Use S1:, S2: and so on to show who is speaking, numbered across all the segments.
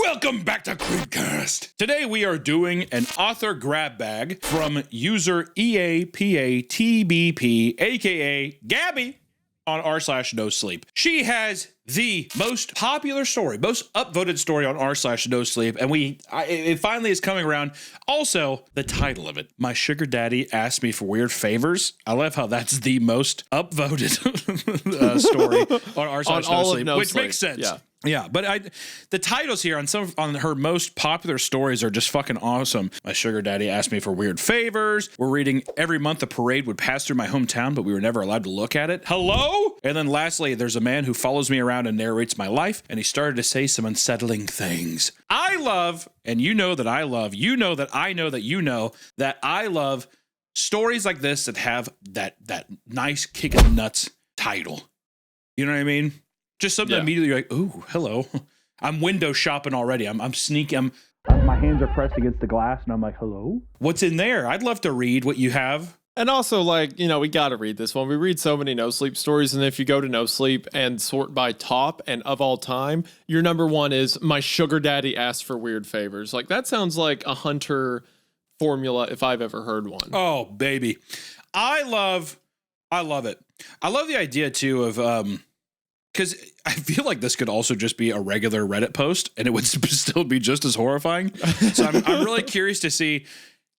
S1: Welcome back to Creepcast. Today we are doing an author grab bag from user EAPATBP, aka Gabby, on r/NoSleep. She has the most popular story, most upvoted story on r/NoSleep, and it finally is coming around. Also, the title of it, My Sugar Daddy Asked Me for Weird Favors. I love how that's the most upvoted story on r/NoSleep, which makes sense. Yeah, but the titles here on her most popular stories are just fucking awesome. My sugar daddy asked me for weird favors. We're reading every month a parade would pass through my hometown, but we were never allowed to look at it. Hello? And then lastly, there's a man who follows me around and narrates my life, and he started to say some unsettling things. I love, and you know that I love, you know that I know that you know that I love stories like this that have that nice kick in the nuts title. You know what I mean? Just something immediately you're like, ooh, hello. I'm window shopping already. I'm sneaking. My hands are pressed against the glass and I'm like, hello? What's in there? I'd love to read what you have.
S2: And also, like, you know, we got to read this one. We read so many No Sleep stories. And if you go to No Sleep and sort by top and of all time, your number one is My Sugar Daddy Asked for Weird Favors. Like, that sounds like a Hunter formula if I've ever heard one.
S1: Oh, baby. I love it. I love the idea, too, of... Because I feel like this could also just be a regular Reddit post and it would still be just as horrifying. So I'm really curious to see,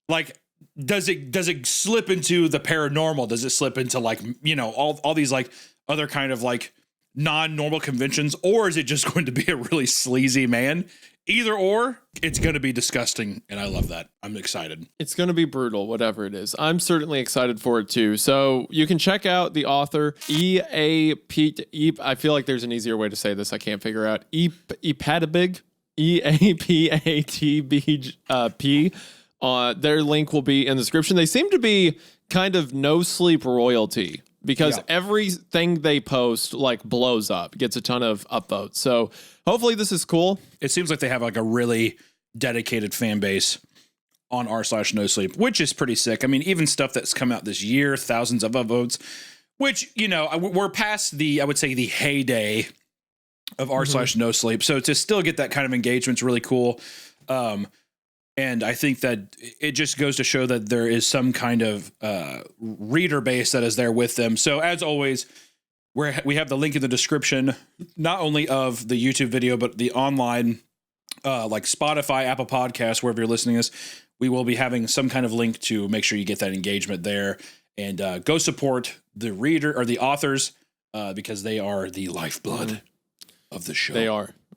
S1: like, does it slip into the paranormal? Does it slip into, like, you know, all these, like, other kind of, like, non-normal conventions? Or is it just going to be a really sleazy man? Either or, it's going to be disgusting, and I love that. I'm excited.
S2: It's going to be brutal, whatever it is. I'm certainly excited for it, too. So you can check out the author, EAP. I feel like there's an easier way to say this. I can't figure out. EAPATBP. EAPATBP. Their link will be in the description. They seem to be kind of No Sleep royalty, because everything they post, like, blows up, gets a ton of upvotes. So hopefully this is cool.
S1: It seems like they have, like, a really dedicated fan base on r/NoSleep, which is pretty sick. I mean, even stuff that's come out this year, thousands of upvotes, which, you know, we're past I would say the heyday of r/NoSleep. So to still get that kind of engagement is really cool. And I think that it just goes to show that there is some kind of reader base that is there with them. So as always, we have the link in the description, not only of the YouTube video, but the online, like Spotify, Apple Podcasts, wherever you're listening to this. We will be having some kind of link to make sure you get that engagement there. And go support the reader or the authors because they are the lifeblood of the show.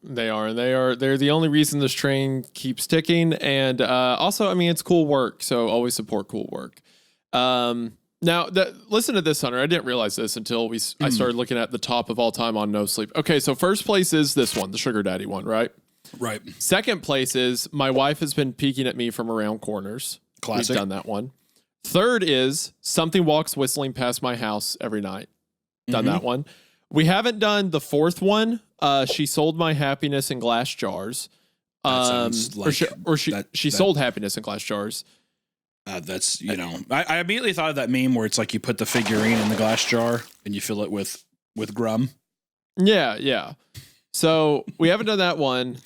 S2: They're the only reason this train keeps ticking. And also, I mean, it's cool work. So always support cool work. Now, listen to this, Hunter. I didn't realize this until I started looking at the top of all time on No Sleep. Okay, so first place is this one, the Sugar Daddy one, right?
S1: Right.
S2: Second place is My Wife Has Been Peeking at Me from Around Corners.
S1: Classic.
S2: We've done that one. Third is Something Walks Whistling Past My House Every Night. Done that one. We haven't done the fourth one. She Sold My Happiness in Glass Jars. She sold happiness in glass jars.
S1: That's, you know, I immediately thought of that meme where it's like you put the figurine in the glass jar and you fill it with grum.
S2: Yeah. So we haven't done that one.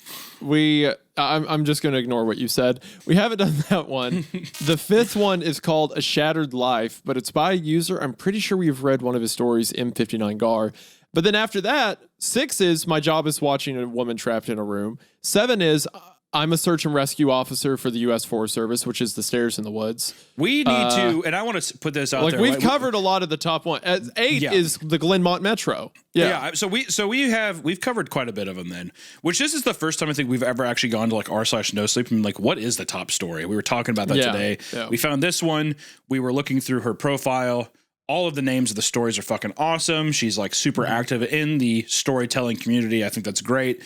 S2: I'm just going to ignore what you said. We haven't done that one. The fifth one is called A Shattered Life, but it's by a user. I'm pretty sure we've read one of his stories, M59Gar. But then after that, 6 is My Job is Watching a Woman Trapped in a Room. 7 is I'm a search and rescue officer for the U.S. Forest Service, which is the Stairs in the Woods.
S1: We need to, and I want to put this out there.
S2: We've covered a lot of the top one. 8 is the Glenmont Metro.
S1: Yeah. So we've covered quite a bit of them then, which this is the first time I think we've ever actually gone to like r/NoSleep and like, what is the top story? We were talking about that today. Yeah. We found this one. We were looking through her profile. All of the names of the stories are fucking awesome. She's like super active in the storytelling community. I think that's great.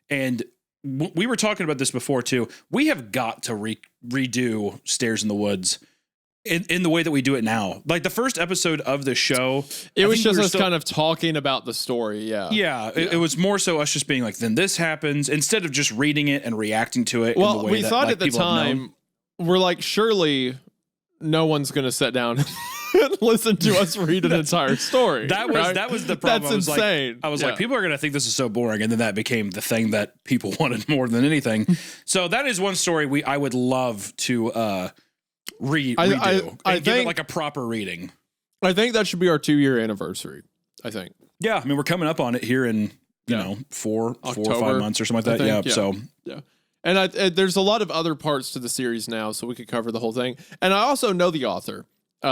S1: And we were talking about this before too. We have got to redo Stairs in the Woods in the way that we do it now. Like the first episode of the show,
S2: it was just us kind of talking about the story. Yeah.
S1: It was more so us just being like, then this happens, instead of just reading it and reacting to it.
S2: Well,
S1: in the way
S2: we
S1: that,
S2: thought
S1: like,
S2: at the time, we're like, surely no one's going to sit down listen to us read an entire story.
S1: That was the problem.
S2: That's insane.
S1: I was like, people are going to think this is so boring. And then that became the thing that people wanted more than anything. So that is one story I would love to redo and give it like a proper reading.
S2: I think that should be our 2-year anniversary. I think.
S1: Yeah. I mean, we're coming up on it here in, you know, 4 or 5 months or something like that. Yeah. So,
S2: yeah. And there's a lot of other parts to the series now, so we could cover the whole thing. And I also know the author. We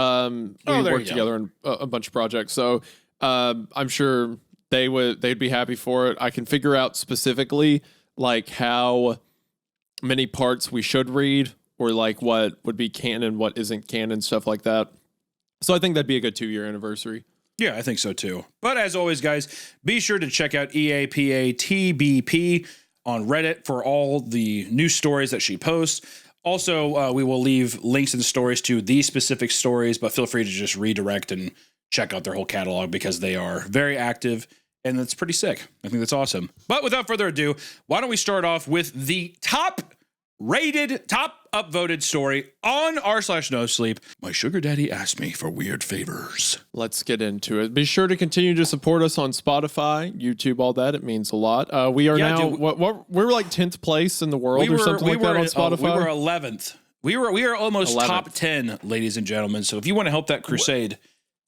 S2: worked together on a bunch of projects, so I'm sure they'd be happy for it. I can figure out specifically like how many parts we should read, or like what would be canon, what isn't canon, stuff like that. So I think that'd be a good 2-year anniversary.
S1: Yeah, I think so too. But as always, guys, be sure to check out EAPATBP on Reddit for all the new stories that she posts. Also, we will leave links in the stories to these specific stories, but feel free to just redirect and check out their whole catalog because they are very active and that's pretty sick. I think that's awesome. But without further ado, why don't we start off with the top upvoted story on r/NoSleep. My sugar daddy asked me for weird favors.
S2: Let's get into it. Be sure to continue to support us on Spotify, YouTube, all that. It means a lot. We are now, we're like 10th place in the world or something like that on Spotify.
S1: We were 11th. We are almost 11th. Top 10, ladies and gentlemen. So if you want to help that crusade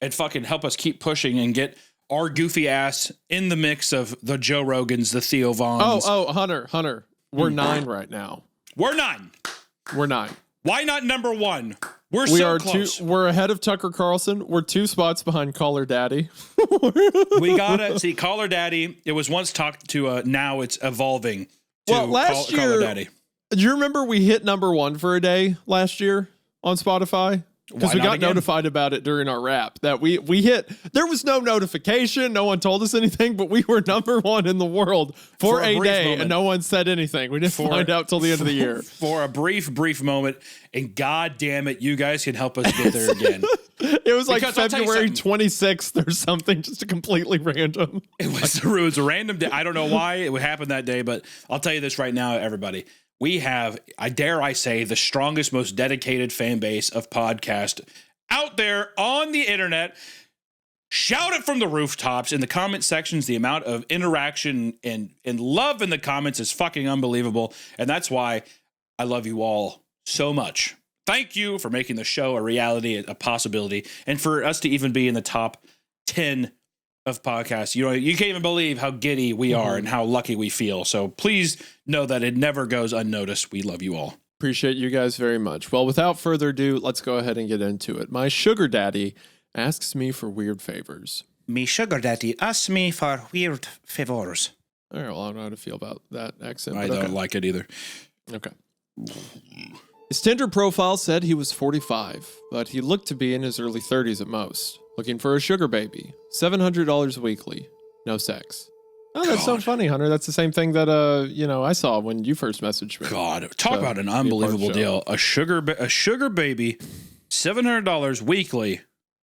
S1: and fucking help us keep pushing and get our goofy ass in the mix of the Joe Rogans, the Theo Vaughns.
S2: Hunter. We're 9 right now.
S1: We're 9.
S2: We're 9.
S1: Why not number 1? We so close.
S2: We're ahead of Tucker Carlson. We're 2 spots behind Caller Daddy.
S1: We gotta see Caller Daddy. It was once talked to. Now it's evolving. To
S2: last year,
S1: Caller Daddy.
S2: Do you remember we hit number 1 for a day last year on Spotify? Because we got notified about it during our rap that we hit. There was no notification. No one told us anything, but we were number 1 in the world for a day, moment. And no one said anything. We didn't find out till the end of the year.
S1: For a brief moment, and god damn it, you guys can help us get there again.
S2: It was like February 26th or something, just completely random.
S1: It was a random day. I don't know why it would happen that day, but I'll tell you this right now, everybody. We have, I dare say, the strongest, most dedicated fan base of podcast out there on the internet. Shout it from the rooftops in the comment sections. The amount of interaction and love in the comments is fucking unbelievable. And that's why I love you all so much. Thank you for making the show a reality, a possibility, and for us to even be in the top 10 of podcasts. You know, you can't even believe how giddy we are and how lucky we feel. So please know that it never goes unnoticed. We love you all.
S2: Appreciate you guys very much. Well, without further ado, let's go ahead and get into it. My sugar daddy asks me for weird favors.
S1: Me sugar daddy asks me for weird favors.
S2: All right, well, I don't know how to feel about that accent.
S1: I don't like it either.
S2: Okay. His Tinder profile said he was 45, but he looked to be in his early 30s at most. Looking for a sugar baby. $700 weekly. No sex. Oh, that's so funny, Hunter. That's the same thing that I saw when you first messaged me.
S1: God, talk about an unbelievable deal. A sugar baby, $700 weekly,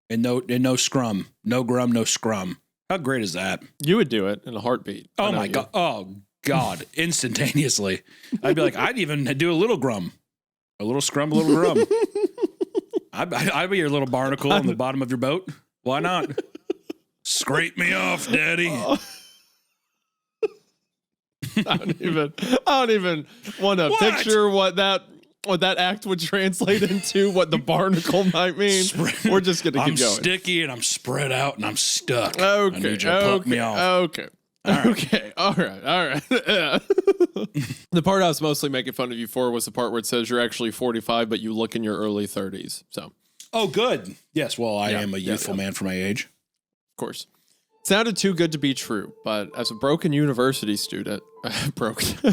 S1: and no scrum. No grum, no scrum. How great is that?
S2: You would do it in a heartbeat.
S1: Oh my God. Oh God. Instantaneously. I'd be like, I'd even do a little grum. A little scrum, a little grum. I'd be your little barnacle on the bottom of your boat. Why not? Scrape me off, Daddy.
S2: I don't even want to picture what that act would translate into, what the barnacle might mean. We're just gonna keep going.
S1: I'm sticky and I'm spread out and I'm stuck.
S2: Okay.
S1: I need you to poke me off.
S2: Okay. Okay. All right. The part I was mostly making fun of you for was the part where it says you're actually 45, but you look in your early 30s. So.
S1: Oh, good. Yes. Well, I am a youthful man for my age.
S2: Of course. Sounded too good to be true, but as a broken university student, broke. I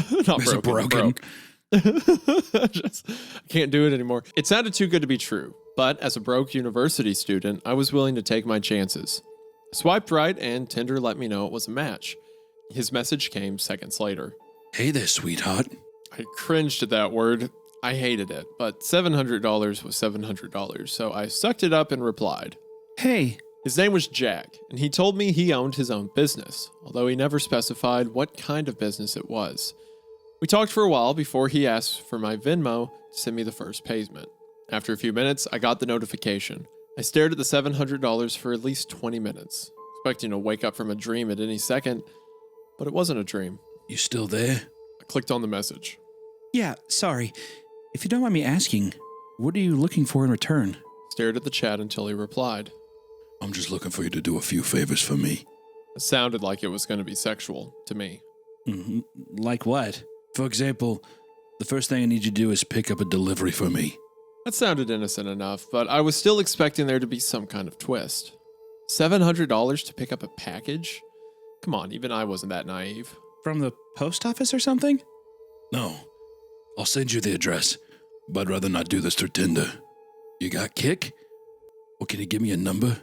S2: can't do it anymore. It sounded too good to be true, but as a broke university student, I was willing to take my chances. I swiped right, and Tinder let me know it was a match. His message came seconds later.
S1: Hey there, sweetheart.
S2: I cringed at that word. I hated it, but $700 was $700, so I sucked it up and replied.
S1: Hey.
S2: His name was Jack, and he told me he owned his own business, although he never specified what kind of business it was. We talked for a while before he asked for my Venmo to send me the first payment. After a few minutes, I got the notification. I stared at the $700 for at least 20 minutes, expecting to wake up from a dream at any second, but it wasn't a dream.
S1: You still there?
S2: I clicked on the message.
S1: Yeah, sorry. If you don't mind me asking, what are you looking for in return?
S2: Stared at the chat until he replied.
S1: I'm just looking for you to do a few favors for me.
S2: It sounded like it was going to be sexual to me.
S1: Mm-hmm. Like what? For example, the first thing I need you to do is pick up a delivery for me.
S2: That sounded innocent enough, but I was still expecting there to be some kind of twist. $700 to pick up a package? Come on, even I wasn't that naive.
S1: From the post office or something? No. I'll send you the address, but I'd rather not do this through Tinder. You got Kick? Or can you give me a number?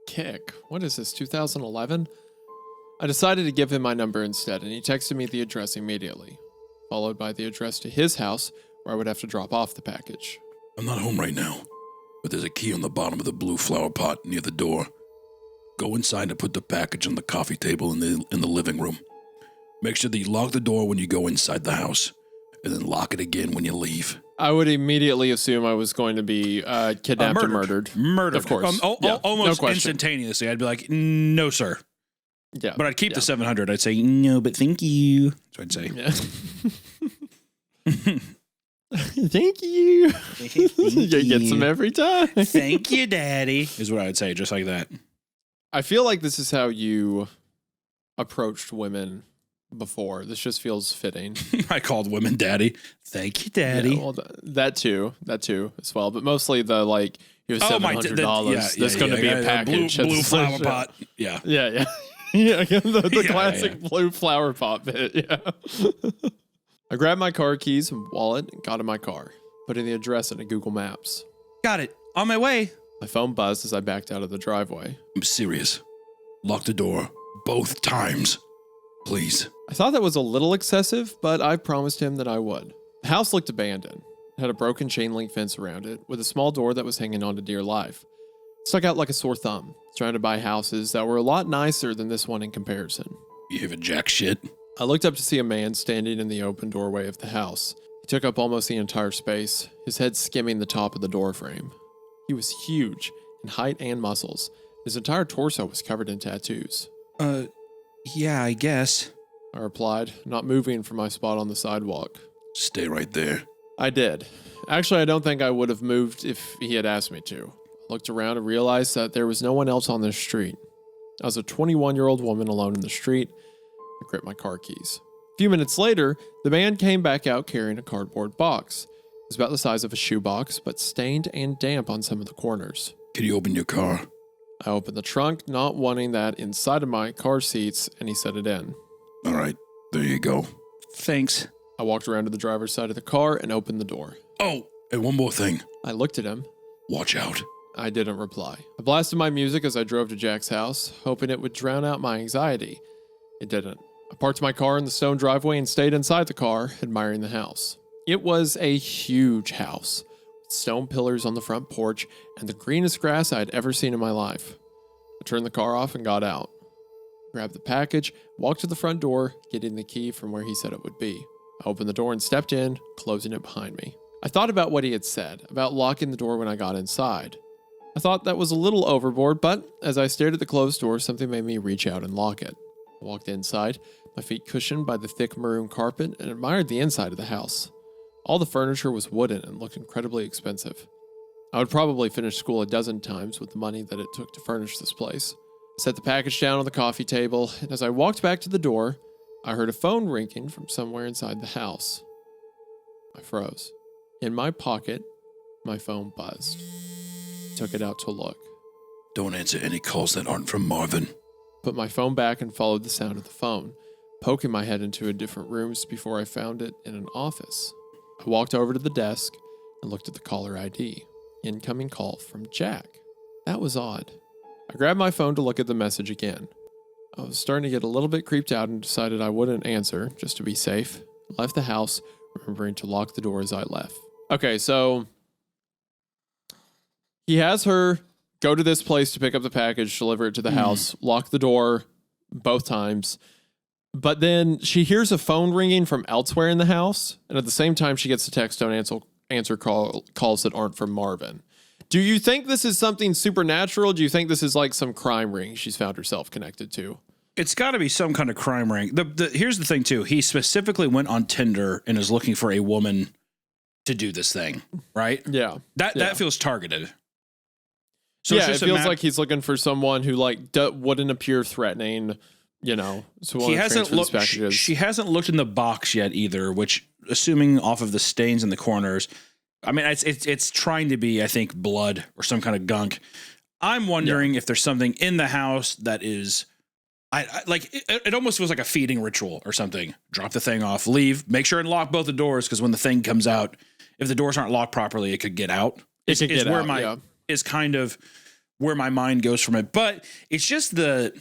S2: Kick? What is this, 2011? I decided to give him my number instead, and he texted me the address immediately, followed by the address to his house, where I would have to drop off the package.
S1: I'm not home right now, but there's a key on the bottom of the blue flower pot near the door. Go inside and put the package on the coffee table in the living room. Make sure that you lock the door when you go inside the house, and then lock it again when you leave.
S2: I would immediately assume I was going to be kidnapped or murdered.
S1: Murdered.
S2: Of course.
S1: Almost
S2: no
S1: instantaneously. I'd be like, no, sir.
S2: Yeah.
S1: But I'd keep the 700. I'd say, no, but thank you. That's what I'd say.
S2: Yeah. Thank you. You get some every time.
S1: Thank you, Daddy. Is what I would say, just like that.
S2: I feel like this is how you approached women before. This just feels fitting.
S1: I called women Daddy. Thank you, Daddy.
S2: Yeah, well, that too as well. But mostly the like, here's $700. There's going to be a package.
S1: Blue flower pot. Yeah.
S2: Yeah. Yeah, the classic blue flower pot bit. Yeah. I grabbed my car keys and wallet and got in my car, putting the address into Google Maps.
S1: Got it. On my way.
S2: My phone buzzed as I backed out of the driveway.
S1: I'm serious. Lock the door both times. Please.
S2: I thought that was a little excessive, but I promised him that I would. The house looked abandoned. It had a broken chain link fence around it, with a small door that was hanging on to dear life. It stuck out like a sore thumb, surrounded by houses that were a lot nicer than this one in comparison.
S1: You have a jack shit?
S2: I looked up to see a man standing in the open doorway of the house. He took up almost the entire space, his head skimming the top of the door frame. He was huge in height and muscles. His entire torso was covered in tattoos.
S1: Yeah, I guess.
S2: I replied, not moving from my spot on the sidewalk.
S1: Stay right there.
S2: I did. Actually, I don't think I would have moved if he had asked me to. I looked around and realized that there was no one else on this street. I was a 21-year-old woman alone in the street. I gripped my car keys. A few minutes later, the man came back out carrying a cardboard box. It was about the size of a shoebox, but stained and damp on some of the corners.
S1: Can you open your car?
S2: I opened the trunk, not wanting that inside of my car seats, and he set it in.
S1: All right, there you go. Thanks.
S2: I walked around to the driver's side of the car and opened the door.
S1: Oh, and one more thing.
S2: I looked at him.
S1: Watch out.
S2: I didn't reply. I blasted my music as I drove to Jack's house, hoping it would drown out my anxiety. It didn't. I parked my car in the stone driveway and stayed inside the car, admiring the house. It was a huge house, with stone pillars on the front porch and the greenest grass I'd ever seen in my life. I turned the car off and got out. Grabbed the package, walked to the front door, getting the key from where he said it would be. I opened the door and stepped in, closing it behind me. I thought about what he had said, about locking the door when I got inside. I thought that was a little overboard, but as I stared at the closed door, something made me reach out and lock it. I walked inside, my feet cushioned by the thick maroon carpet, and admired the inside of the house. All the furniture was wooden and looked incredibly expensive. I would probably finish school a dozen times with the money that it took to furnish this place. I set the package down on the coffee table, and as I walked back to the door, I heard a phone ringing from somewhere inside the house. I froze. In my pocket, my phone buzzed. I took it out to look.
S1: Don't answer any calls that aren't from Marvin.
S2: Put my phone back and followed the sound of the phone, poking my head into different rooms before I found it in an office. I walked over to the desk and looked at the caller ID. Incoming call from Jack. That was odd. I grabbed my phone to look at the message again. I was starting to get a little bit creeped out and decided I wouldn't answer, just to be safe. I left the house, remembering to lock the door as I left. Okay, so he has her go to this place to pick up the package, deliver it to the house, lock the door both times. But then she hears a phone ringing from elsewhere in the house, and at the same time she gets a text, don't answer calls that aren't from Marvin. Do you think this is something supernatural? Do you think this is like some crime ring she's found herself connected to?
S1: It's got to be some kind of crime ring. Here's the thing, too. He specifically went on Tinder and is looking for a woman to do this thing, right?
S2: Yeah.
S1: That feels targeted. So
S2: yeah, it feels like he's looking for someone who like wouldn't appear threatening, you know. So
S1: he hasn't looked. She hasn't looked in the box yet either. Which, assuming off of the stains in the corners, I mean, it's trying to be, I think, blood or some kind of gunk. I'm wondering if there's something in the house that is. It almost feels like a feeding ritual or something. Drop the thing off, leave, make sure and lock both the doors because when the thing comes out, if the doors aren't locked properly, it could get out. Is kind of where my mind goes from it. But it's just the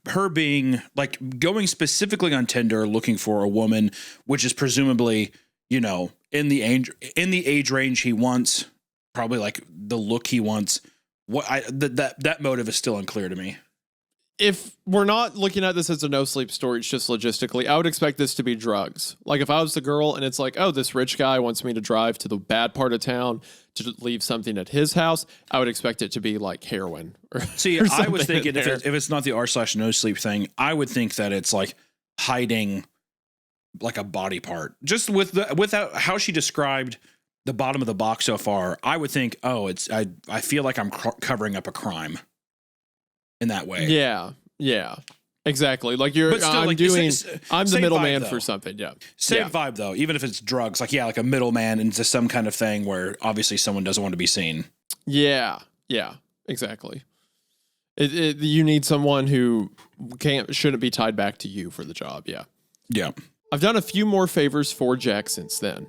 S1: her being like going specifically on Tinder looking for a woman, which is presumably, you know, in the age range he wants, probably like the look he wants. That motive is still unclear to me.
S2: If we're not looking at this as a no sleep story, it's just logistically, I would expect this to be drugs. Like if I was the girl and it's like, oh, this rich guy wants me to drive to the bad part of town to leave something at his house, I would expect it to be like heroin.
S1: See, I was thinking if it's not the r/no sleep thing, I would think that it's like hiding like a body part. Just without how she described the bottom of the box so far, I would think, oh, I feel like I'm covering up a crime. In that way. Yeah. Exactly. Like I'm the middleman for something. Yeah. Same vibe though, even if it's drugs, like a middleman into some kind of thing where obviously someone doesn't want to be seen.
S2: Yeah. Exactly. You need someone who shouldn't be tied back to you for the job. Yeah. I've done a few more favors for Jack since then.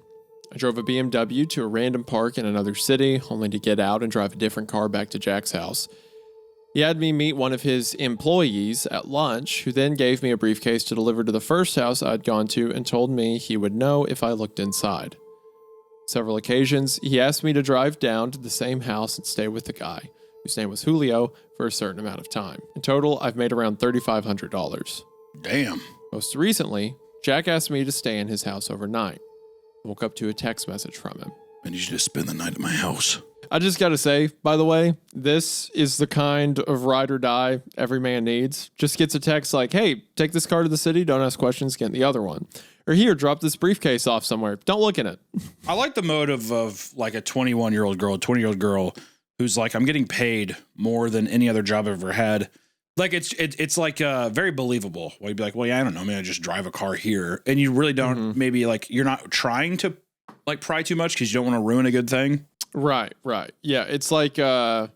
S2: I drove a BMW to a random park in another city, only to get out and drive a different car back to Jack's house. He had me meet one of his employees at lunch, who then gave me a briefcase to deliver to the first house I'd gone to and told me he would know if I looked inside. Several occasions, he asked me to drive down to the same house and stay with the guy, whose name was Julio, for a certain amount of time. In total, I've made around $3,500.
S1: Damn.
S2: Most recently, Jack asked me to stay in his house overnight. I woke up to a text message from him.
S1: I need you to spend the night at my house.
S2: I just got to say, by the way, this is the kind of ride or die every man needs. Just gets a text like, hey, take this car to the city, don't ask questions, get the other one. Or here, drop this briefcase off somewhere. Don't look in it.
S1: I like the motive of like a 20-year-old girl who's like, I'm getting paid more than any other job I've ever had. Like it's like very believable. Well, you'd be like, well, yeah, I don't know. Maybe I just drive a car here. And you really don't, maybe like you're not trying to like pry too much because you don't want to ruin a good thing.
S2: Right. Yeah, it's like, I'm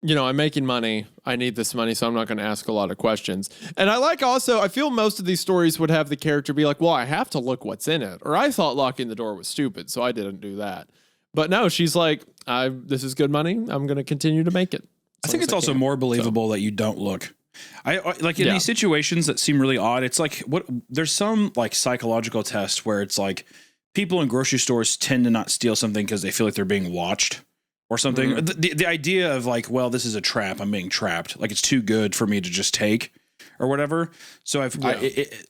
S2: making money. I need this money, so I'm not going to ask a lot of questions. And I feel most of these stories would have the character be like, well, I have to look what's in it. Or I thought locking the door was stupid, so I didn't do that. But no, she's like, this is good money. I'm going to continue to make it.
S1: I think it's also more believable that you don't look. I like in these situations that seem really odd. It's like there's some like psychological test where it's like, people in grocery stores tend to not steal something because they feel like they're being watched or something. Mm-hmm. The idea of like, well, this is a trap. I'm being trapped. Like it's too good for me to just take or whatever. So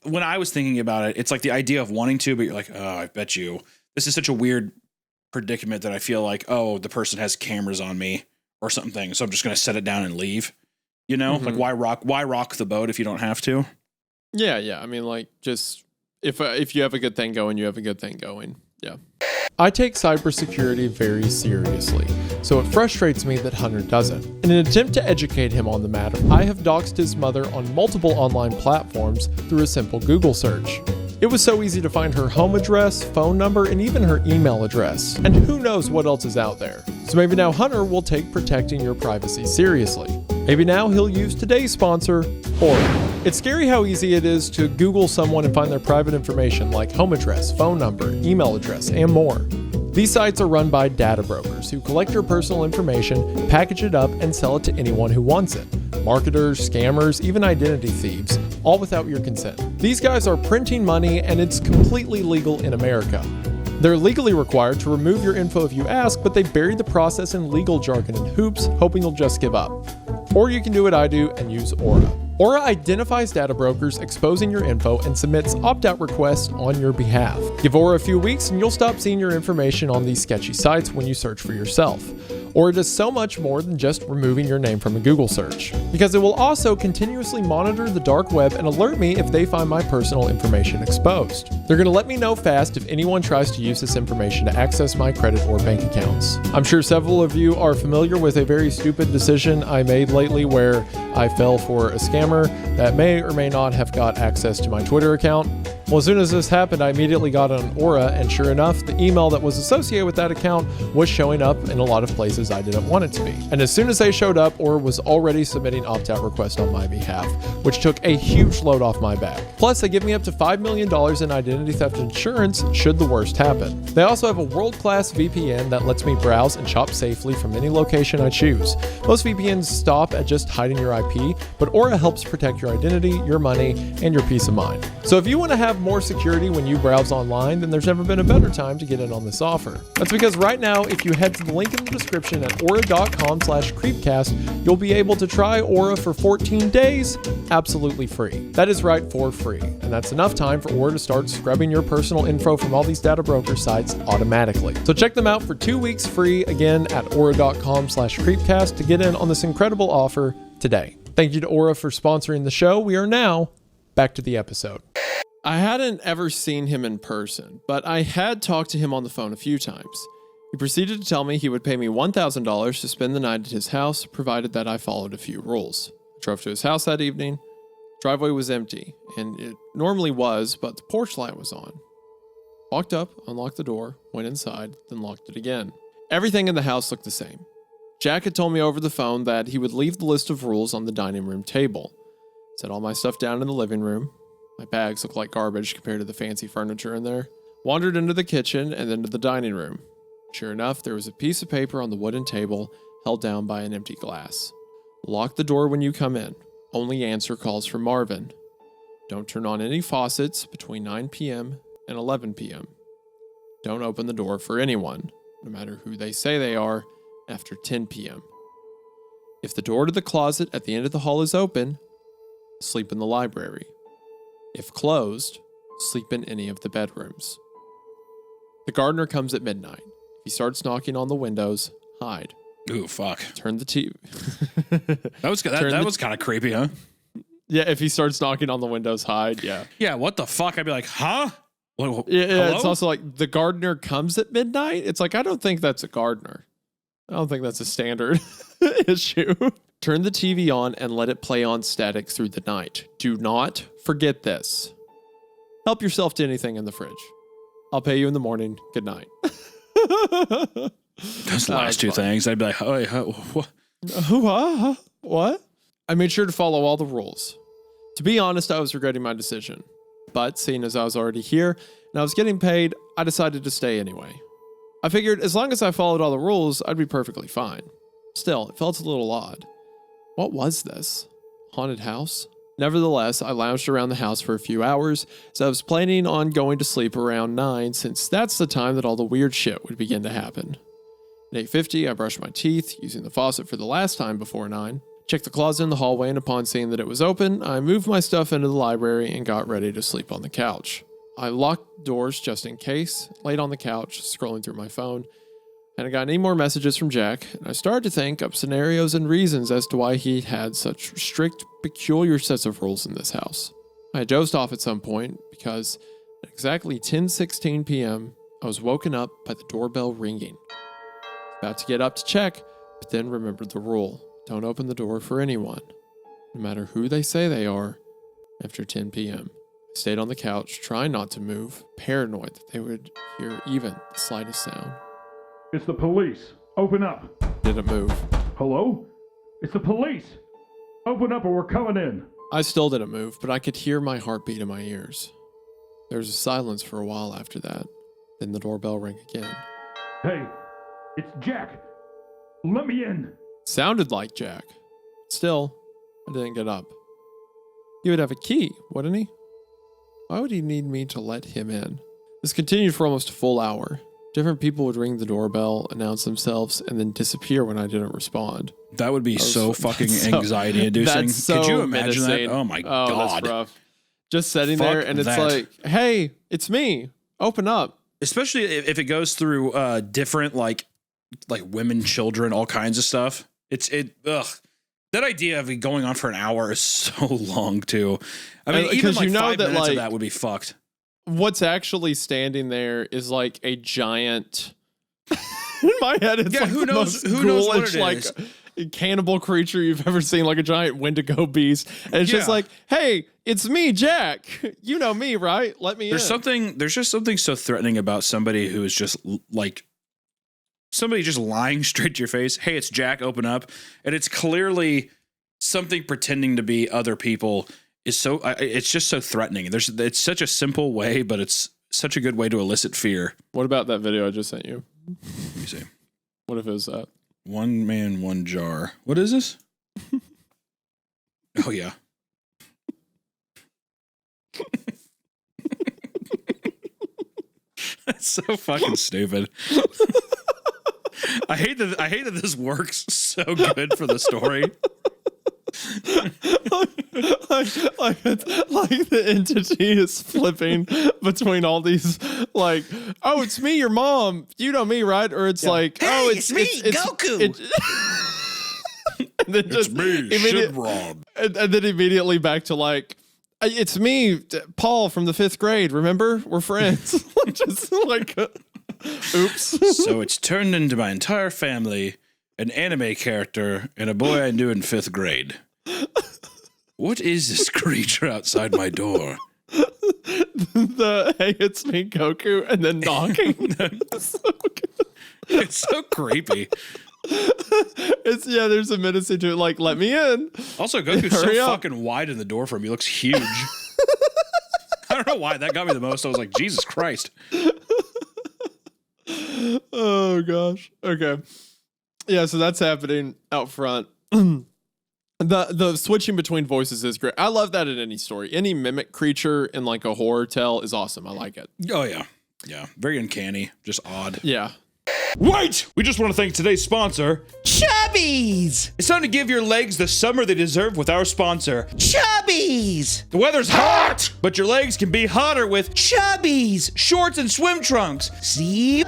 S1: when I was thinking about it, it's like the idea of wanting to, but you're like, oh, I bet you this is such a weird predicament that I feel like, oh, the person has cameras on me or something. So I'm just going to set it down and leave, you know, like why rock the boat if you don't have to?
S2: Yeah. I mean, like just, if you have a good thing going, you have a good thing going. Yeah. I take cybersecurity very seriously, so it frustrates me that Hunter doesn't. In an attempt to educate him on the matter, I have doxed his mother on multiple online platforms through a simple Google search. It was so easy to find her home address, phone number, and even her email address. And who knows what else is out there. So maybe now Hunter will take protecting your privacy seriously. Maybe now he'll use today's sponsor, Aura. It's scary how easy it is to Google someone and find their private information like home address, phone number, email address, and more. These sites are run by data brokers who collect your personal information, package it up, and sell it to anyone who wants it. Marketers, scammers, even identity thieves, all without your consent. These guys are printing money, and it's completely legal in America. They're legally required to remove your info if you ask, but they bury the process in legal jargon and hoops, hoping you'll just give up. Or you can do what I do and use Aura. Aura identifies data brokers exposing your info and submits opt-out requests on your behalf. Give Aura a few weeks and you'll stop seeing your information on these sketchy sites when you search for yourself. Aura does so much more than just removing your name from a Google search, because it will also continuously monitor the dark web and alert me if they find my personal information exposed. They're going to let me know fast if anyone tries to use this information to access my credit or bank accounts. I'm sure several of you are familiar with a very stupid decision I made lately where I fell for a scammer that may or may not have got access to my Twitter account. Well, as soon as this happened, I immediately got on Aura, and sure enough, the email that was associated with that account was showing up in a lot of places I didn't want it to be. And as soon as they showed up, Aura was already submitting opt-out requests on my behalf, which took a huge load off my back. Plus, they give me up to $5 million in identity theft insurance should the worst happen. They also have a world-class VPN that lets me browse and shop safely from any location I choose. Most VPNs stop at just hiding your IP, but Aura helps protect your identity, your money, and your peace of mind. So if you want to have more security when you browse online, then there's never been a better time to get in on this offer. That's because right now, if you head to the link in the description at aura.com/creepcast, you'll be able to try Aura for 14 days absolutely free. That is right, for free. And that's enough time for Aura to start scrubbing your personal info from all these data broker sites automatically. So check them out for 2 weeks free again at aura.com/creepcast to get in on this incredible offer today. Thank you to Aura for sponsoring the show. We are now back to the episode. I hadn't ever seen him in person, but I had talked to him on the phone a few times. He proceeded to tell me he would pay me $1,000 to spend the night at his house, provided that I followed a few rules. I drove to his house that evening. Driveway was empty, and it normally was, but the porch light was on. Walked up, unlocked the door, went inside, then locked it again. Everything in the house looked the same. Jack had told me over the phone that he would leave the list of rules on the dining room table. Set all my stuff down in the living room. My bags look like garbage compared to the fancy furniture in there. Wandered into the kitchen and then to the dining room. Sure enough, there was a piece of paper on the wooden table held down by an empty glass. Lock the door when you come in. Only answer calls from Marvin. Don't turn on any faucets between 9 p.m. and 11 p.m. Don't open the door for anyone, no matter who they say they are, after 10 p.m. If the door to the closet at the end of the hall is open, sleep in the library. If closed, sleep in any of the bedrooms. The gardener comes at midnight. If he starts knocking on the windows, hide.
S1: Ooh, fuck.
S2: Turn the TV.
S1: That was kind of creepy, huh?
S2: Yeah, if he starts knocking on the windows, hide. Yeah.
S1: Yeah, what the fuck? I'd be like, huh?
S2: Yeah, it's also like the gardener comes at midnight. It's like, I don't think that's a gardener. I don't think that's a standard issue. Turn the TV on and let it play on static through the night. Do not forget this. Help yourself to anything in the fridge. I'll pay you in the morning. Good night.
S1: Those last two things, I'd be like, what?
S2: What? I made sure to follow all the rules. To be honest, I was regretting my decision. But seeing as I was already here and I was getting paid, I decided to stay anyway. I figured as long as I followed all the rules, I'd be perfectly fine. Still, it felt a little odd. What was this? Haunted house? Nevertheless, I lounged around the house for a few hours, as I was planning on going to sleep around 9, since that's the time that all the weird shit would begin to happen. At 8:50, I brushed my teeth, using the faucet for the last time before 9. Checked the closet in the hallway, and upon seeing that it was open, I moved my stuff into the library and got ready to sleep on the couch. I locked doors just in case, laid on the couch, scrolling through my phone, and I got any more messages from Jack, and I started to think up scenarios and reasons as to why he had such strict, peculiar sets of rules in this house. I dozed off at some point because at exactly 10:16 p.m., I was woken up by the doorbell ringing. About to get up to check, but then remembered the rule. Don't open the door for anyone, no matter who they say they are, after 10 p.m. I stayed on the couch, trying not to move, paranoid that they would hear even the slightest sound.
S3: It's the police. Open up.
S2: Didn't move.
S3: Hello? It's the police. Open up or we're coming in.
S2: I still didn't move, but I could hear my heartbeat in my ears. There was a silence for a while after that. Then the doorbell rang again.
S3: Hey, it's Jack. Let me in.
S2: Sounded like Jack. Still, I didn't get up. He would have a key, wouldn't he? Why would he need me to let him in? This continued for almost a full hour. Different people would ring the doorbell, announce themselves, and then disappear when I didn't respond.
S1: That would be so fucking anxiety-inducing.
S2: So
S1: Could you imagine
S2: menacing.
S1: that? Oh my God.
S2: That's rough. Just sitting
S1: Fuck
S2: there and it's
S1: that.
S2: like, hey, it's me. Open up.
S1: Especially if it goes through different like like women, children, all kinds of stuff. Ugh. That idea of it going on for an hour is so long too. I mean, even like 5 minutes of that would be fucked.
S2: What's actually standing there is like a giant. In my head, it's like who knows what it is. Cannibal creature you've ever seen, like a giant Wendigo beast, and it's just like, hey, it's me, Jack. You know me, right? Let me in.
S1: There's just something so threatening about somebody who is just like somebody just lying straight to your face. Hey, it's Jack. Open up, and it's clearly something pretending to be other people. It's just so threatening. It's such a simple way, but it's such a good way to elicit fear.
S2: What about that video I just sent you?
S1: Let me see.
S2: What if it was that?
S1: One man, one jar. What is this? Oh, yeah. That's so fucking stupid. I hate that this works so good for the story.
S2: like the entity is flipping between all these, like, oh, it's me, your mom, you know me, right? Or it's like, hey, oh, it's me, Goku. And then
S1: it's me, Sid Rob.
S2: And then immediately back to like, it's me, Paul from the 5th grade. Remember, we're friends. Just like, oops.
S1: So it's turned into my entire family, an anime character, and a boy I knew in 5th grade. What is this creature outside my door?
S2: Hey, it's me, Goku, and then knocking.
S1: It's so creepy.
S2: There's a menacing to it, like, let me in.
S1: Also, Goku's so fucking wide in the door for him. He looks huge. I don't know why that got me the most. I was like, Jesus Christ.
S2: Oh gosh. Okay. Yeah, so that's happening out front. The switching between voices is great. I love that in any story. Any mimic creature in like a horror tale is awesome. I like it.
S1: Oh yeah. Yeah. Very uncanny. Just odd.
S2: Yeah.
S1: Wait! We just want to thank today's sponsor, Chubbies! It's time to give your legs the summer they deserve with our sponsor, Chubbies! The weather's hot, but your legs can be hotter with Chubbies shorts and swim trunks. See?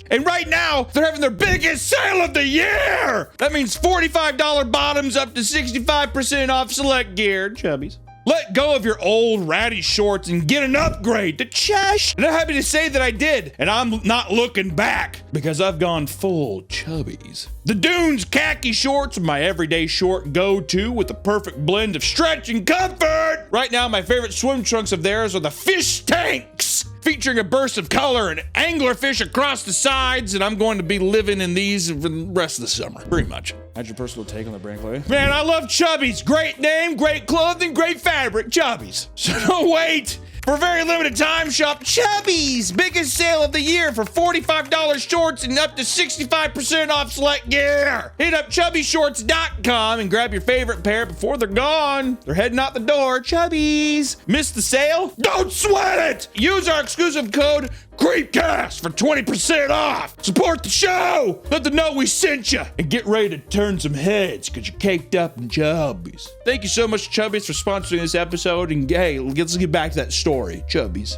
S1: And right now, they're having their biggest sale of the year! That means $45 bottoms up to 65% off select gear. Chubbies. Let go of your old ratty shorts and get an upgrade to Chush. And I'm happy to say that I did, and I'm not looking back because I've gone full Chubbies. The Dunes khaki shorts are my everyday short go-to with the perfect blend of stretch and comfort. Right now, my favorite swim trunks of theirs are the fish tanks, featuring a burst of color and anglerfish across the sides, and I'm going to be living in these for the rest of the summer, pretty much. How's your personal take on the brand, Clay? Man, I love Chubbies. Great name, great clothing, great fabric. Chubbies. So don't wait. For a very limited time, shop Chubbies. Biggest sale of the year for $45 shorts and up to 65% off select gear. Hit up chubbyshorts.com and grab your favorite pair before they're gone. They're heading out the door. Chubbies. Missed the sale? Don't sweat it. Use our exclusive code Creepcast for 20% off. Support the show. Let them know we sent you. And get ready to turn some heads because you're caked up in Chubbies. Thank you so much, Chubbies, for sponsoring this episode. And hey, let's get back to that story. Chubbies.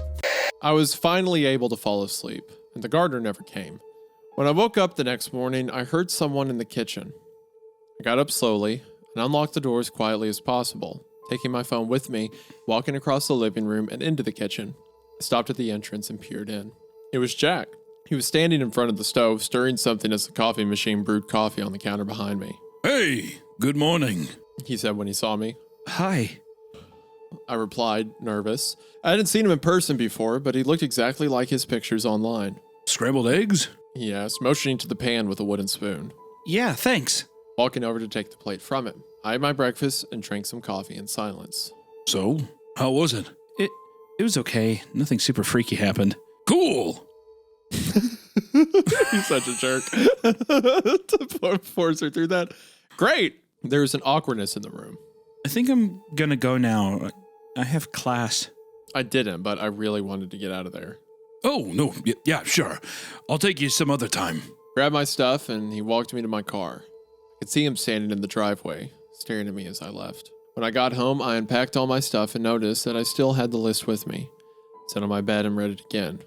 S2: I was finally able to fall asleep, and the gardener never came. When I woke up the next morning, I heard someone in the kitchen. I got up slowly and unlocked the door as quietly as possible, taking my phone with me, walking across the living room and into the kitchen. I stopped at the entrance and peered in. It was Jack. He was standing in front of the stove, stirring something as the coffee machine brewed coffee on the counter behind me.
S1: Hey, good morning,
S2: he said when he saw me.
S1: Hi,
S2: I replied, nervous. I hadn't seen him in person before, but he looked exactly like his pictures online.
S1: Scrambled eggs?
S2: He asked, motioning to the pan with a wooden spoon.
S1: Yeah, thanks.
S2: Walking over to take the plate from him, I had my breakfast and drank some coffee in silence.
S1: So, how was it? It was okay. Nothing super freaky happened. Cool.
S2: He's such a jerk. To force her through that. Great. There was an awkwardness in the room.
S1: I think I'm gonna go now. I have class.
S2: I didn't, but I really wanted to get out of there.
S1: Oh, no. Yeah, sure. I'll take you some other time.
S2: Grabbed my stuff and he walked me to my car. I could see him standing in the driveway, staring at me as I left. When I got home, I unpacked all my stuff and noticed that I still had the list with me. Sat on my bed and read it again.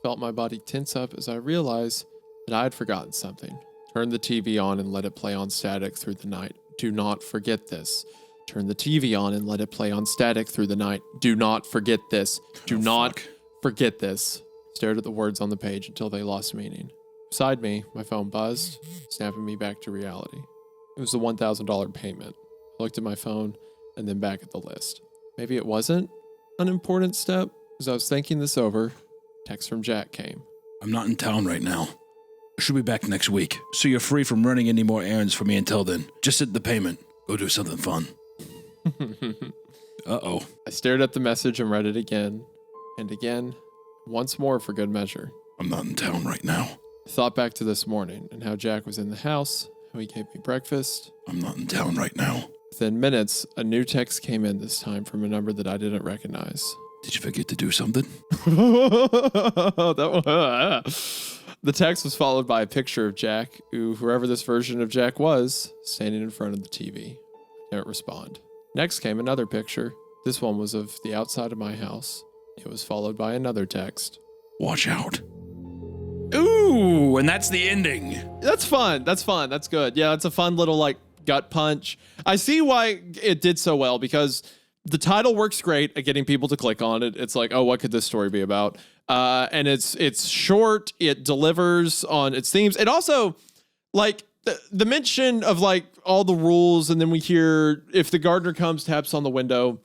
S2: Felt my body tense up as I realized that I had forgotten something. Turn the TV on and let it play on static through the night. Do not forget this. Turn the TV on and let it play on static through the night. Do not forget this. Do not forget this. Stared at the words on the page until they lost meaning. Beside me, my phone buzzed, snapping me back to reality. It was the $1,000 payment. I looked at my phone and then back at the list. Maybe it wasn't an important step. As I was thinking this over, text from Jack came.
S1: I'm not in town right now. I should be back next week, so you're free from running any more errands for me until then. Just hit the payment. Go do something fun. Uh-oh.
S2: I stared at the message and read it again and again, once more for good measure.
S1: I'm not in town right now.
S2: I thought back to this morning and how Jack was in the house, how he gave me breakfast.
S1: I'm not in town right now.
S2: Within minutes, a new text came in this time from a number that I didn't recognize.
S1: Did you forget to do something?
S2: The text was followed by a picture of Jack, whoever this version of Jack was, standing in front of the TV. I didn't respond. Next came another picture. This one was of the outside of my house. It was followed by another text.
S1: Watch out. Ooh, and that's the ending.
S2: That's fun. That's fun. That's good. Yeah, it's a fun little like gut punch. I see why it did so well because the title works great at getting people to click on it. It's like, oh, what could this story be about? And it's short. It delivers on its themes. It also, like, the mention of, like, all the rules, and then we hear if the gardener comes, taps on the window,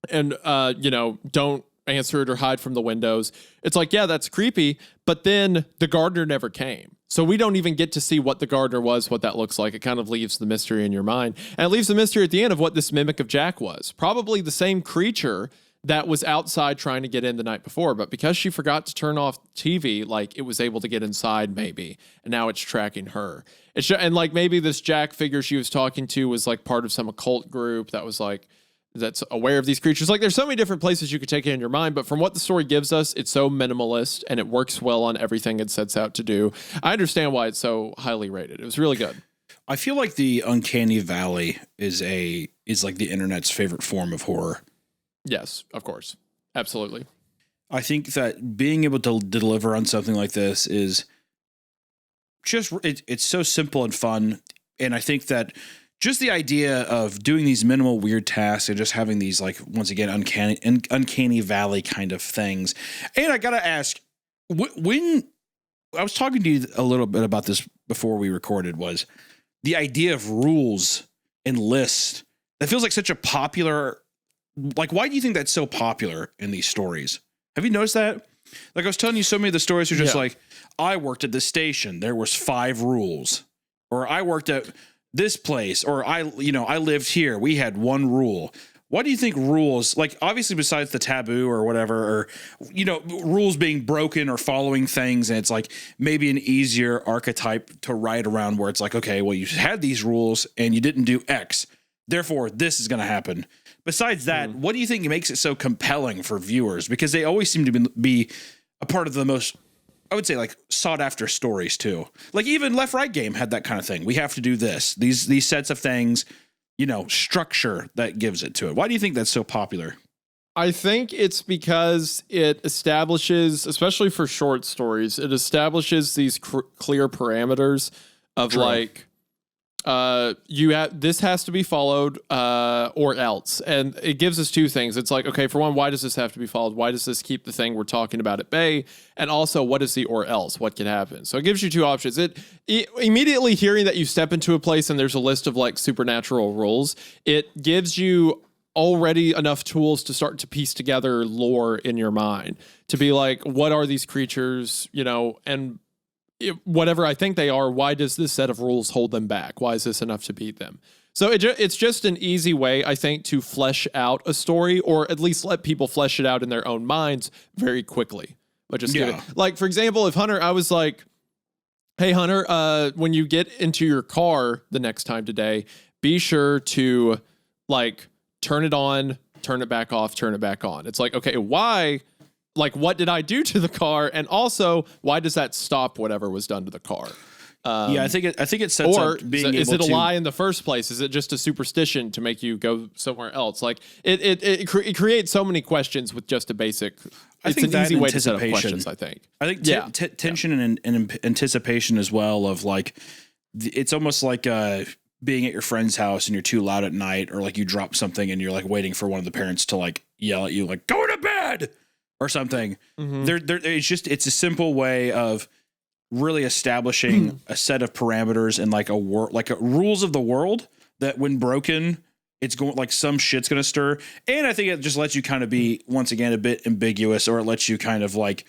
S2: and, don't answer it or hide from the windows. It's like, yeah, that's creepy. But then the gardener never came. So we don't even get to see what the gardener was, what that looks like. It kind of leaves the mystery in your mind. And it leaves the mystery at the end of what this mimic of Jack was. Probably the same creature that was outside trying to get in the night before. But because she forgot to turn off TV, like, it was able to get inside maybe. And now it's tracking her. And like maybe this Jack figure she was talking to was like part of some occult group that was like, that's aware of these creatures. Like, there's so many different places you could take it in your mind, but from what the story gives us, it's so minimalist and it works well on everything it sets out to do. I understand why it's so highly rated. It was really good.
S1: I feel like the Uncanny Valley is like the internet's favorite form of horror.
S2: Yes, of course. Absolutely.
S1: I think that being able to deliver on something like this is just, it's so simple and fun. And I think that just the idea of doing these minimal weird tasks and just having these, like, once again, uncanny valley kind of things. And I got to ask, when I was talking to you a little bit about this before we recorded, was the idea of rules and lists. That feels like such a popular, like, why do you think that's so popular in these stories? Have you noticed that? Like, I was telling you, so many of the stories are just like, I worked at this station. There was 5 rules. Or I worked at this place, or I lived here. We had 1 rule. Why do you think rules, like, obviously besides the taboo or whatever, or, rules being broken or following things, and it's like maybe an easier archetype to write around where it's like, okay, well, you had these rules and you didn't do X, therefore this is going to happen. Besides that, what do you think makes it so compelling for viewers? Because they always seem to be a part of the most, I would say, like, sought after stories too. Like, even Left Right Game had that kind of thing. We have to do this. These sets of things, structure that gives it to it. Why do you think that's so popular?
S2: I think it's because it establishes, especially for short stories, it establishes these clear parameters of like, this has to be followed, or else. And it gives us 2 things. It's like, okay, for one, why does this have to be followed? Why does this keep the thing we're talking about at bay? And also, what is the or else? What can happen? So it gives you 2 options. Immediately hearing that you step into a place and there's a list of like supernatural rules, it gives you already enough tools to start to piece together lore in your mind to be like, what are these creatures, and whatever I think they are, why does this set of rules hold them back? Why is this enough to beat them? So it's just an easy way, I think, to flesh out a story, or at least let people flesh it out in their own minds very quickly. But just give it, like, for example, if Hunter, I was like, hey, Hunter, when you get into your car the next time today, be sure to, like, turn it on, turn it back off, turn it back on. It's like, okay, why? Like, what did I do to the car? And also, why does that stop whatever was done to the car?
S1: I think it sets up being able to... Is it a lie in the first place? Is it just a superstition to make you go somewhere else? Like, it creates so many questions with just a basic... It's an easy way to set up questions, I think. I think tension and anticipation as well of, like, it's almost like being at your friend's house and you're too loud at night, or like you drop something and you're like waiting for one of the parents to like yell at you, like go to bed or something. It's a simple way of really establishing a set of parameters and like rules of the world that when broken, it's going like some shit's going to stir. And I think it just lets you kind of be, once again, a bit ambiguous, or it lets you kind of like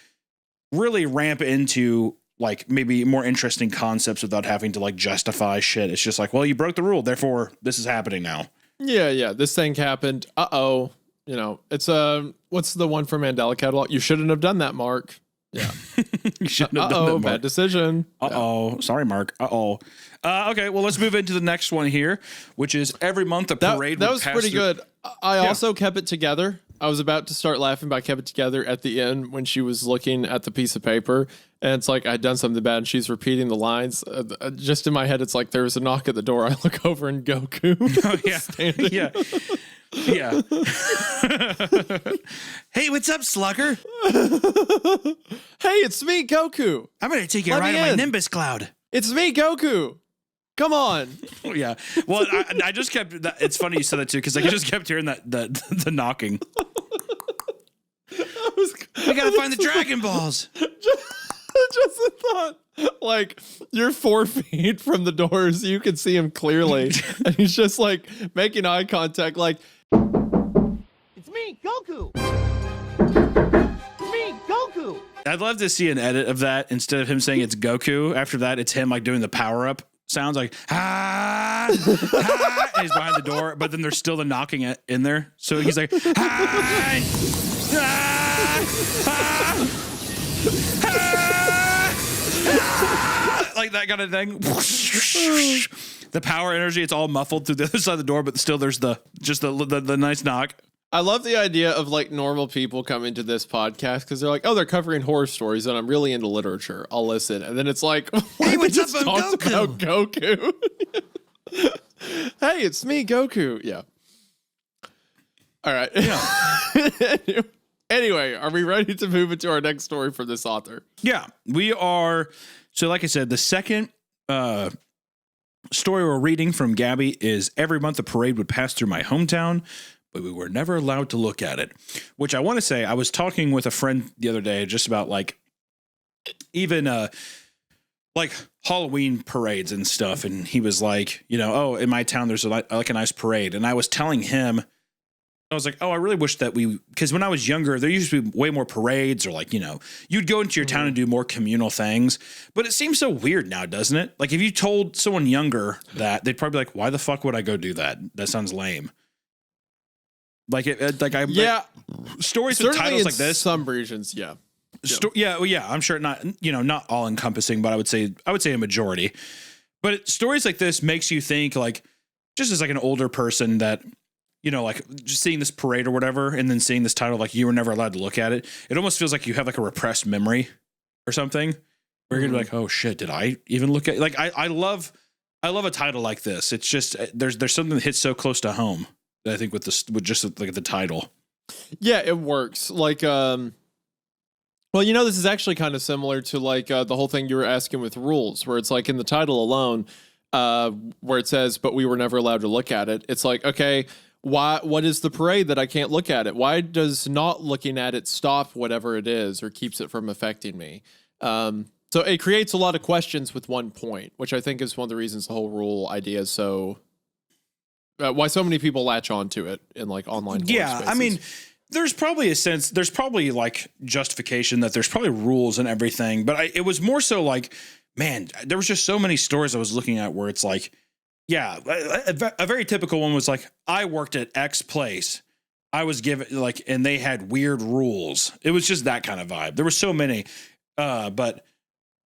S1: really ramp into like maybe more interesting concepts without having to like justify shit. It's just like, well, you broke the rule, therefore this is happening now. Yeah.
S2: This thing happened. Uh-oh. You know, it's what's the one from Mandela Catalog? You shouldn't have done that, Mark. Yeah.
S1: You shouldn't have done that, Mark.
S2: Bad decision.
S1: Uh-oh. Sorry, Mark. Uh-oh. Okay, well, let's move into the next one here, which is every month a parade.
S2: That was pretty good. I also kept it together. I was about to start laughing, but I kept it together at the end when she was looking at the piece of paper. And it's like I'd done something bad and she's repeating the lines. Just in my head, it's like there was a knock at the door. I look over and Goku.
S1: Oh, yeah. Yeah. Hey, what's up, Slugger?
S2: Hey, it's me, Goku.
S1: I'm going to take you right on my Nimbus cloud.
S2: It's me, Goku. Come on.
S1: Yeah. Well, I just kept. It's funny you said that too, because I just kept hearing the knocking. We gotta find the Dragon Balls.
S2: Just a thought. Like, you're 4 feet from the doors, you can see him clearly, and he's just like making eye contact, like,
S4: it's me, Goku. It's me, Goku.
S1: I'd love to see an edit of that instead of him saying it's Goku. After that, it's him like doing the power up. Sounds like and he's behind the door, but then there's still the knocking in there. So he's like like that kind of thing. The power energy, it's all muffled through the other side of the door, but still there's the nice knock.
S2: I love the idea of like normal people coming to this podcast because they're like, oh, they're covering horror stories and I'm really into literature. I'll listen. And then it's like,
S1: hey, what's up,
S2: Goku? Hey, it's me, Goku. Yeah. All right. Yeah. Anyway, are we ready to move into our next story from this author?
S1: Yeah, we are. So like I said, the second story we're reading from Gabby is every month a parade would pass through my hometown, but we were never allowed to look at it, which I want to say, I was talking with a friend the other day just about like even like Halloween parades and stuff. And he was like, you know, oh, in my town, there's like a nice parade. And I was telling him, I was like, oh, I really wish that because when I was younger, there used to be way more parades, or like, you know, you'd go into your town and do more communal things. But it seems so weird now, doesn't it? Like if you told someone younger that, they'd probably be like, why the fuck would I go do that? That sounds lame. Like stories with titles like this.
S2: Some regions, yeah.
S1: I'm sure not all encompassing, but I would say a majority. But stories like this makes you think, like, just as like an older person that, you know, like just seeing this parade or whatever, and then seeing this title, like you were never allowed to look at it. It almost feels like you have like a repressed memory or something, where you're gonna be like, oh shit, did I even look at it? Like I love a title like this. It's just there's something that hits so close to home that I think with just like the title.
S2: Yeah, it works. Like, well, you know, this is actually kind of similar to like the whole thing you were asking with rules, where it's like in the title alone, where it says, but we were never allowed to look at it. It's like, okay, what is the parade that I can't look at it? Why does not looking at it stop whatever it is or keeps it from affecting me? So it creates a lot of questions with one point, which I think is one of the reasons the whole rule idea is so why so many people latch onto it in like online.
S1: Yeah.
S2: spaces.
S1: I mean, there's probably like justification that there's probably rules and everything, but it was more so like, man, there was just so many stories I was looking at where it's like, yeah, a very typical one was like, I worked at X place. I was given like, and they had weird rules. It was just that kind of vibe. There were so many, but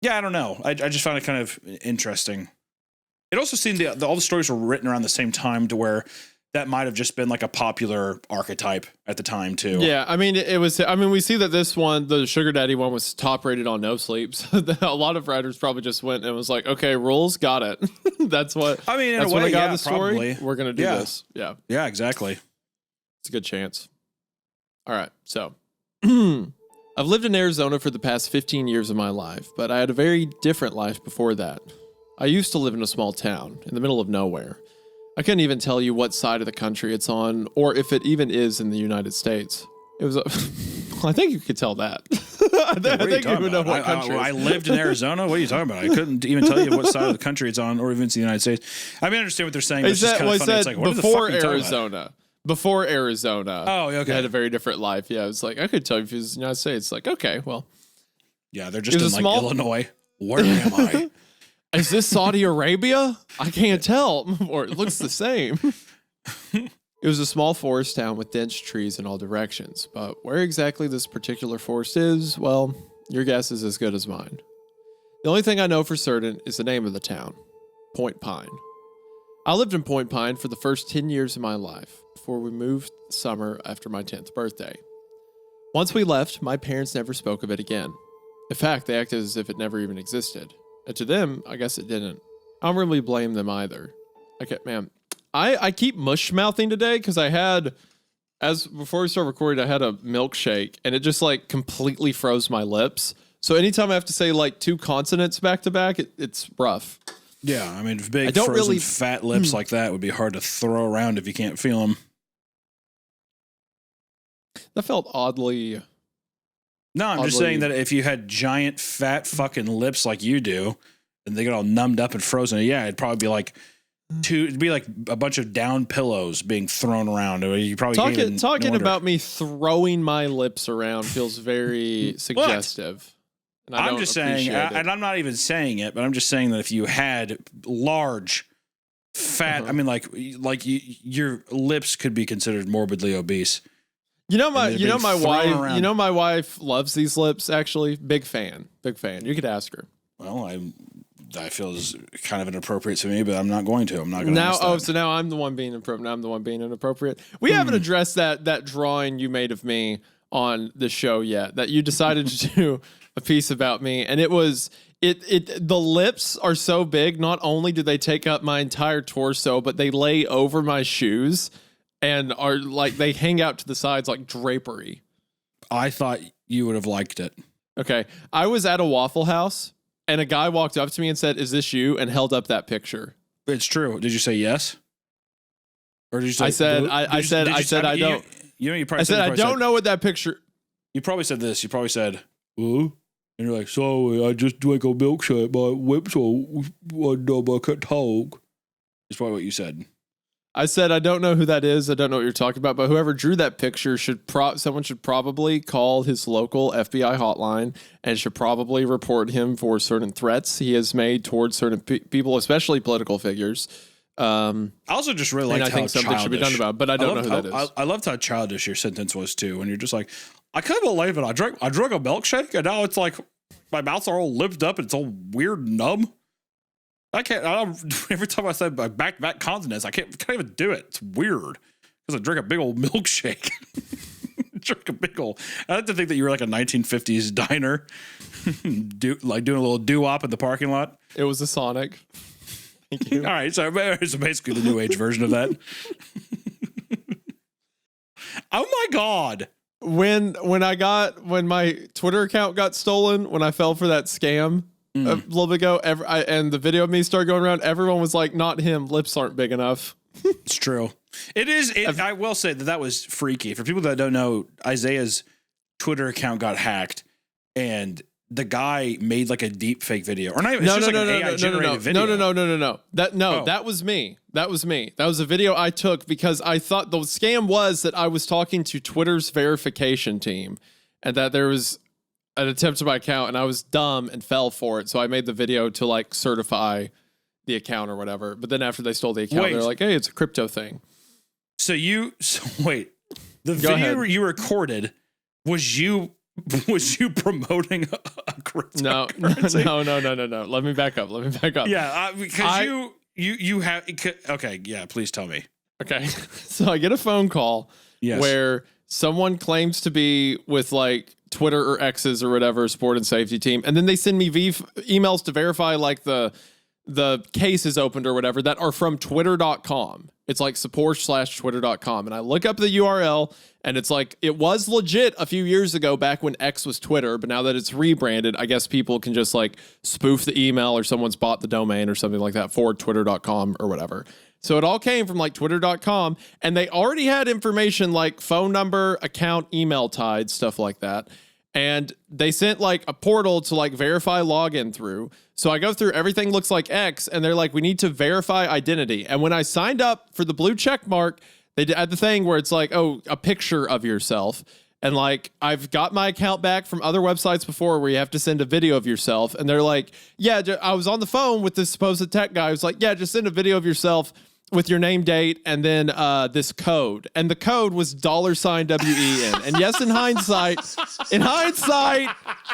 S1: yeah, I don't know. I just found it kind of interesting. It also seemed all the stories were written around the same time to where that might have just been like a popular archetype at the time too.
S2: Yeah, I mean, it was. I mean, we see that this one, the Sugar Daddy one, was top rated on No Sleep. So a lot of writers probably just went and was like, "Okay, rules, got it." That's what.
S1: I mean,
S2: that's
S1: in a way,
S2: what I got
S1: yeah,
S2: in the story.
S1: probably.
S2: We're gonna do this. Yeah,
S1: yeah, exactly.
S2: It's a good chance. All right, so I've lived in Arizona for the past 15 years of my life, but I had a very different life before that. I used to live in a small town in the middle of nowhere. I couldn't even tell you what side of the country it's on, or if it even is in the United States. It was I think you could tell that. I think you would know what country.
S1: I lived in Arizona. What are you talking about? I couldn't even tell you what side of the country it's on, or even it's the United States. I mean, I understand what they're saying. But it's just kind of funny. It's like, what
S2: before
S1: the fuck
S2: Arizona. Before Arizona.
S1: Oh, okay.
S2: They had a very different life. Yeah, it was like, I could tell you if it was the United States. Like, okay, well.
S1: Yeah, they're just in like Illinois. Where am I?
S2: Is this Saudi Arabia? I can't tell. Or it looks the same. It was a small forest town with dense trees in all directions. But where exactly this particular forest is, well, your guess is as good as mine. The only thing I know for certain is the name of the town, Point Pine. I lived in Point Pine for the first 10 years of my life before we moved the summer after my 10th birthday. Once we left, my parents never spoke of it again. In fact, they acted as if it never even existed. And to them, I guess it didn't. I don't really blame them either. Okay, man, I keep mush-mouthing today because I had, before we start recording, I had a milkshake and it just like completely froze my lips. So anytime I have to say like two consonants back to back, it's rough.
S1: Yeah, I mean, big frozen fat lips like that would be hard to throw around if you can't feel them.
S2: That felt oddly...
S1: No, I'm just saying that if you had giant fat fucking lips like you do, and they get all numbed up and frozen, yeah, it'd probably be like it'd be like a bunch of down pillows being thrown around. You probably
S2: talking about me throwing my lips around feels very suggestive. And
S1: I'm just saying, and I'm not even saying it, but I'm just saying that if you had large, fat, I mean, your lips could be considered morbidly obese.
S2: My wife loves these lips. Actually, big fan. You could ask her.
S1: Well, I feel is kind of inappropriate to me, but I'm not going to. I'm not going to.
S2: Now, so now I'm the one being inappropriate. I'm the one being inappropriate. We haven't addressed that drawing you made of me on the show yet. That you decided to do a piece about me, and it was the lips are so big. Not only do they take up my entire torso, but they lay over my shoes. And are like they hang out to the sides like drapery.
S1: I thought you would have liked it.
S2: Okay. I was at a Waffle House and a guy walked up to me and said, "Is this you?" and held up that picture.
S1: It's true. Did you say yes? Or did you say
S2: I said I don't.
S1: You probably
S2: I said I don't know what that picture.
S1: You probably said this. You probably said, "Ooh." And you're like, "Sorry, I just drank a milkshake. My whips are I can't talk." It's probably what you said.
S2: I said, I don't know who that is. I don't know what you're talking about, but whoever drew that picture someone should probably call his local FBI hotline and should probably report him for certain threats he has made towards certain people, especially political figures.
S1: I also just really like how
S2: I think something should be done about it, but I don't know who that is.
S1: I loved how childish your sentence was too, when you're just like, I can't believe it. I drank a milkshake and now it's like my mouth's all lipped up and it's all weird and numb. Every time I said back consonants, I can't even do it. It's weird because I drink a big old milkshake. I like to think that you were like a 1950s diner, doing a little doo-wop in the parking lot.
S2: It was a Sonic. Thank you.
S1: All right, so basically the new age version of that. Oh my God.
S2: When my Twitter account got stolen, when I fell for that scam, a little bit ago, and the video of me started going around, everyone was like, not him, lips aren't big enough.
S1: It's true. It is. I will say that was freaky. For people that don't know, Isaiah's Twitter account got hacked, and the guy made like a deep fake video. Or not even,
S2: no, video. That was me. That was a video I took because I thought the scam was that I was talking to Twitter's verification team, and that there was an attempt to my account, and I was dumb and fell for it. So I made the video to like certify the account or whatever. But then after they stole the account, they're like, "Hey, it's a crypto thing."
S1: So wait, the video you recorded was you promoting a cryptocurrency?
S2: No. Let me back up.
S1: Yeah, because you have. Okay, yeah. Please tell me.
S2: Okay, so I get a phone call where someone claims to be with like Twitter or X's or whatever sport and safety team, and then they send me emails to verify like the the case is opened or whatever that are from twitter.com. It's like support/twitter.com. And I look up the URL and it's like, it was legit a few years ago back when X was Twitter, but now that it's rebranded, I guess people can just like spoof the email or someone's bought the domain or something like that for twitter.com or whatever. So it all came from like twitter.com and they already had information like phone number, account, email tied, stuff like that. And they sent like a portal to like verify login through. So I go through, everything looks like X, and they're like, we need to verify identity. And when I signed up for the blue check mark, they had the thing where it's like, oh, a picture of yourself. And like, I've got my account back from other websites before where you have to send a video of yourself. And they're like, yeah, I was on the phone with this supposed tech guy. I was like, yeah, just send a video of yourself with your name, date, and then this code. And the code was $WEN. And yes, in hindsight,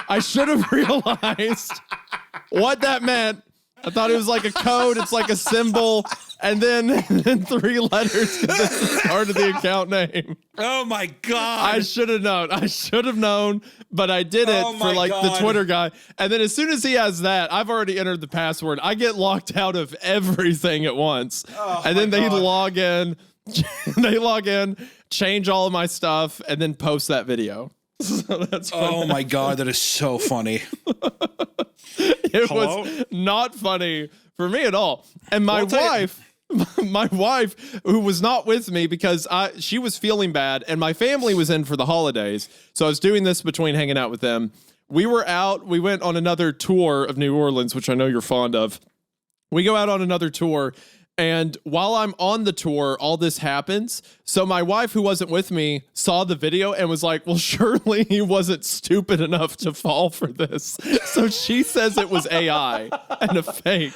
S2: I should have realized what that meant. I thought it was like a code. It's like a symbol. And then 3 letters because it's the start of the account name.
S1: Oh my God.
S2: I should have known, but I did it for like the Twitter guy. And then as soon as he has that, I've already entered the password. I get locked out of everything at once. And then they log in, change all of my stuff, and then post that video. So that's
S1: oh my God, that is so funny.
S2: It was not funny for me at all. And my wife, who was not with me because she was feeling bad and my family was in for the holidays. So I was doing this between hanging out with them. We were out. We went on another tour of New Orleans, which I know you're fond of. We go out on another tour. And while I'm on the tour, all this happens. So my wife, who wasn't with me, saw the video and was like, well, surely he wasn't stupid enough to fall for this. So she says it was AI and a fake,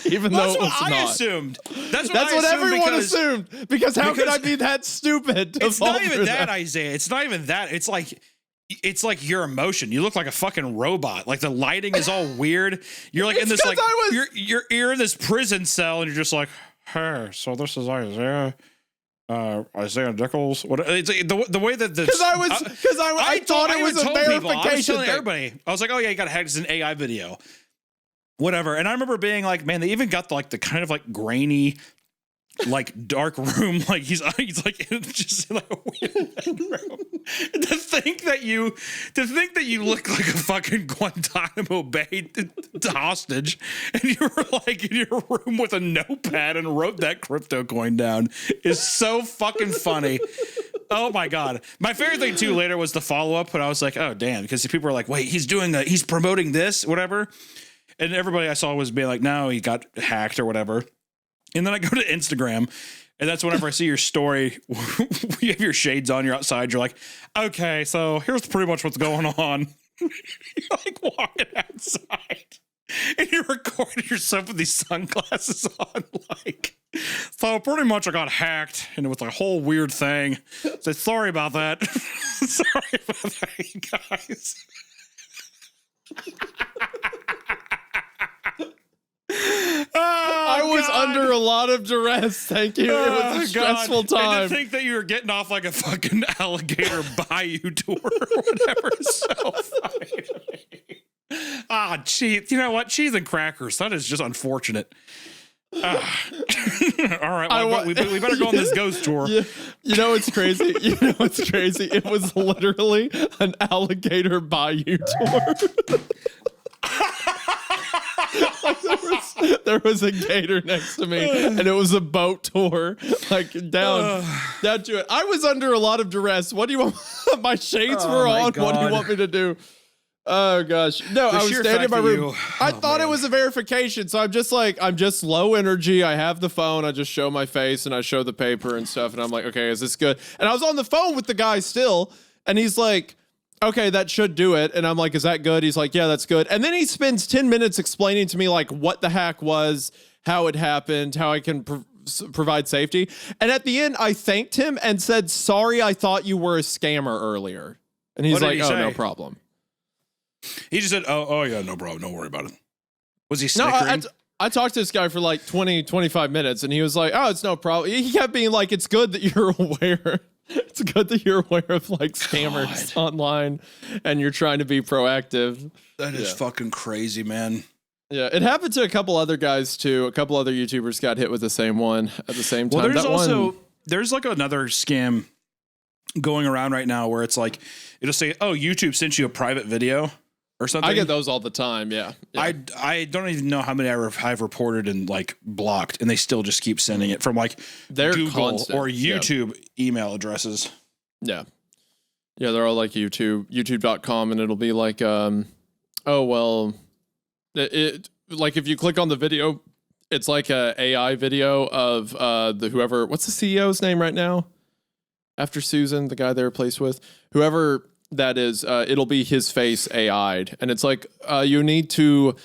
S2: even though it was not.
S1: I assumed. That's
S2: what everyone assumed. Because how could I be that stupid to fall for that?
S1: It's not even that, Isaiah. It's not even that. It's like your emotion. You look like a fucking robot. Like the lighting is all weird. You're like in this like you're in this prison cell and you're just like, hey, so this is Isaiah. Isaiah Nichols. What? It's the way that
S2: I thought it was a verification.
S1: I was telling everybody. I was like, oh yeah, you got to hack. It's an AI video. Whatever. And I remember being like, man, they even got the kind of like grainy, like dark room. Like he's like just in like a weird bedroom. To think that you look like a fucking Guantanamo Bay hostage, and you were like in your room with a notepad and wrote that crypto coin down is so fucking funny. Oh my God. My favorite thing too later was the follow up, but I was like, oh damn, because people were like, wait, he's promoting this, whatever. And everybody I saw was being like, no, he got hacked or whatever. And then I go to Instagram, and that's whenever I see your story, you have your shades on, you're outside, you're like, okay, so here's pretty much what's going on. You're like walking outside, and you're recording yourself with these sunglasses on, like, so pretty much I got hacked, and it was a whole weird thing. So sorry about that. Sorry about that, you guys.
S2: I was under a lot of duress. Thank you. It was a stressful time.
S1: And to think that you were getting off like a fucking alligator bayou tour or whatever is so funny to me. Ah, cheese. You know what? Cheese and crackers. That is just unfortunate. All right. Well, we better go on this ghost tour.
S2: You know what's crazy? It was literally an alligator bayou tour. There was a gator next to me, and it was a boat tour, like down to it. I was under a lot of duress. What do you want? My shades were on. God. What do you want me to do? Oh gosh, no! I was standing in my room. I thought it was a verification, so I'm just low energy. I have the phone. I just show my face and I show the paper and stuff, and I'm like, okay, is this good? And I was on the phone with the guy still, and he's like, okay, that should do it. And I'm like, is that good? He's like, yeah, that's good. And then he spends 10 minutes explaining to me like what the hack was, how it happened, how I can provide safety. And at the end, I thanked him and said, sorry, I thought you were a scammer earlier. And he's like, oh, no problem.
S1: He just said, oh yeah, no problem. Don't worry about it. Was he snickering?
S2: No, I talked to this guy for like 20, 25 minutes, and he was like, oh, it's no problem. He kept being like, it's good that you're aware. It's good that you're aware of like scammers online and you're trying to be proactive.
S1: That is fucking crazy, man.
S2: Yeah, it happened to a couple other guys too. A couple other YouTubers got hit with the same one at the same time.
S1: Well, there's like another scam going around right now where it's like it'll say, "Oh, YouTube sent you a private video or something."
S2: I get those all the time. Yeah.
S1: I don't even know how many I've reported and like blocked, and they still just keep sending it from like
S2: They're
S1: Google
S2: constant.
S1: or YouTube email addresses.
S2: Yeah. Yeah, they're all like youtube.com, and it'll be like, oh, well, it like if you click on the video, it's like a AI video of what's the CEO's name right now? After Susan, the guy they replaced with, whoever that is, it'll be his face AI'd. And it's like, you need to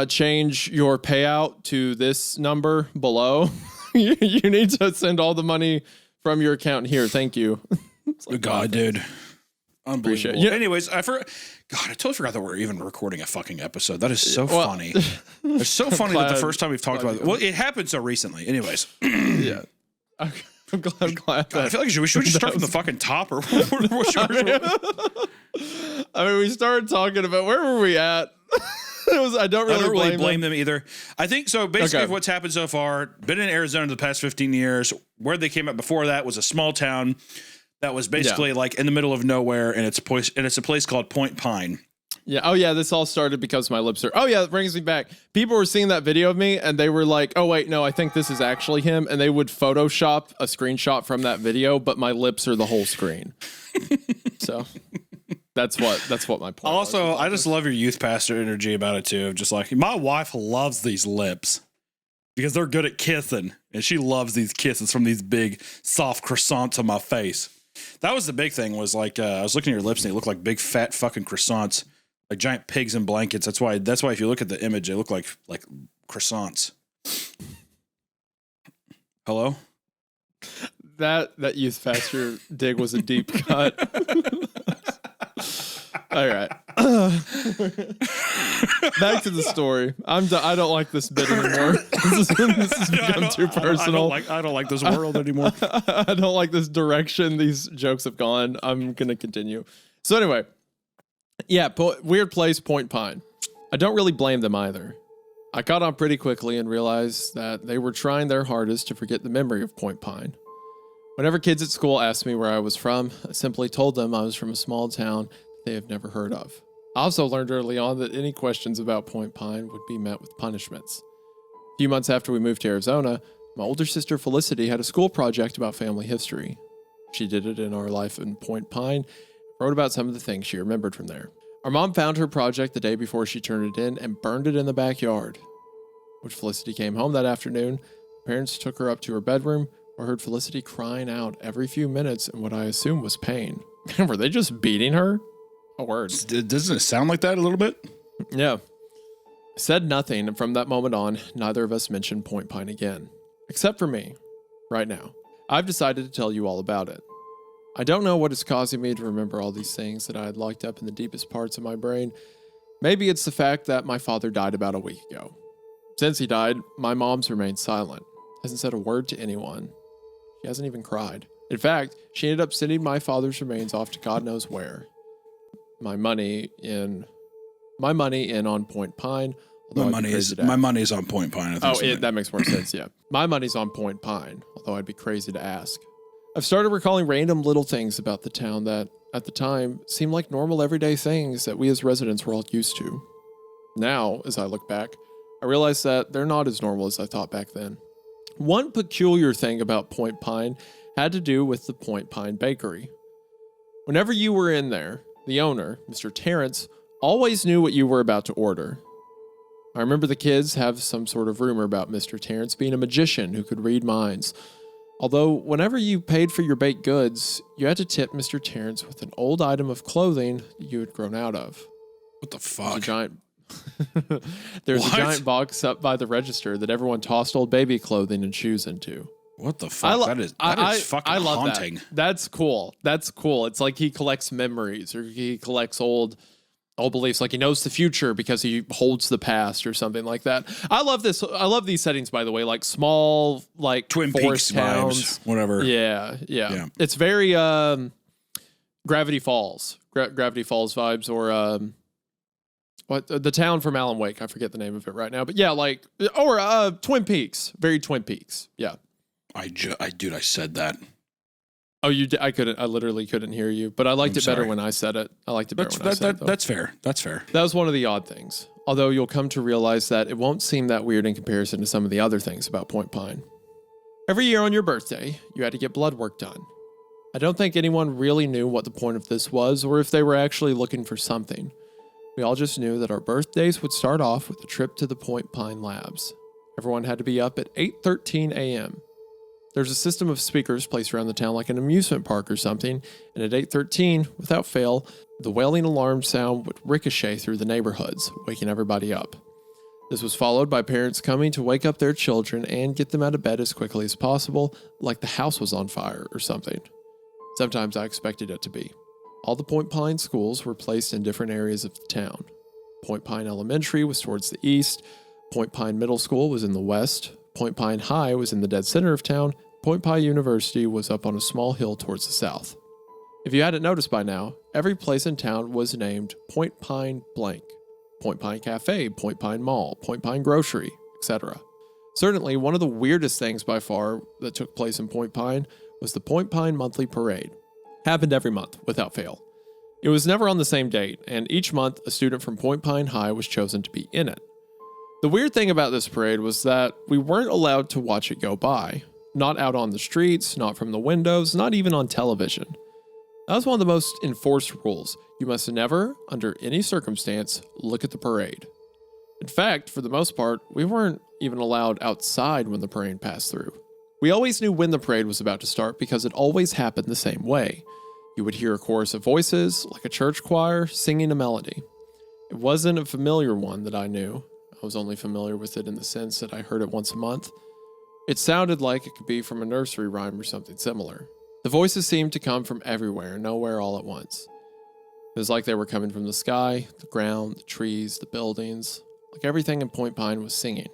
S2: change your payout to this number below. You need to send all the money from your account here. Thank you.
S1: Like, God, dude. Unbelievable.
S2: Yeah.
S1: Anyways, I totally forgot that we're even recording a fucking episode. That is so funny. It's so funny that the first time we've talked about it. Well, it happened so recently. Anyways.
S2: Yeah. I'm glad
S1: God, I feel like should we just start from the fucking top or
S2: I mean, we started talking about where were we at? I don't really
S1: blame them either. I think so. Basically, what's happened so far, been in Arizona the past 15 years. Where they came up before that was a small town that was basically like in the middle of nowhere, and it's a place called Point Pine.
S2: Yeah. Oh, yeah. This all started because my lips are. Oh, yeah. That brings me back. People were seeing that video of me, and they were like, "Oh, wait, no, I think this is actually him." And they would Photoshop a screenshot from that video, but my lips are the whole screen. So that's what my point.
S1: Also, I just love your youth pastor energy about it too. Just like my wife loves these lips because they're good at kissing, and she loves these kisses from these big soft croissants on my face. That was the big thing. Was like I was looking at your lips, and they look like big fat fucking croissants. Like giant pigs in blankets. That's why if you look at the image, they look like croissants. Hello?
S2: That youth pastor dig was a deep cut. All right. Back to the story. I don't like this bit anymore. This has become too personal.
S1: I don't like this world anymore.
S2: I don't like this direction these jokes have gone. I'm going to continue. So anyway, yeah, weird place, Point Pine. I don't really blame them either. I caught on pretty quickly and realized that they were trying their hardest to forget the memory of Point Pine. Whenever kids at school asked me where I was from, I simply told them I was from a small town they have never heard of. I also learned early on that any questions about Point Pine would be met with punishments. A few months after we moved to Arizona, my older sister Felicity had a school project about family history. She did it in our life in Point Pine, wrote about some of the things she remembered from there. Our mom found her project the day before she turned it in and burned it in the backyard. When Felicity came home that afternoon, parents took her up to her bedroom, where I heard Felicity crying out every few minutes in what I assumed was pain. Were they just beating her? A word.
S1: Doesn't it sound like that a little bit?
S2: Yeah. Said nothing, and from that moment on, neither of us mentioned Point Pine again. Except for me. Right now. I've decided to tell you all about it. I don't know what is causing me to remember all these things that I had locked up in the deepest parts of my brain. Maybe it's the fact that my father died about a week ago. Since he died, my mom's remained silent. Hasn't said a word to anyone. She hasn't even cried. In fact, she ended up sending my father's remains off to God knows where. My money in on Point Pine.
S1: My money is on Point Pine. I think
S2: that makes more sense. Yeah, my money's on Point Pine. Although I'd be crazy to ask. I've started recalling random little things about the town that, at the time, seemed like normal everyday things that we as residents were all used to. Now, as I look back, I realize that they're not as normal as I thought back then. One peculiar thing about Point Pine had to do with the Point Pine Bakery. Whenever you were in there, the owner, Mr. Terrence, always knew what you were about to order. I remember the kids have some sort of rumor about Mr. Terrence being a magician who could read minds. Although, whenever you paid for your baked goods, you had to tip Mr. Terrence with an old item of clothing you had grown out of.
S1: What the fuck?
S2: There's a giant box up by the register that everyone tossed old baby clothing and shoes into.
S1: What the fuck? That is fucking haunting.
S2: That. That's cool. It's like he collects memories, or he collects old beliefs, like he knows the future because he holds the past or something like that. I love this. I love these settings, by the way, like small, like
S1: Twin Peaks towns, vibes, whatever.
S2: Yeah. It's very Gravity Falls. Gravity Falls vibes, or what the town from Alan Wake. I forget the name of it right now, but yeah, like or Twin Peaks, very Twin Peaks. Yeah.
S1: Dude, I said that.
S2: Oh, you did? I literally couldn't hear you, but I liked it better when I said it. I liked it better when I said it.
S1: That's fair. That's fair.
S2: That was one of the odd things. Although you'll come to realize that it won't seem that weird in comparison to some of the other things about Point Pine. Every year on your birthday, you had to get blood work done. I don't think anyone really knew what the point of this was or if they were actually looking for something. We all just knew that our birthdays would start off with a trip to the Point Pine labs. Everyone had to be up at 8:13 a.m. There's a system of speakers placed around the town like an amusement park or something, and at 8:13, without fail, the wailing alarm sound would ricochet through the neighborhoods, waking everybody up. This was followed by parents coming to wake up their children and get them out of bed as quickly as possible, like the house was on fire or something. Sometimes I expected it to be. All the Point Pine schools were placed in different areas of the town. Point Pine Elementary was towards the east, Point Pine Middle School was in the west, Point Pine High was in the dead center of town, Point Pine University was up on a small hill towards the south. If you hadn't noticed by now, every place in town was named Point Pine blank. Point Pine Cafe, Point Pine Mall, Point Pine Grocery, etc. Certainly, one of the weirdest things by far that took place in Point Pine was the Point Pine Monthly Parade. Happened every month, without fail. It was never on the same date, and each month a student from Point Pine High was chosen to be in it. The weird thing about this parade was that we weren't allowed to watch it go by. Not out on the streets, not from the windows, not even on television. That was one of the most enforced rules. You must never, under any circumstance, look at the parade. In fact, for the most part, we weren't even allowed outside when the parade passed through. We always knew when the parade was about to start because it always happened the same way. You would hear a chorus of voices, like a church choir, singing a melody. It wasn't a familiar one that I knew. I was only familiar with it in the sense that I heard it once a month. It sounded like it could be from a nursery rhyme or something similar. The voices seemed to come from everywhere, nowhere all at once. It was like they were coming from the sky, the ground, the trees, the buildings, like everything in Point Pine was singing.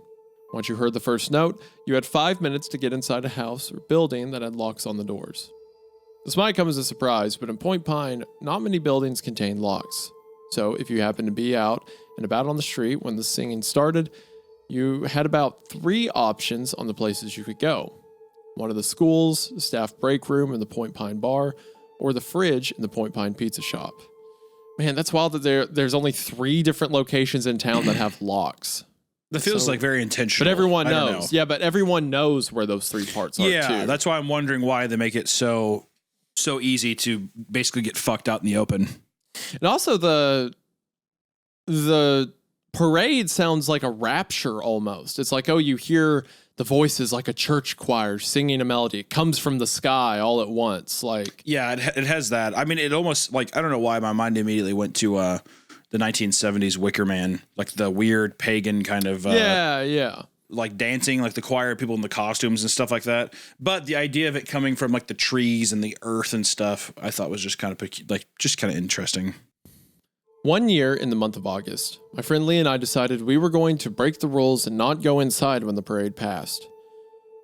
S2: Once you heard the first note, you had 5 minutes to get inside a house or building that had locks on the doors. This might come as a surprise, but in Point Pine, not many buildings contain locks. So if you happened to be out and about on the street when the singing started, you had about 3 options on the places you could go. One of the schools, the staff break room in the Point Pine bar, or the fridge in the Point Pine pizza shop. Man, that's wild that there's only 3 different locations in town that have locks.
S1: That feels like very intentional.
S2: But everyone knows. Yeah, but everyone knows where those 3 parts are too.
S1: Yeah, that's why I'm wondering why they make it so easy to basically get fucked out in the open.
S2: And also the parade sounds like a rapture almost. It's like, oh, you hear the voices like a church choir singing a melody. It comes from the sky all at once. Like,
S1: yeah, it has that. I mean, it almost like, I don't know why my mind immediately went to the 1970s Wicker Man, like the weird pagan kind of like dancing, like the choir people in the costumes and stuff like that. But the idea of it coming from like the trees and the earth and stuff, I thought was just kind of interesting.
S2: One year in the month of August, my friend Lee and I decided we were going to break the rules and not go inside when the parade passed.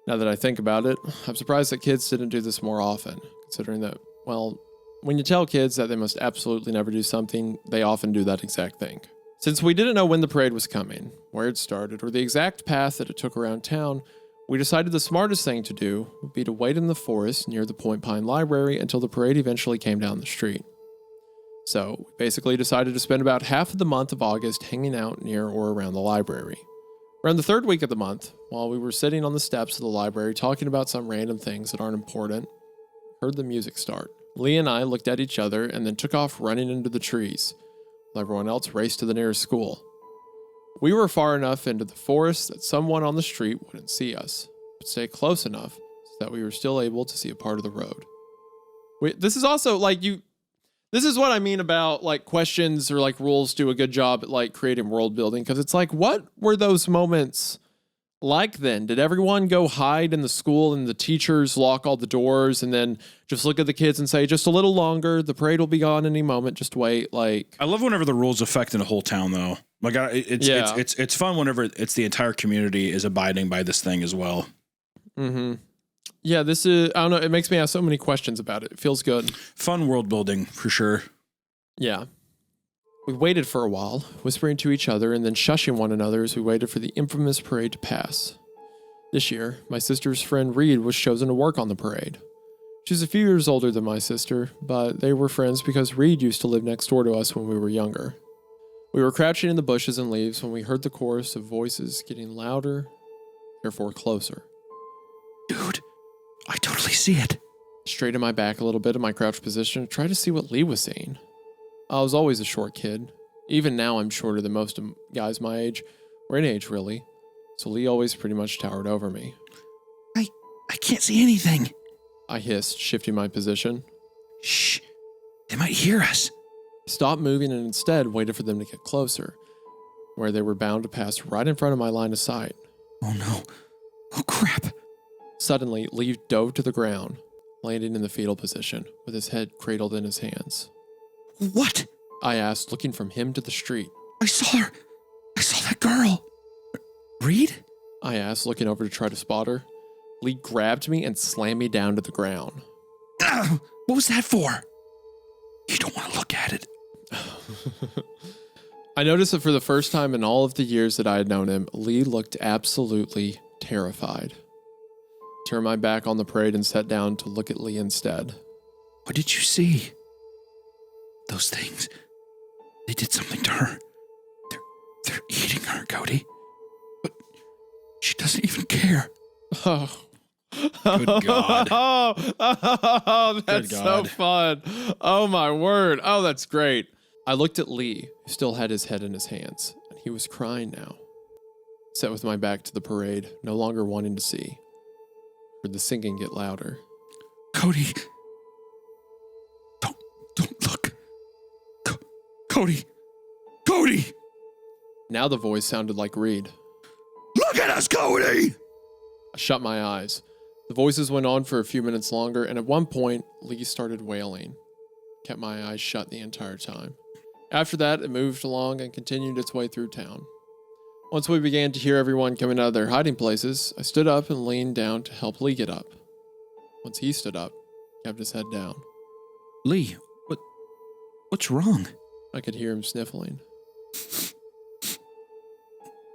S2: Now that I think about it, I'm surprised that kids didn't do this more often, considering that, well, when you tell kids that they must absolutely never do something, they often do that exact thing. Since we didn't know when the parade was coming, where it started, or the exact path that it took around town, we decided the smartest thing to do would be to wait in the forest near the Point Pine Library until the parade eventually came down the street. So we basically decided to spend about half of the month of August hanging out near or around the library. Around the 3rd week of the month, while we were sitting on the steps of the library talking about some random things that aren't important, heard the music start. Lee and I looked at each other and then took off running into the trees, while everyone else raced to the nearest school. We were far enough into the forest that someone on the street wouldn't see us, but stay close enough so that we were still able to see a part of the road. This is also like this is what I mean about like questions or like rules do a good job at like creating world building, because it's like, what were those moments like then? Did everyone go hide in the school and the teachers lock all the doors and then just look at the kids and say, just a little longer, the parade will be gone any moment, just wait? Like,
S1: I love whenever the rules affect in a whole town though. Like it's fun whenever it's the entire community is abiding by this thing as well.
S2: Mm-hmm. Yeah, this is, I don't know, it makes me ask so many questions about it. It feels good.
S1: Fun world building for sure.
S2: Yeah. We waited for a while, whispering to each other and then shushing one another as we waited for the infamous parade to pass. This year, my sister's friend Reed was chosen to work on the parade. She's a few years older than my sister, but they were friends because Reed used to live next door to us when we were younger. We were crouching in the bushes and leaves when we heard the chorus of voices getting louder, therefore closer.
S1: Dude, I totally see it.
S2: Straightened my back a little bit in my crouched position to try to see what Lee was saying. I was always a short kid. Even now I'm shorter than most of guys my age, or any age really, so Lee always pretty much towered over me.
S1: I can't see anything.
S2: I hissed, shifting my position.
S1: Shh, they might hear us.
S2: Stopped moving and instead waited for them to get closer, where they were bound to pass right in front of my line of sight.
S1: Oh no. Oh crap.
S2: Suddenly, Lee dove to the ground, landing in the fetal position, with his head cradled in his hands.
S1: What?
S2: I asked, looking from him to the street.
S1: I saw her. I saw that girl. Reed?
S2: I asked, looking over to try to spot her. Lee grabbed me and slammed me down to the ground.
S1: What was that for? You don't want to look at it.
S2: I noticed that for the first time in all of the years that I had known him, Lee looked absolutely terrified. Turned my back on the parade and sat down to look at Lee instead.
S1: What did you see? Those things. They did something to her. They're eating her, Cody. But she doesn't even care.
S2: Oh.
S1: Good God.
S2: Oh, that's
S1: Good
S2: so
S1: God.
S2: fun. Oh, my word. Oh, that's great. I looked at Lee, who still had his head in his hands, and he was crying now. Sat with my back to the parade, no longer wanting to see. Heard the singing get louder.
S1: Cody. Don't look. Cody. Cody.
S2: Now the voice sounded like Reed.
S1: Look at us, Cody.
S2: I shut my eyes. The voices went on for a few minutes longer, and at one point, Lee started wailing. Kept my eyes shut the entire time. After that, it moved along and continued its way through town. Once we began to hear everyone coming out of their hiding places, I stood up and leaned down to help Lee get up. Once he stood up, he kept his head down.
S1: Lee, what's wrong?
S2: I could hear him sniffling.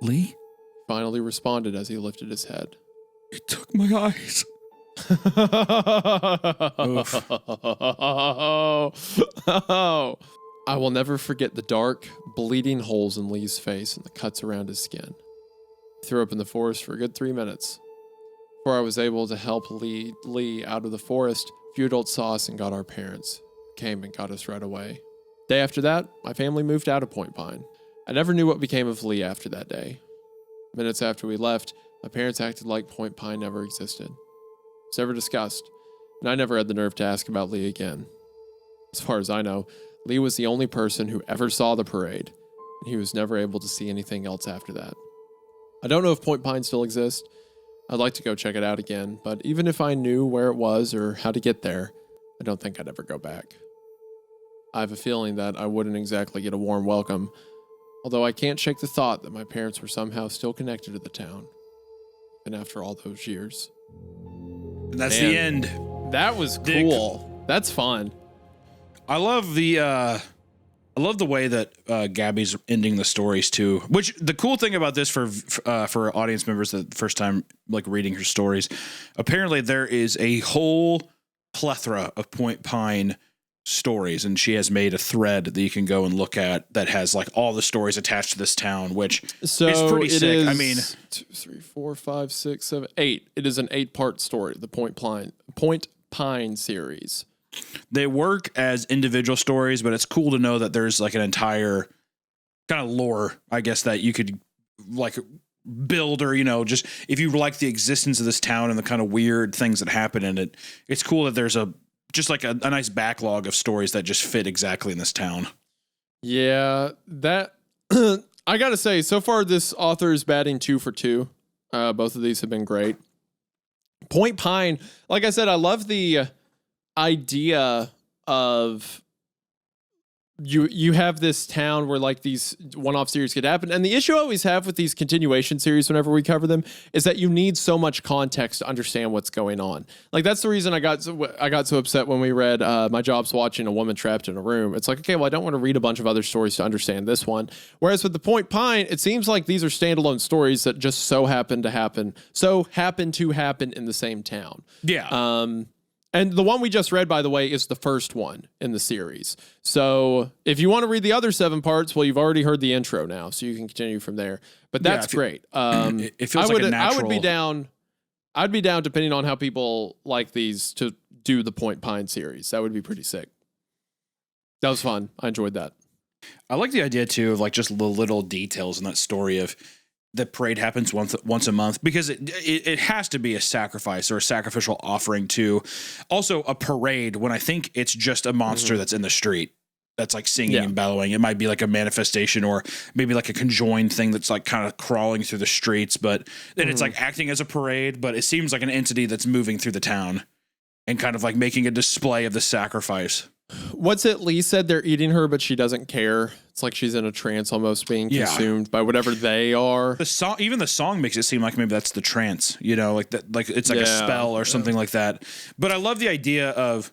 S1: Lee?
S2: He finally responded as he lifted his head.
S1: It took my eyes.
S2: I will never forget the dark, bleeding holes in Lee's face and the cuts around his skin. He threw up in the forest for a good 3 minutes. Before I was able to help lead Lee out of the forest, a few adults saw us and got our parents, who came and got us right away. Day after that, my family moved out of Point Pine. I never knew what became of Lee after that day. Minutes after we left, my parents acted like Point Pine never existed. It was never discussed, and I never had the nerve to ask about Lee again. As far as I know, Lee was the only person who ever saw the parade, and he was never able to see anything else after that. I don't know if Point Pine still exists. I'd like to go check it out again, but even if I knew where it was or how to get there, I don't think I'd ever go back. I have a feeling that I wouldn't exactly get a warm welcome, although I can't shake the thought that my parents were somehow still connected to the town, even after all those years.
S1: And that's
S2: Man.
S1: the end.
S2: That was cool. That's fun.
S1: I love the way that Gabby's ending the stories too. Which the cool thing about this for audience members the first time like reading her stories, apparently there is a whole plethora of Point Pine stories, and she has made a thread that you can go and look at that has like all the stories attached to this town, which is pretty sick. I mean,
S2: 2, 3, 4, 5, 6, 7, 8. It is an 8-part story. The Point Pine series.
S1: they work as individual stories, but it's cool to know that there's like an entire kind of lore, I guess, that you could like build, or, you know, just if you like the existence of this town and the kind of weird things that happen in it, it's cool that there's just like a nice backlog of stories that just fit exactly in this town.
S2: Yeah, that I gotta say, so far this author is batting 2 for 2. Both of these have been great. Point Pine, like I said, I love the idea of you have this town where like these one-off series could happen, and the issue I always have with these continuation series whenever we cover them is that you need so much context to understand what's going on. Like that's the reason I got so upset when we read My Job's Watching a Woman Trapped in a Room. It's like, okay, well, I don't want to read a bunch of other stories to understand this one. Whereas with the Point Pine, it seems like these are standalone stories that just so happen to happen in the same town.
S1: Yeah.
S2: And the one we just read, by the way, is the first one in the series. So if you want to read the other 7 parts, well, you've already heard the intro now, so you can continue from there. But that's great.
S1: It feels like a natural...
S2: I would be down. I'd be down, depending on how people like these, to do the Point Pine series. That would be pretty sick. That was fun. I enjoyed that.
S1: I like the idea too of like just the little details in that story of the parade happens once a month, because it has to be a sacrifice or a sacrificial offering to also a parade, when I think it's just a monster that's in the street that's like singing and bellowing. It might be like a manifestation or maybe like a conjoined thing that's like kind of crawling through the streets, but then it's like acting as a parade, but it seems like an entity that's moving through the town and kind of like making a display of the sacrifice.
S2: What's it Lee said? They're eating her, but she doesn't care. It's like she's in a trance, almost being consumed by whatever they are.
S1: Even the song makes it seem like maybe that's the trance, you know, like that, like it's like a spell or something like that. But I love the idea of,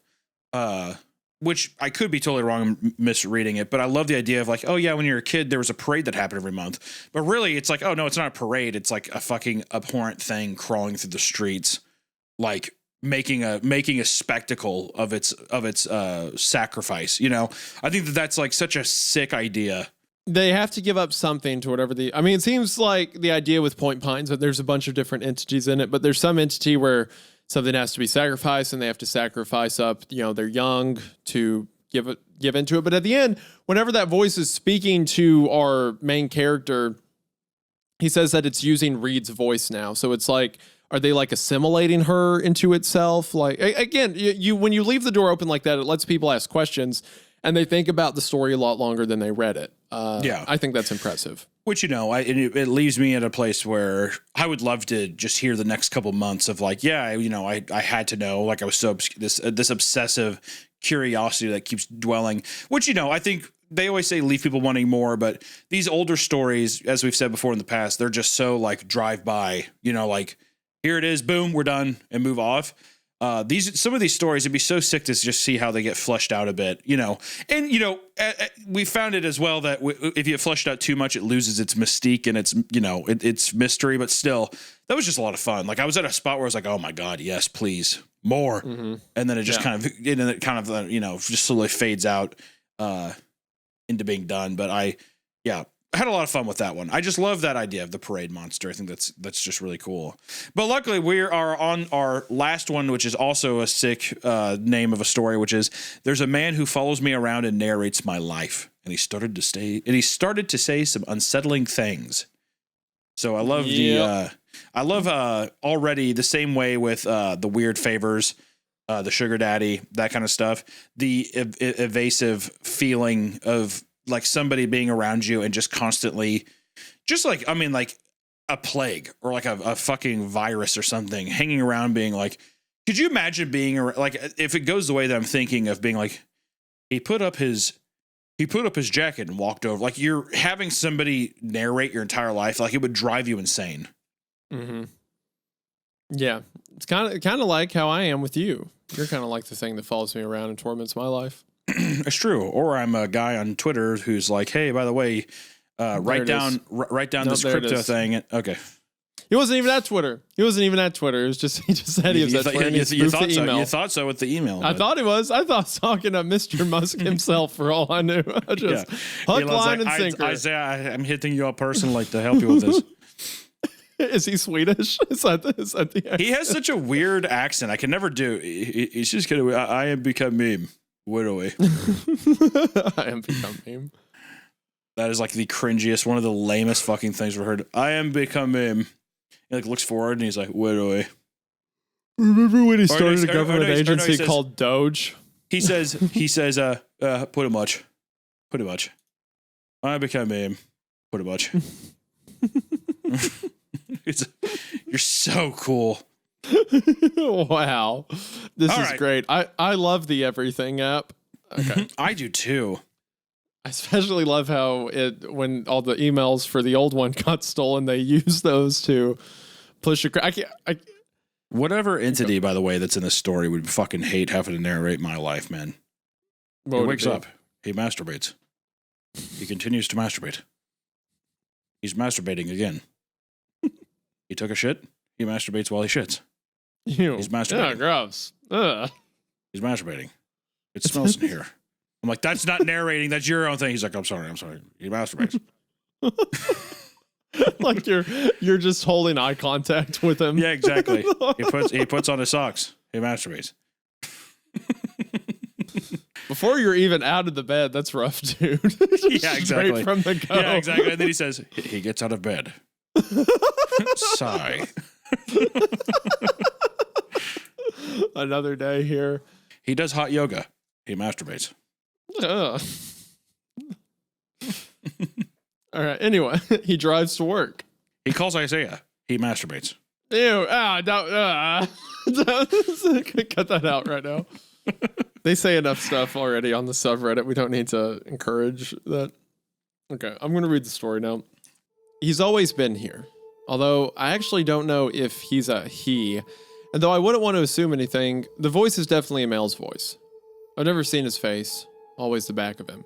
S1: which I could be totally wrong and misreading it, but I love the idea of like, oh yeah, when you're a kid, there was a parade that happened every month. But really, it's like, oh no, it's not a parade. It's like a fucking abhorrent thing crawling through the streets, like making a spectacle of its sacrifice. You know, I think that's like such a sick idea.
S2: They have to give up something to whatever I mean, it seems like the idea with Point Pines that there's a bunch of different entities in it, but there's some entity where something has to be sacrificed and they have to sacrifice up, you know, their young to give into it. But at the end, whenever that voice is speaking to our main character, he says that it's using Reed's voice now. So it's like, are they like assimilating her into itself? Like, again, you when you leave the door open like that, it lets people ask questions and they think about the story a lot longer than they read it. I think that's impressive. Which,
S1: you know, it leaves me at a place where I would love to just hear the next couple months of like, I had to know, like I was so this obsessive curiosity that keeps dwelling, which, you know, I think they always say leave people wanting more, but these older stories, as we've said before in the past, they're just so like drive by, you know, like, here it is, boom, we're done, and move off. Some of these stories, it'd be so sick to just see how they get fleshed out a bit, you know. And, you know, we found it as well that if you get fleshed out too much, it loses its mystique and its, you know, its mystery. But still, that was just a lot of fun. Like I was at a spot where I was like, oh my God, yes, please, more. And then it just kind of, you know, just slowly fades out into being done. But I had a lot of fun with that one. I just love that idea of the parade monster. I think that's just really cool. But luckily we are on our last one, which is also a sick name of a story, which is there's a man who follows me around and narrates my life. And he started to say some unsettling things. So I love already the same way with the weird favors, the sugar daddy, that kind of stuff, the evasive feeling of like somebody being around you and just constantly just like, I mean, like a plague or like a fucking virus or something hanging around being like, could you imagine being like, if it goes the way that I'm thinking of being like, he put up his jacket and walked over, like you're having somebody narrate your entire life. Like it would drive you insane.
S2: Yeah. It's kind of like how I am with you. You're kind of like the thing that follows me around and torments my life.
S1: It's true. Or I'm a guy on Twitter who's like, hey, by the way, write down this crypto thing. Okay.
S2: He wasn't even at Twitter. It was just, he just said he was at Twitter.
S1: You thought so. You thought so with the email.
S2: I thought he was. I thought I was talking to Mr. Musk himself for all I knew. Just hook, line, and sinker.
S1: I'm hitting you up personally to help you with this.
S2: Is he Swedish? Is that the accent?
S1: He has such a weird accent. I can never do. He's just gonna. I am become meme. Widowy.
S2: I am become meme.
S1: That is like the cringiest, one of the lamest fucking things we've heard. I am become meme. He like looks forward and he's like, widowy.
S2: Remember when he started a government agency called Doge?
S1: He says, pretty much. I become meme. Pretty much. You're so cool.
S2: Wow. This is great. I love the Everything app. Okay.
S1: I do too.
S2: I especially love how when all the emails for the old one got stolen, they used those to push
S1: Whatever entity, by the way, that's in this story would fucking hate having to narrate my life, man. He wakes up. He masturbates. He continues to masturbate. He's masturbating again. He took a shit. He masturbates while he shits. He's masturbating.
S2: Yeah, gross. Ugh.
S1: He's masturbating. It smells in here. I'm like, that's not narrating. That's your own thing. He's like, I'm sorry. He masturbates.
S2: Like you're just holding eye contact with him.
S1: Yeah, exactly. He puts on his socks. He masturbates.
S2: Before you're even out of the bed, that's rough, dude.
S1: Yeah, exactly.
S2: Straight from the go.
S1: Yeah, exactly. And then he says, he gets out of bed. Sigh.
S2: Another day here.
S1: He does hot yoga. He masturbates.
S2: All right. Anyway, he drives to work.
S1: He calls Isaiah. He masturbates.
S2: Ew. Cut that out right now. They say enough stuff already on the subreddit. We don't need to encourage that. Okay. I'm going to read the story now. He's always been here. Although I actually don't know if he's a he. And though I wouldn't want to assume anything, the voice is definitely a male's voice. I've never seen his face, always the back of him.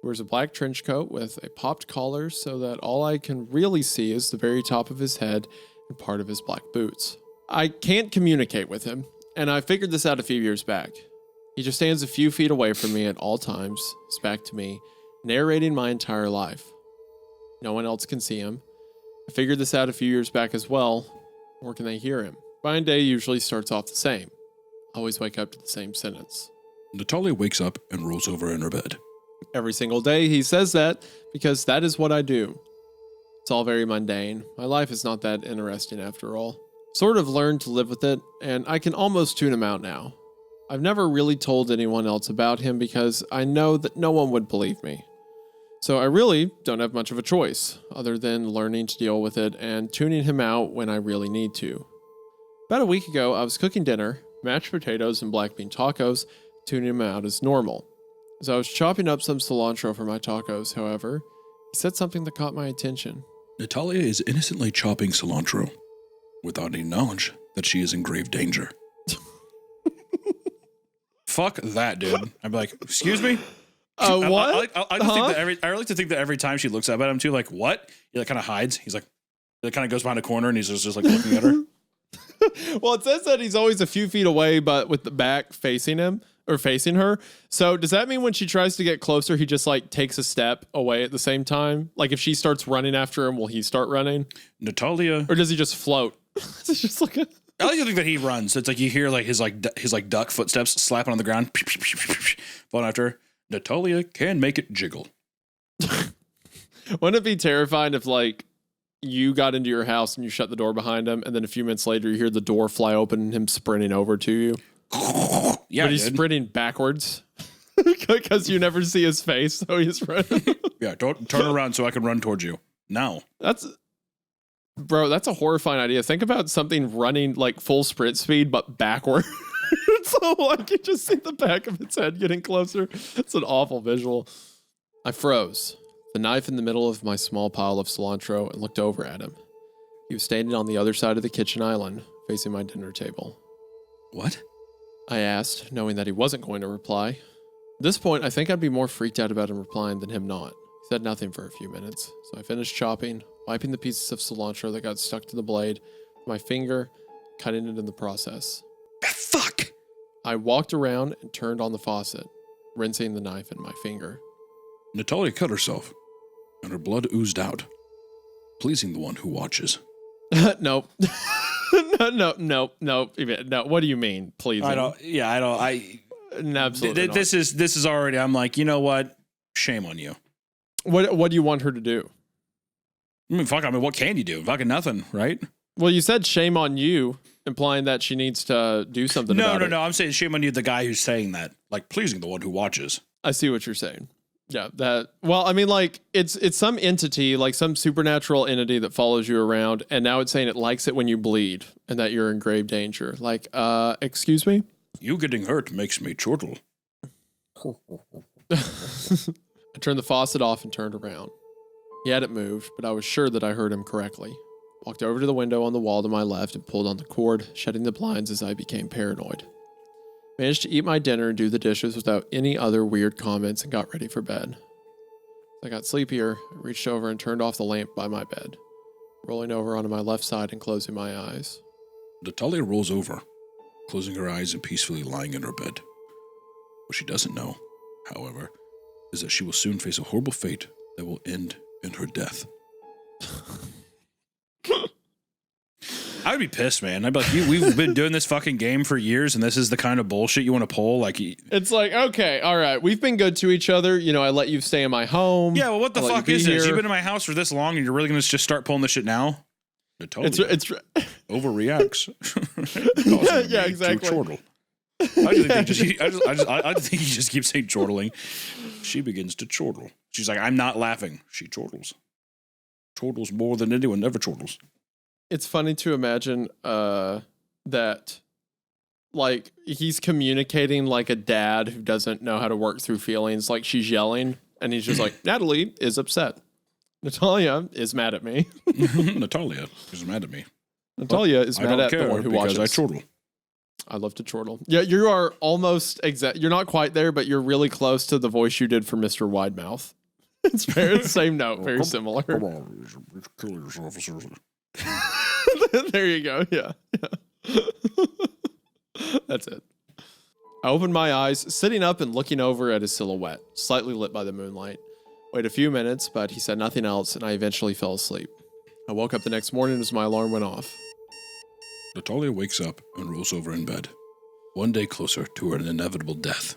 S2: He wears a black trench coat with a popped collar so that all I can really see is the very top of his head and part of his black boots. I can't communicate with him, and I figured this out a few years back. He just stands a few feet away from me at all times, his back to me, narrating my entire life. No one else can see him. I figured this out a few years back as well. Or can they hear him? My day usually starts off the same. I always wake up to the same sentence.
S1: Natalia wakes up and rolls over in her bed.
S2: Every single day he says that because that is what I do. It's all very mundane. My life is not that interesting after all. Sort of learned to live with it, and I can almost tune him out now. I've never really told anyone else about him because I know that no one would believe me. So I really don't have much of a choice, other than learning to deal with it and tuning him out when I really need to. About a week ago, I was cooking dinner, mashed potatoes and black bean tacos, tuning him out as normal. As I was chopping up some cilantro for my tacos, however, he said something that caught my attention.
S1: Natalia is innocently chopping cilantro without any knowledge that she is in grave danger. Fuck that, dude. I'd be like, excuse me?
S2: What?
S1: I like to think that every time she looks up at him too, like, what? He like kind of hides. He's like, he kind of goes behind a corner and he's just like looking at her.
S2: Well, it says that he's always a few feet away, but with the back facing him or facing her. So does that mean when she tries to get closer, he just like takes a step away at the same time? Like if she starts running after him, will he start running?
S1: Natalia,
S2: or does he just float? It's just like
S1: I like to think that he runs. It's like you hear like his duck footsteps slapping on the ground, falling after her. Natalia can make it jiggle.
S2: Wouldn't it be terrifying if like you got into your house and you shut the door behind him, and then a few minutes later you hear the door fly open and him sprinting over to you?
S1: Yeah,
S2: but he's sprinting backwards because you never see his face, so he's running.
S1: Yeah, don't turn around so I can run towards you. No.
S2: That's a horrifying idea. Think about something running like full sprint speed, but backward. So like you just see the back of its head getting closer. It's an awful visual. I froze, the knife in the middle of my small pile of cilantro, and looked over at him. He was standing on the other side of the kitchen island, facing my dinner table.
S1: What?
S2: I asked, knowing that he wasn't going to reply. At this point, I think I'd be more freaked out about him replying than him not. He said nothing for a few minutes, so I finished chopping, wiping the pieces of cilantro that got stuck to the blade with my finger, cutting it in the process.
S1: Fuck!
S2: I walked around and turned on the faucet, rinsing the knife in my finger.
S1: Natalia cut herself, and her blood oozed out, pleasing the one who watches.
S2: Nope. No. What do you mean, pleasing? Absolutely not.
S1: This is already, I'm like, you know what? Shame on you.
S2: What do you want her to do?
S1: What can you do? Fucking nothing, right?
S2: Well, you said shame on you, implying that she needs to do something about it.
S1: No. I'm saying shame on you, the guy who's saying that. Like, pleasing the one who watches.
S2: I see what you're saying. Yeah, it's some entity, like some supernatural entity that follows you around, and now it's saying it likes it when you bleed and that you're in grave danger. Like, excuse me?
S1: You getting hurt makes me chortle.
S2: I turned the faucet off and turned around. He hadn't moved, but I was sure that I heard him correctly. Walked over to the window on the wall to my left and pulled on the cord, shutting the blinds as I became paranoid. Managed to eat my dinner and do the dishes without any other weird comments and got ready for bed. As I got sleepier, I reached over and turned off the lamp by my bed, rolling over onto my left side and closing my eyes.
S1: Natalia rolls over, closing her eyes and peacefully lying in her bed. What she doesn't know, however, is that she will soon face a horrible fate that will end in her death. I would be pissed, man. I'd be like, we've been doing this fucking game for years, and this is the kind of bullshit you want to pull. Like,
S2: it's like, okay, all right, we've been good to each other. You know, I let you stay in my home.
S1: Yeah, well, what the fuck is this? You've been in my house for this long, and you're really going to just start pulling this shit now? Natalia
S2: it's
S1: overreacts.
S2: Yeah, exactly.
S1: Chortle. I think he just keeps saying chortling. She begins to chortle. She's like, I'm not laughing. She chortles. Chortles more than anyone ever chortles.
S2: It's funny to imagine that, like, he's communicating like a dad who doesn't know how to work through feelings. Like, she's yelling, and he's just like, Natalie is upset. Natalia is mad at me.
S1: Natalia is mad at me.
S2: Natalia is mad at the one who watches.
S1: I chortle.
S2: I love to chortle. Yeah, you are almost exact. You're not quite there, but you're really close to the voice you did for Mr. Widemouth. It's very the same note, very similar.
S1: Come on, kill yourself, seriously.
S2: There you go. Yeah. That's it. I opened my eyes, sitting up and looking over at his silhouette, slightly lit by the moonlight. Waited a few minutes, but he said nothing else, and I eventually fell asleep. I woke up the next morning as my alarm went off.
S1: Natalia wakes up and rolls over in bed, one day closer to her inevitable death.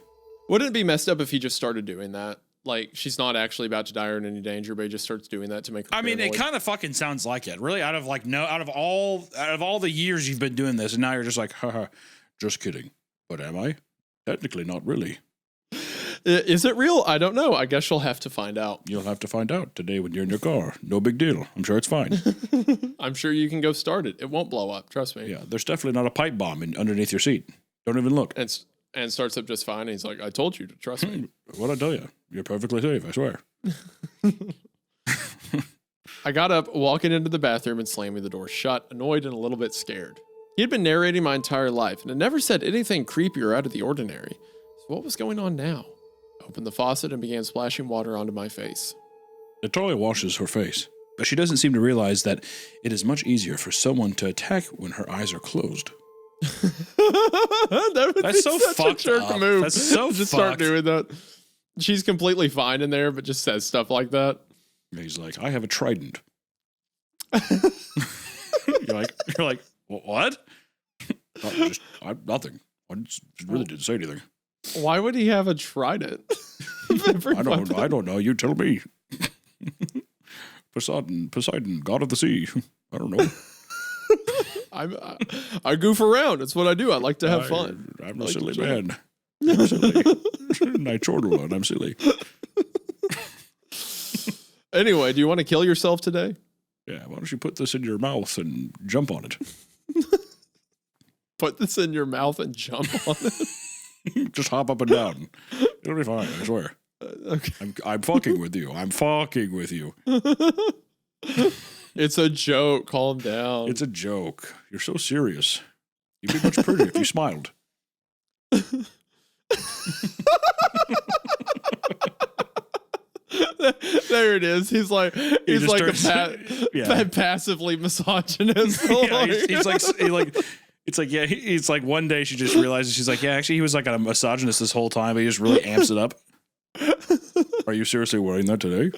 S2: Wouldn't it be messed up if he just started doing that? Like, she's not actually about to die or in any danger, but he just starts doing that to make her paranoid.
S1: It kind of fucking sounds like it. Really, out of all the years you've been doing this, and now you're just like, haha, just kidding. But am I? Technically, not really.
S2: Is it real? I don't know. I guess you'll have to find out.
S1: You'll have to find out today when you're in your car. No big deal. I'm sure it's fine.
S2: I'm sure you can go start it. It won't blow up. Trust me.
S1: Yeah, there's definitely not a pipe bomb underneath your seat. Don't even look.
S2: And starts up just fine. And he's like, I told you to trust me.
S1: What'd I tell you? You're perfectly safe, I swear.
S2: I got up, walking into the bathroom and slamming the door shut, annoyed and a little bit scared. He had been narrating my entire life and had never said anything creepy or out of the ordinary. So what was going on now? I opened the faucet and began splashing water onto my face.
S1: Natalia washes her face, but she doesn't seem to realize that it is much easier for someone to attack when her eyes are closed.
S2: That's
S1: so fucked up.
S2: Move.
S1: That's so
S2: just
S1: fucked.
S2: Start doing that. She's completely fine in there, but just says stuff like that.
S1: He's like, I have a trident. you're like, what? Nothing. I really didn't say anything.
S2: Why would he have a trident?
S1: I don't know. You tell me. Poseidon, god of the sea. I don't know.
S2: I goof around. It's what I do. I like to have fun.
S1: I'm a silly man. I'm silly. I chortle and I'm silly.
S2: Anyway, do you want to kill yourself today?
S1: Yeah, why don't you put this in your mouth and jump on it?
S2: Put this in your mouth and jump on it?
S1: Just hop up and down. It'll be fine, I swear.
S2: Okay.
S1: I'm fucking with you. I'm fucking with you.
S2: It's a joke. Calm down.
S1: It's a joke. You're so serious. You'd be much prettier if you smiled.
S2: There it is. He's like passively misogynist.
S1: Yeah, it's like one day she just realizes, she's like, yeah, actually he was like a misogynist this whole time, but he just really amps it up. Are you seriously wearing that today?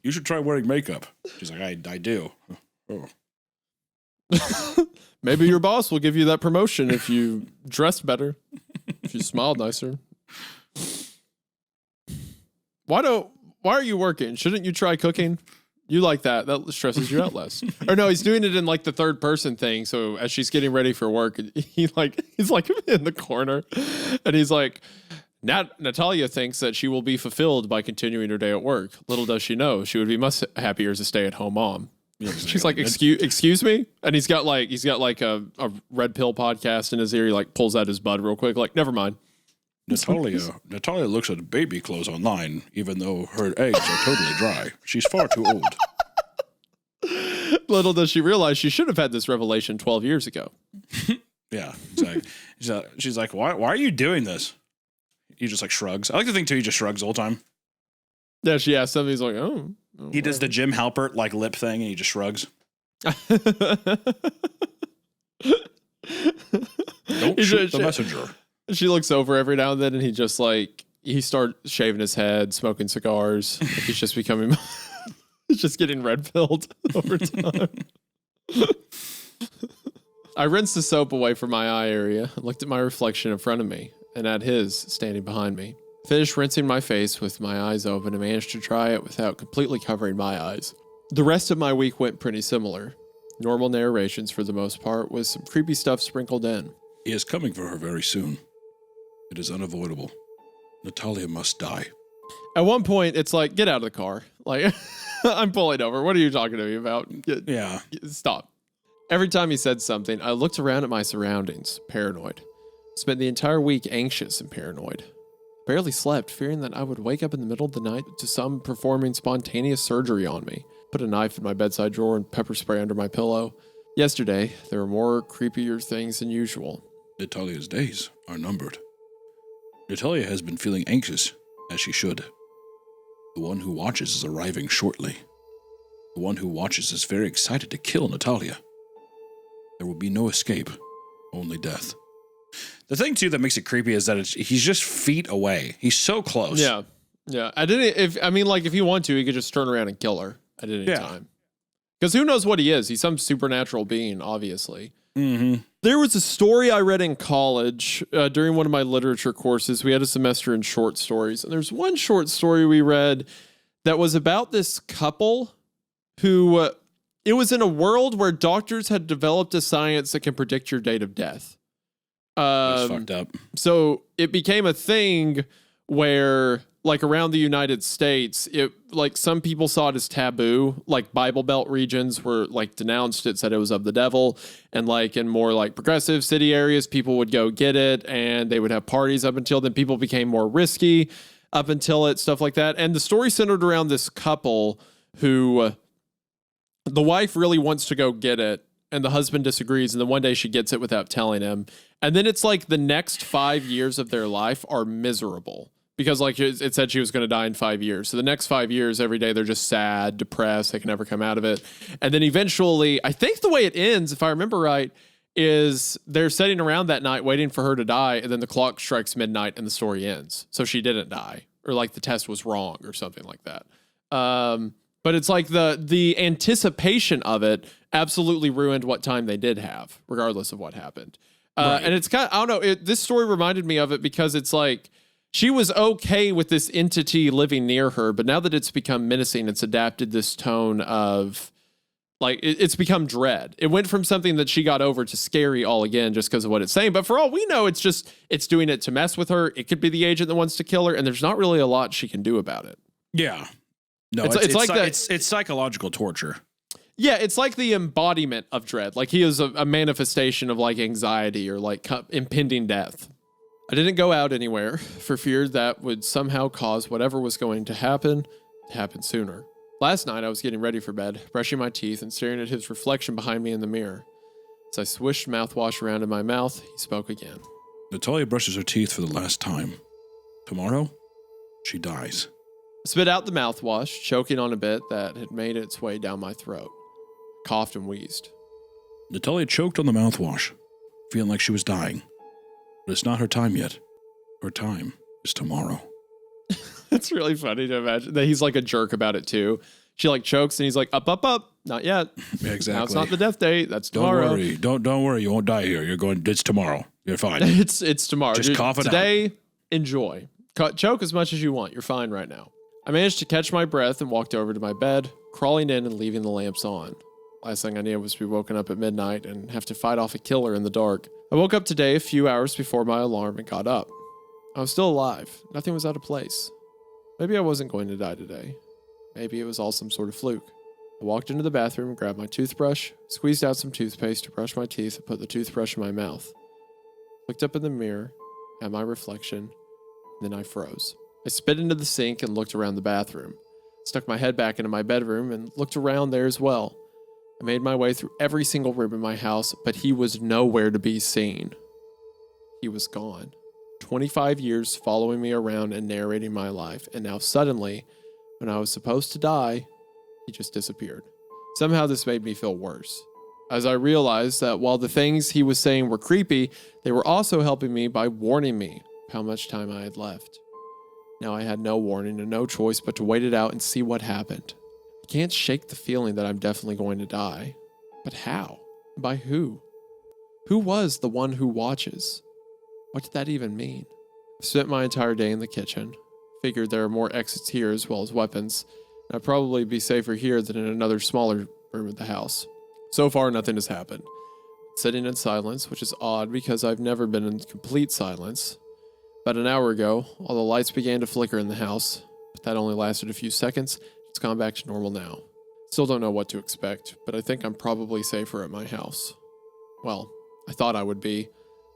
S1: You should try wearing makeup. She's like, I do. Oh.
S2: Maybe your boss will give you that promotion if you dressed better, if you smiled nicer. Why are you working? Shouldn't you try cooking? You like that. That stresses you out less. Or no, he's doing it in like the third person thing. So as she's getting ready for work, he's like in the corner and he's like, Natalia thinks that she will be fulfilled by continuing her day at work. Little does she know, she would be much happier as a stay-at-home mom. Yeah, she's like, excuse me? And he's got like a red pill podcast in his ear. He like pulls out his bud real quick. Like, never mind.
S1: Natalia looks at baby clothes online, even though her eggs are totally dry. She's far too old.
S2: Little does she realize she should have had this revelation 12 years ago.
S1: Yeah, exactly. She's like, why are you doing this? He just like shrugs. I like to think too, he just shrugs the whole time.
S2: Yeah, she asks something. He's like, oh.
S1: He does the Jim Halpert like lip thing and he just shrugs. Don't shoot the messenger.
S2: She looks over every now and then and he starts shaving his head, smoking cigars. Like he's just becoming, he's just getting red pilled over time. I rinsed the soap away from my eye area and looked at my reflection in front of me and at his standing behind me. Finished rinsing my face with my eyes open and managed to dry it without completely covering my eyes. The rest of my week went pretty similar. Normal narrations for the most part, with some creepy stuff sprinkled in.
S1: He is coming for her very soon. It is unavoidable. Natalia must die.
S2: At one point, it's like, get out of the car. Like, I'm pulling over. What are you talking to me about? Stop. Every time he said something, I looked around at my surroundings, paranoid. Spent the entire week anxious and paranoid. Barely slept, fearing that I would wake up in the middle of the night to some performing spontaneous surgery on me. Put a knife in my bedside drawer and pepper spray under my pillow. Yesterday, there were more creepier things than usual.
S1: Natalia's days are numbered. Natalia has been feeling anxious, as she should. The one who watches is arriving shortly. The one who watches is very excited to kill Natalia. There will be no escape, only death. The thing, too, that makes it creepy is that he's just feet away. He's so close.
S2: Yeah. If he wanted to, he could just turn around and kill her at any time. Because who knows what he is? He's some supernatural being, obviously.
S1: Mm-hmm.
S2: There was a story I read in college during one of my literature courses. We had a semester in short stories. And there's one short story we read that was about this couple who, it was in a world where doctors had developed a science that can predict your date of death.
S1: That's fucked up.
S2: So it became a thing where, like, around the United States, some people saw it as taboo. Like, Bible Belt regions were like denounced it, said it was of the devil, and like in more like progressive city areas, people would go get it and they would have parties up until then. People became more risky up until it, stuff like that. And the story centered around this couple who the wife really wants to go get it and the husband disagrees, and then one day she gets it without telling him. And then it's like the next 5 years of their life are miserable. Because like it said she was going to die in 5 years. So the next 5 years, every day they're just sad, depressed. They can never come out of it. And then eventually, I think the way it ends, if I remember right, is they're sitting around that night waiting for her to die. And then the clock strikes midnight and the story ends. So she didn't die, or like the test was wrong or something like that. But it's like the anticipation of it absolutely ruined what time they did have, regardless of what happened. Right. And it's kind of, I don't know, this story reminded me of it because it's like, she was okay with this entity living near her, but now that it's become menacing, it's adapted this tone of, like, it's become dread. It went from something that she got over to scary all again just because of what it's saying. But for all we know, it's doing it to mess with her. It could be the agent that wants to kill her, and there's not really a lot she can do about it.
S1: Yeah. No, it's psychological torture.
S2: Yeah, it's like the embodiment of dread. Like, he is a manifestation of, like, anxiety or, like, impending death. I didn't go out anywhere for fear that would somehow cause whatever was going to happen sooner. Last night, I was getting ready for bed, brushing my teeth and staring at his reflection behind me in the mirror. As I swished mouthwash around in my mouth, he spoke again.
S1: Natalia brushes her teeth for the last time. Tomorrow, she dies.
S2: I spit out the mouthwash, choking on a bit that had made its way down my throat. Coughed and wheezed.
S1: Natalia choked on the mouthwash, feeling like she was dying. But it's not her time yet. Her time is tomorrow.
S2: It's really funny to imagine that he's like a jerk about it too. She like chokes and he's like, up, not yet.
S1: Yeah, exactly.
S2: Now it's not the death date. That's tomorrow.
S1: Don't worry. You won't die here. It's tomorrow. You're fine.
S2: It's tomorrow.
S1: Just cough it out.
S2: Today, enjoy. Choke as much as you want. You're fine right now. I managed to catch my breath and walked over to my bed, crawling in and leaving the lamps on. Last thing I knew was to be woken up at midnight and have to fight off a killer in the dark. I woke up today a few hours before my alarm and got up. I was still alive. Nothing was out of place. Maybe I wasn't going to die today. Maybe it was all some sort of fluke. I walked into the bathroom, grabbed my toothbrush, squeezed out some toothpaste to brush my teeth, and put the toothbrush in my mouth. Looked up in the mirror at my reflection Then I froze. I spit into the sink and looked around the bathroom. Stuck my head back into my bedroom and looked around there as well. I made my way through every single room in my house, but he was nowhere to be seen. He was gone. 25 years following me around and narrating my life, and now suddenly, when I was supposed to die, he just disappeared. Somehow this made me feel worse, as I realized that while the things he was saying were creepy, they were also helping me by warning me how much time I had left. Now I had no warning and no choice but to wait it out and see what happened. I can't shake the feeling that I'm definitely going to die. But how? By who? Who was the one who watches? What did that even mean? I spent my entire day in the kitchen. Figured there are more exits here as well as weapons. And I'd probably be safer here than in another smaller room of the house. So far, nothing has happened. Sitting in silence, which is odd because I've never been in complete silence. About an hour ago, all the lights began to flicker in the house, but that only lasted a few seconds. It's gone back to normal now. Still don't know what to expect, but I think I'm probably safer at my house. Well, I thought I would be,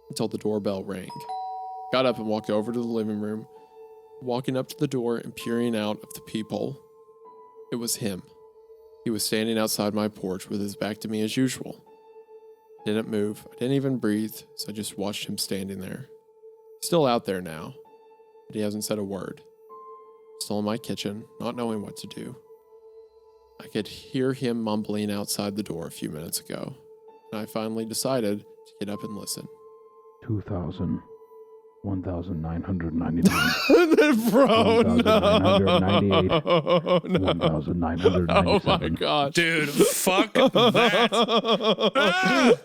S2: until the doorbell rang. Got up and walked over to the living room, walking up to the door and peering out of the peephole. It was him. He was standing outside my porch with his back to me as usual. I didn't move, I didn't even breathe, so I just watched him standing there. Still out there now, but he hasn't said a word. Still in my kitchen, not knowing what to do. I could hear him mumbling outside the door a few minutes ago, and I finally decided to get up and listen.
S3: 2,000. 1,999.
S2: Bro,
S3: 1,998.
S2: no.
S3: 1,997.
S2: Oh my god.
S1: Dude, fuck that.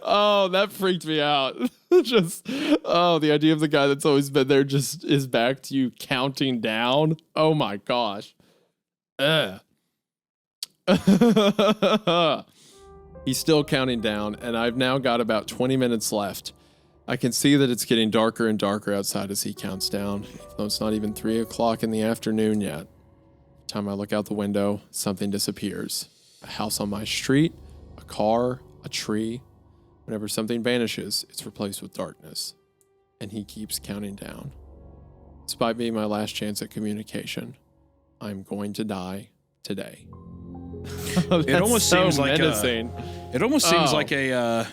S2: Oh, that freaked me out. The idea of the guy that's always been there just is back to you counting down. Oh my gosh. He's still counting down, and I've now got about 20 minutes left. I can see that it's getting darker and darker outside as he counts down, even though it's not even 3 o'clock in the afternoon yet. Every time I look out the window, something disappears. A house on my street, a car, a tree. Whenever something vanishes, it's replaced with darkness. And he keeps counting down. Despite being my last chance at communication, I'm going to die today.
S1: It almost seems like
S2: menacing.
S1: It almost seems like a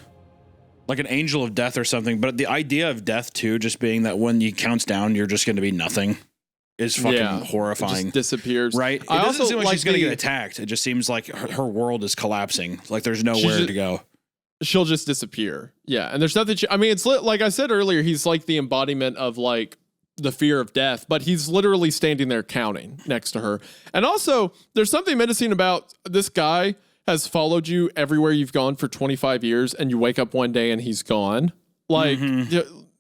S1: like an angel of death or something. But the idea of death too, just being that when he counts down, you're just going to be nothing, is fucking horrifying.
S2: It just disappears.
S1: Right? It doesn't seem like she's going to get attacked. It just seems like her world is collapsing. Like there's nowhere to go.
S2: She'll just disappear. Yeah, and there's nothing. I mean, it's like I said earlier. He's like the embodiment of like the fear of death, but he's literally standing there counting next to her. And also, there's something menacing about this guy has followed you everywhere you've gone for 25 years, and you wake up one day and he's gone. Like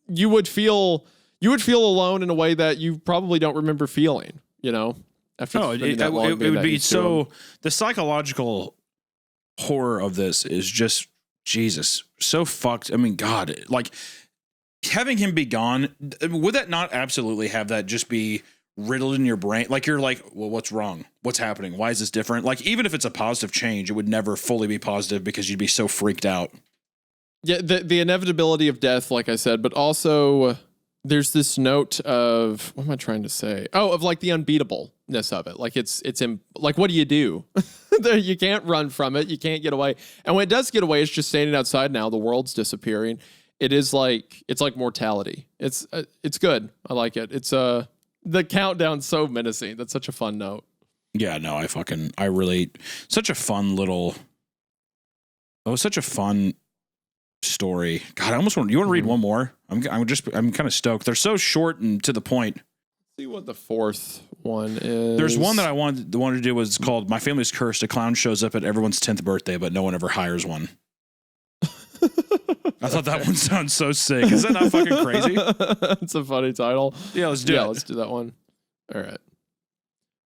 S2: you would feel alone in a way that you probably don't remember feeling. You know, after
S1: it would be so. The psychological horror of this is just Jesus, so fucked. I mean, God, like having him be gone, would that not absolutely have that just be riddled in your brain? Like you're like, well, what's wrong? What's happening? Why is this different? Like even if it's a positive change, it would never fully be positive because you'd be so freaked out.
S2: Yeah, the inevitability of death, like I said, but also there's this note of, what am I trying to say? Oh, of like the unbeatableness of it. Like it's like, what do you do? You can't run from it. You can't get away. And when it does get away, it's just standing outside now. The world's disappearing. It's like mortality. It's good. I like it. It's the countdown's so menacing. That's such a fun note.
S1: Yeah, no, I really, such a fun such a fun story. God, I almost want, you want to read one more? I'm kind of stoked. They're so short and to the point.
S2: Let's see what the fourth one is.
S1: There's one that I wanted to do was called My Family's Cursed. A clown shows up at everyone's 10th birthday, but no one ever hires one. I thought that one sounds so sick. Is that not fucking crazy?
S2: It's a funny title.
S1: Yeah, let's do it.
S2: Let's do that one. All right.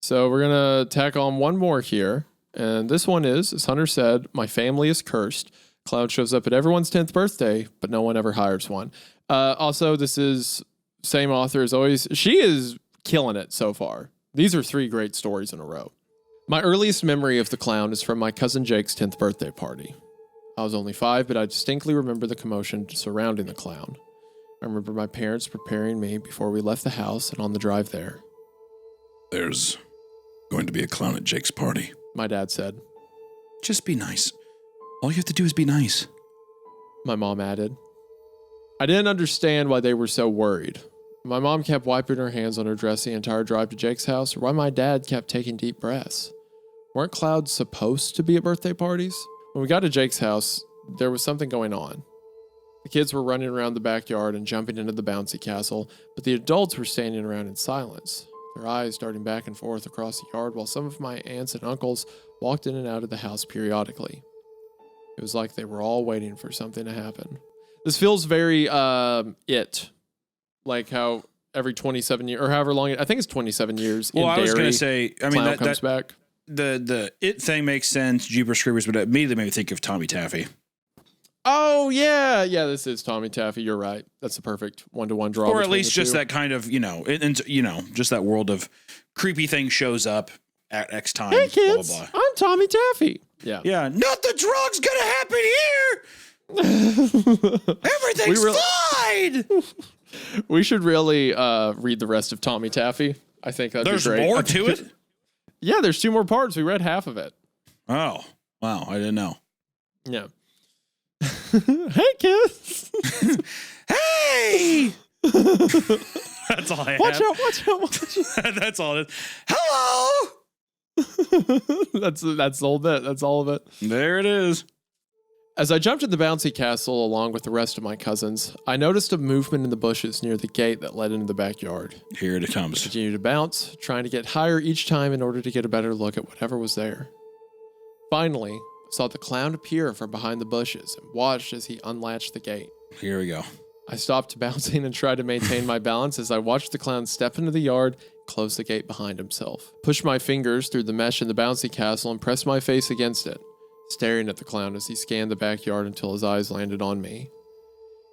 S2: So we're going to tack on one more here. And this one is, as Hunter said, my family is cursed. Clown shows up at everyone's 10th birthday, but no one ever hires one. Also, this is same author as always. She is killing it so far. These are 3 great stories in a row. My earliest memory of the clown is from my cousin Jake's 10th birthday party. I was only 5, but I distinctly remember the commotion surrounding the clown. I remember my parents preparing me before we left the house and on the drive there.
S1: There's going to be a clown at Jake's party.
S2: My dad said.
S1: Just be nice. All you have to do is be nice.
S2: My mom added. I didn't understand why they were so worried. My mom kept wiping her hands on her dress the entire drive to Jake's house, or why my dad kept taking deep breaths. Weren't clowns supposed to be at birthday parties? When we got to Jake's house, there was something going on. The kids were running around the backyard and jumping into the bouncy castle, but the adults were standing around in silence, their eyes darting back and forth across the yard while some of my aunts and uncles walked in and out of the house periodically. It was like they were all waiting for something to happen. This feels very It. Like how every 27 years, or however long, I think it's 27 years.
S1: Well,
S2: in
S1: I was
S2: Derry,
S1: going to say, I mean,
S2: clown comes back.
S1: The It thing makes sense, Jeepers Creepers, but it immediately made me think of Tommy Taffy.
S2: Oh, yeah. Yeah, this is Tommy Taffy. You're right. That's the perfect one-to-one draw.
S1: Or at least just that kind of, just that world of creepy thing shows up at X time.
S2: Hey, kids,
S1: blah, blah, blah.
S2: I'm Tommy Taffy. Yeah.
S1: Yeah. Not the drugs gonna happen here. Everything's fine.
S2: We should really read the rest of Tommy Taffy. I think that'd
S1: There's
S2: be great.
S1: more to it?
S2: Yeah, there's 2 more parts. We read half of it.
S1: Oh, wow. I didn't know.
S2: Yeah. Hey, kids.
S1: Hey! That's all I have.
S2: Watch out.
S1: That's all it is. Hello!
S2: That's the whole bit. That's all of it.
S1: There it is.
S2: As I jumped in the bouncy castle along with the rest of my cousins, I noticed a movement in the bushes near the gate that led into the backyard.
S1: Here it
S2: I
S1: comes.
S2: continued to bounce, trying to get higher each time in order to get a better look at whatever was there. Finally, I saw the clown appear from behind the bushes and watched as he unlatched the gate.
S1: Here we go.
S2: I stopped bouncing and tried to maintain my balance as I watched the clown step into the yard and close the gate behind himself. Pushed my fingers through the mesh in the bouncy castle and pressed my face against it, staring at the clown as he scanned the backyard until his eyes landed on me.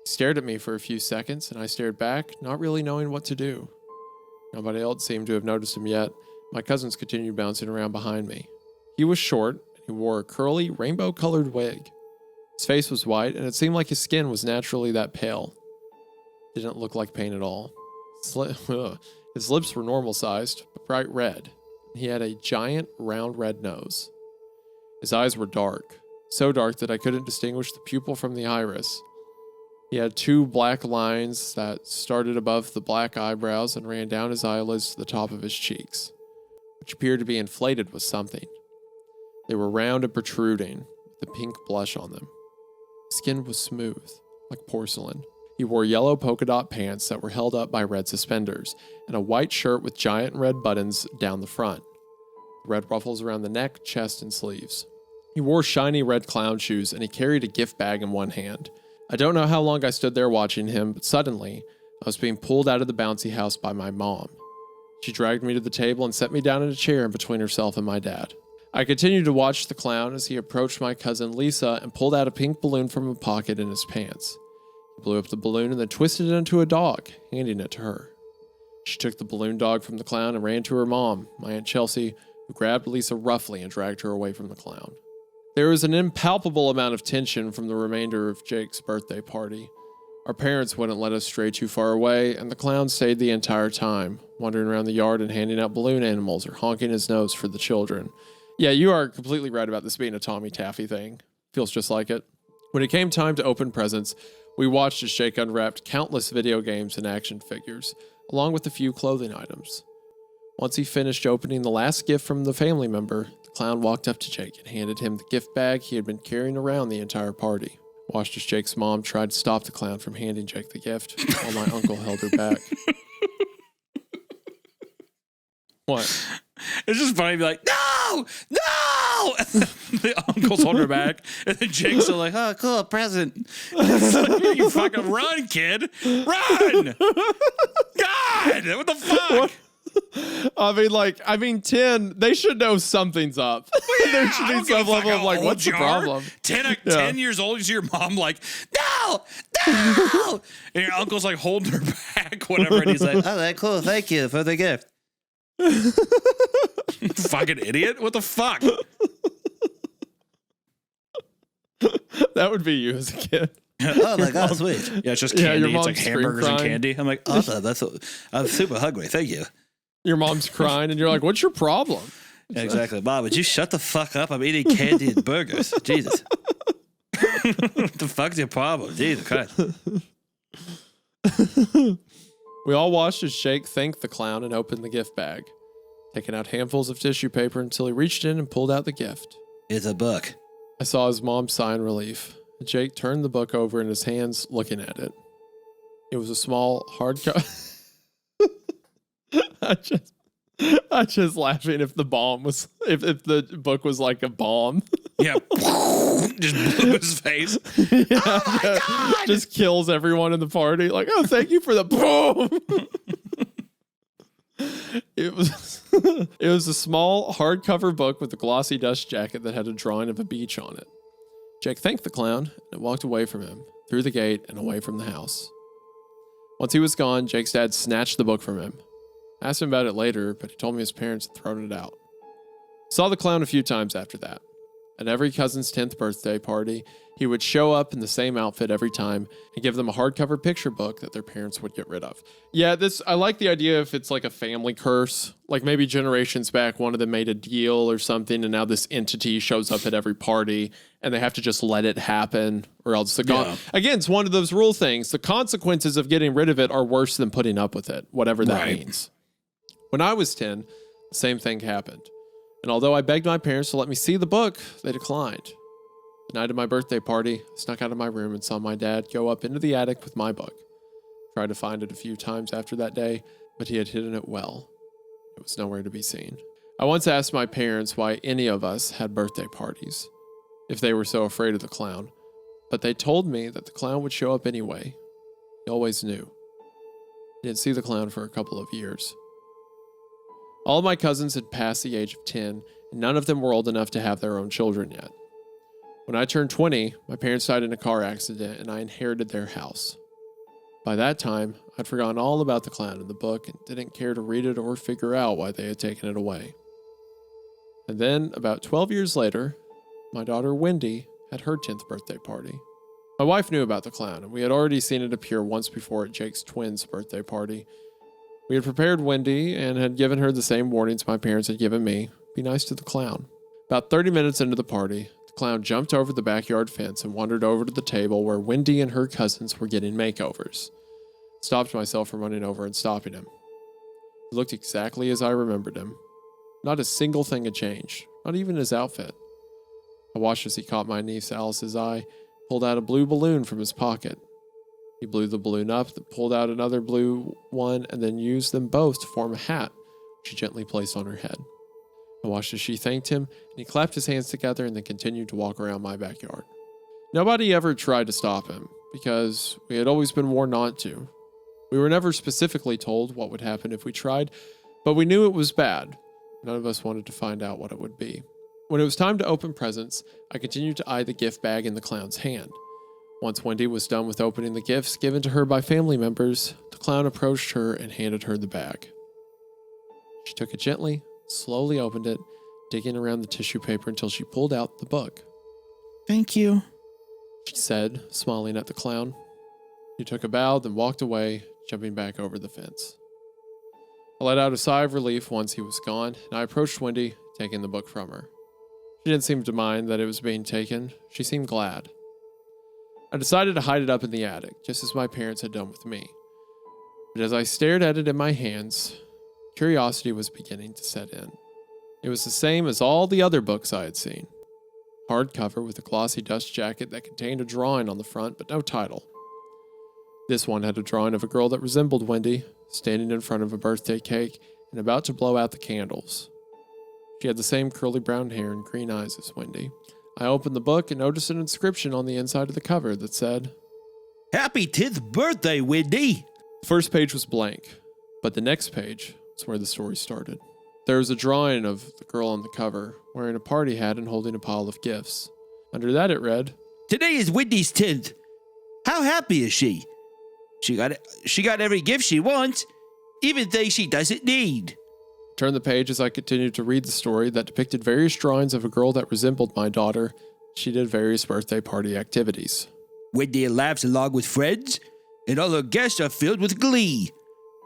S2: He stared at me for a few seconds, and I stared back, not really knowing what to do. Nobody else seemed to have noticed him yet. My cousins continued bouncing around behind me. He was short, and he wore a curly, rainbow-colored wig. His face was white, and it seemed like his skin was naturally that pale. Didn't look like paint at all. His lips were normal-sized, but bright red. He had a giant, round red nose. His eyes were dark, so dark that I couldn't distinguish the pupil from the iris. He had 2 black lines that started above the black eyebrows and ran down his eyelids to the top of his cheeks, which appeared to be inflated with something. They were round and protruding, with a pink blush on them. His skin was smooth, like porcelain. He wore yellow polka dot pants that were held up by red suspenders, and a white shirt with giant red buttons down the front. Red ruffles around the neck, chest, and sleeves. He wore shiny red clown shoes, and he carried a gift bag in one hand. I don't know how long I stood there watching him, but suddenly, I was being pulled out of the bouncy house by my mom. She dragged me to the table and set me down in a chair in between herself and my dad. I continued to watch the clown as he approached my cousin Lisa and pulled out a pink balloon from a pocket in his pants. He blew up the balloon and then twisted it into a dog, handing it to her. She took the balloon dog from the clown and ran to her mom, my Aunt Chelsea, who grabbed Lisa roughly and dragged her away from the clown. There was an impalpable amount of tension from the remainder of Jake's birthday party. Our parents wouldn't let us stray too far away, and the clown stayed the entire time, wandering around the yard and handing out balloon animals or honking his nose for the children. Yeah, you are completely right about this being a Tommy Taffy thing. Feels just like it. When it came time to open presents, we watched as Jake unwrapped countless video games and action figures, along with a few clothing items. Once he finished opening the last gift from the family member, the clown walked up to Jake and handed him the gift bag he had been carrying around the entire party. Watched as Jake's mom tried to stop the clown from handing Jake the gift, while my uncle held her back. What?
S1: It's just funny to be like, no! The uncle's on her back, and then Jake's still like, oh, cool, present. It's like, you fucking run, kid. Run! God, what the fuck?
S2: What? I mean, 10, they should know something's up.
S1: Yeah,
S2: there should be some level of like, what's the problem?
S1: 10 years old, you see your mom like, no! And your uncle's like holding her back, whatever, and he's like, oh, that's cool, thank you for the gift. Fucking idiot. What the fuck?
S2: That would be you as a kid.
S5: Oh my God, sweet.
S1: Yeah, it's just
S2: Yeah,
S1: candy.
S2: your
S1: It's like
S2: mom's scream
S1: hamburgers and
S2: crying.
S1: candy. I'm like,
S5: Awesome. I'm super hungry. Thank you.
S2: Your mom's crying, and you're like, "What's your problem?"
S5: Yeah, exactly. Mom, would you shut the fuck up? I'm eating candy and burgers. Jesus. What the fuck's your problem? Jesus Christ.
S2: We all watched as Jake thanked the clown and opened the gift bag, taking out handfuls of tissue paper until he reached in and pulled out the gift.
S5: It's a book.
S2: I saw his mom sigh in relief. Jake turned the book over in his hands, looking at it. It was a small hardcover. I just laughing if the bomb was if the book was like a bomb.
S1: yeah, just blew his face.
S2: Just kills everyone in the party. Like, oh, thank you for the boom. It was a small hardcover book with a glossy dust jacket that had a drawing of a beach on it. Jake thanked the clown and walked away from him, through the gate and away from the house. Once he was gone, Jake's dad snatched the book from him. I asked him about it later, but he told me his parents had thrown it out. Saw the clown a few times after that. At every cousin's 10th birthday party, he would show up in the same outfit every time and give them a hardcover picture book that their parents would get rid of. Yeah, I like the idea if it's like a family curse. Like maybe generations back, one of them made a deal or something, and now this entity shows up at every party, and they have to just let it happen, or else again, it's one of those rule things. The consequences of getting rid of it are worse than putting up with it, whatever that means. When I was 10, the same thing happened. And although I begged my parents to let me see the book, they declined. The night of my birthday party, I snuck out of my room and saw my dad go up into the attic with my book. Tried to find it a few times after that day, but he had hidden it well. It was nowhere to be seen. I once asked my parents why any of us had birthday parties, if they were so afraid of the clown, but they told me that the clown would show up anyway. He always knew. I didn't see the clown for a couple of years. All of my cousins had passed the age of 10, and none of them were old enough to have their own children yet. When I turned 20, my parents died in a car accident, and I inherited their house. By that time, I'd forgotten all about the clown in the book and didn't care to read it or figure out why they had taken it away. And then, about 12 years later, my daughter Wendy had her 10th birthday party. My wife knew about the clown, and we had already seen it appear once before at Jake's twins' birthday party. We had prepared Wendy and had given her the same warnings my parents had given me. Be nice to the clown. About 30 minutes into the party, the clown jumped over the backyard fence and wandered over to the table where Wendy and her cousins were getting makeovers. Stopped myself from running over and stopping him. He looked exactly as I remembered him. Not a single thing had changed, not even his outfit. I watched as he caught my niece Alice's eye, pulled out a blue balloon from his pocket. He blew the balloon up, pulled out another blue one, and then used them both to form a hat, which he gently placed on her head. I watched as she thanked him, and he clapped his hands together and then continued to walk around my backyard. Nobody ever tried to stop him, because we had always been warned not to. We were never specifically told what would happen if we tried, but we knew it was bad. None of us wanted to find out what it would be. When it was time to open presents, I continued to eye the gift bag in the clown's hand. Once Wendy was done with opening the gifts given to her by family members, the clown approached her and handed her the bag. She took it gently, slowly opened it, digging around the tissue paper until she pulled out the book.
S5: Thank you,
S2: She said, smiling at the clown. He took a bow, then walked away, jumping back over the fence. I let out a sigh of relief once he was gone, and I approached Wendy, taking the book from her. She didn't seem to mind that it was being taken. She seemed glad. I decided to hide it up in the attic, just as my parents had done with me. But as I stared at it in my hands, curiosity was beginning to set in. It was the same as all the other books I had seen. Hardcover with a glossy dust jacket that contained a drawing on the front, but no title. This one had a drawing of a girl that resembled Wendy, standing in front of a birthday cake and about to blow out the candles. She had the same curly brown hair and green eyes as Wendy. I opened the book and noticed an inscription on the inside of the cover that said,
S5: Happy 10th birthday, Wendy.
S2: The first page was blank, but the next page was where the story started. There was a drawing of the girl on the cover, wearing a party hat and holding a pile of gifts. Under that it read,
S5: Today is Wendy's 10th. How happy is she? She got every gift she wants, even things she doesn't need.
S2: Turned the page as I continued to read the story that depicted various drawings of a girl that resembled my daughter. She did various birthday party activities.
S5: Wendy laughs along with friends, and all her guests are filled with glee.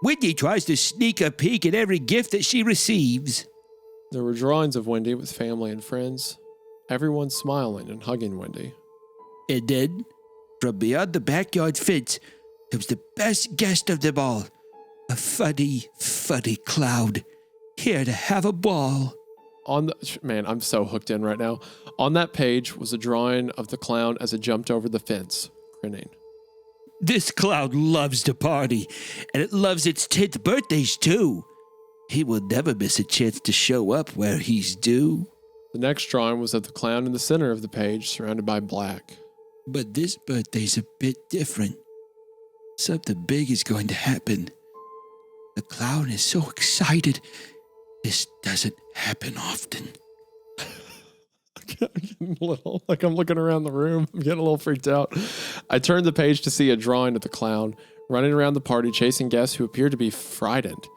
S5: Wendy tries to sneak a peek at every gift that she receives.
S2: There were drawings of Wendy with family and friends, everyone smiling and hugging Wendy.
S5: And then, from beyond the backyard fence, comes the best guest of them all. A funny, funny clown, here to have a ball.
S2: Man, I'm so hooked in right now. On that page was a drawing of the clown as it jumped over the fence, grinning.
S5: This clown loves to party, and it loves its 10th birthdays too. He will never miss a chance to show up where he's due.
S2: The next drawing was of the clown in the center of the page, surrounded by black.
S5: But this birthday's a bit different. Something big is going to happen. The clown is so excited. This doesn't happen often.
S2: I'm getting a little, like I'm looking around the room. I'm getting a little freaked out. I turned the page to see a drawing of the clown running around the party, chasing guests who appeared to be frightened.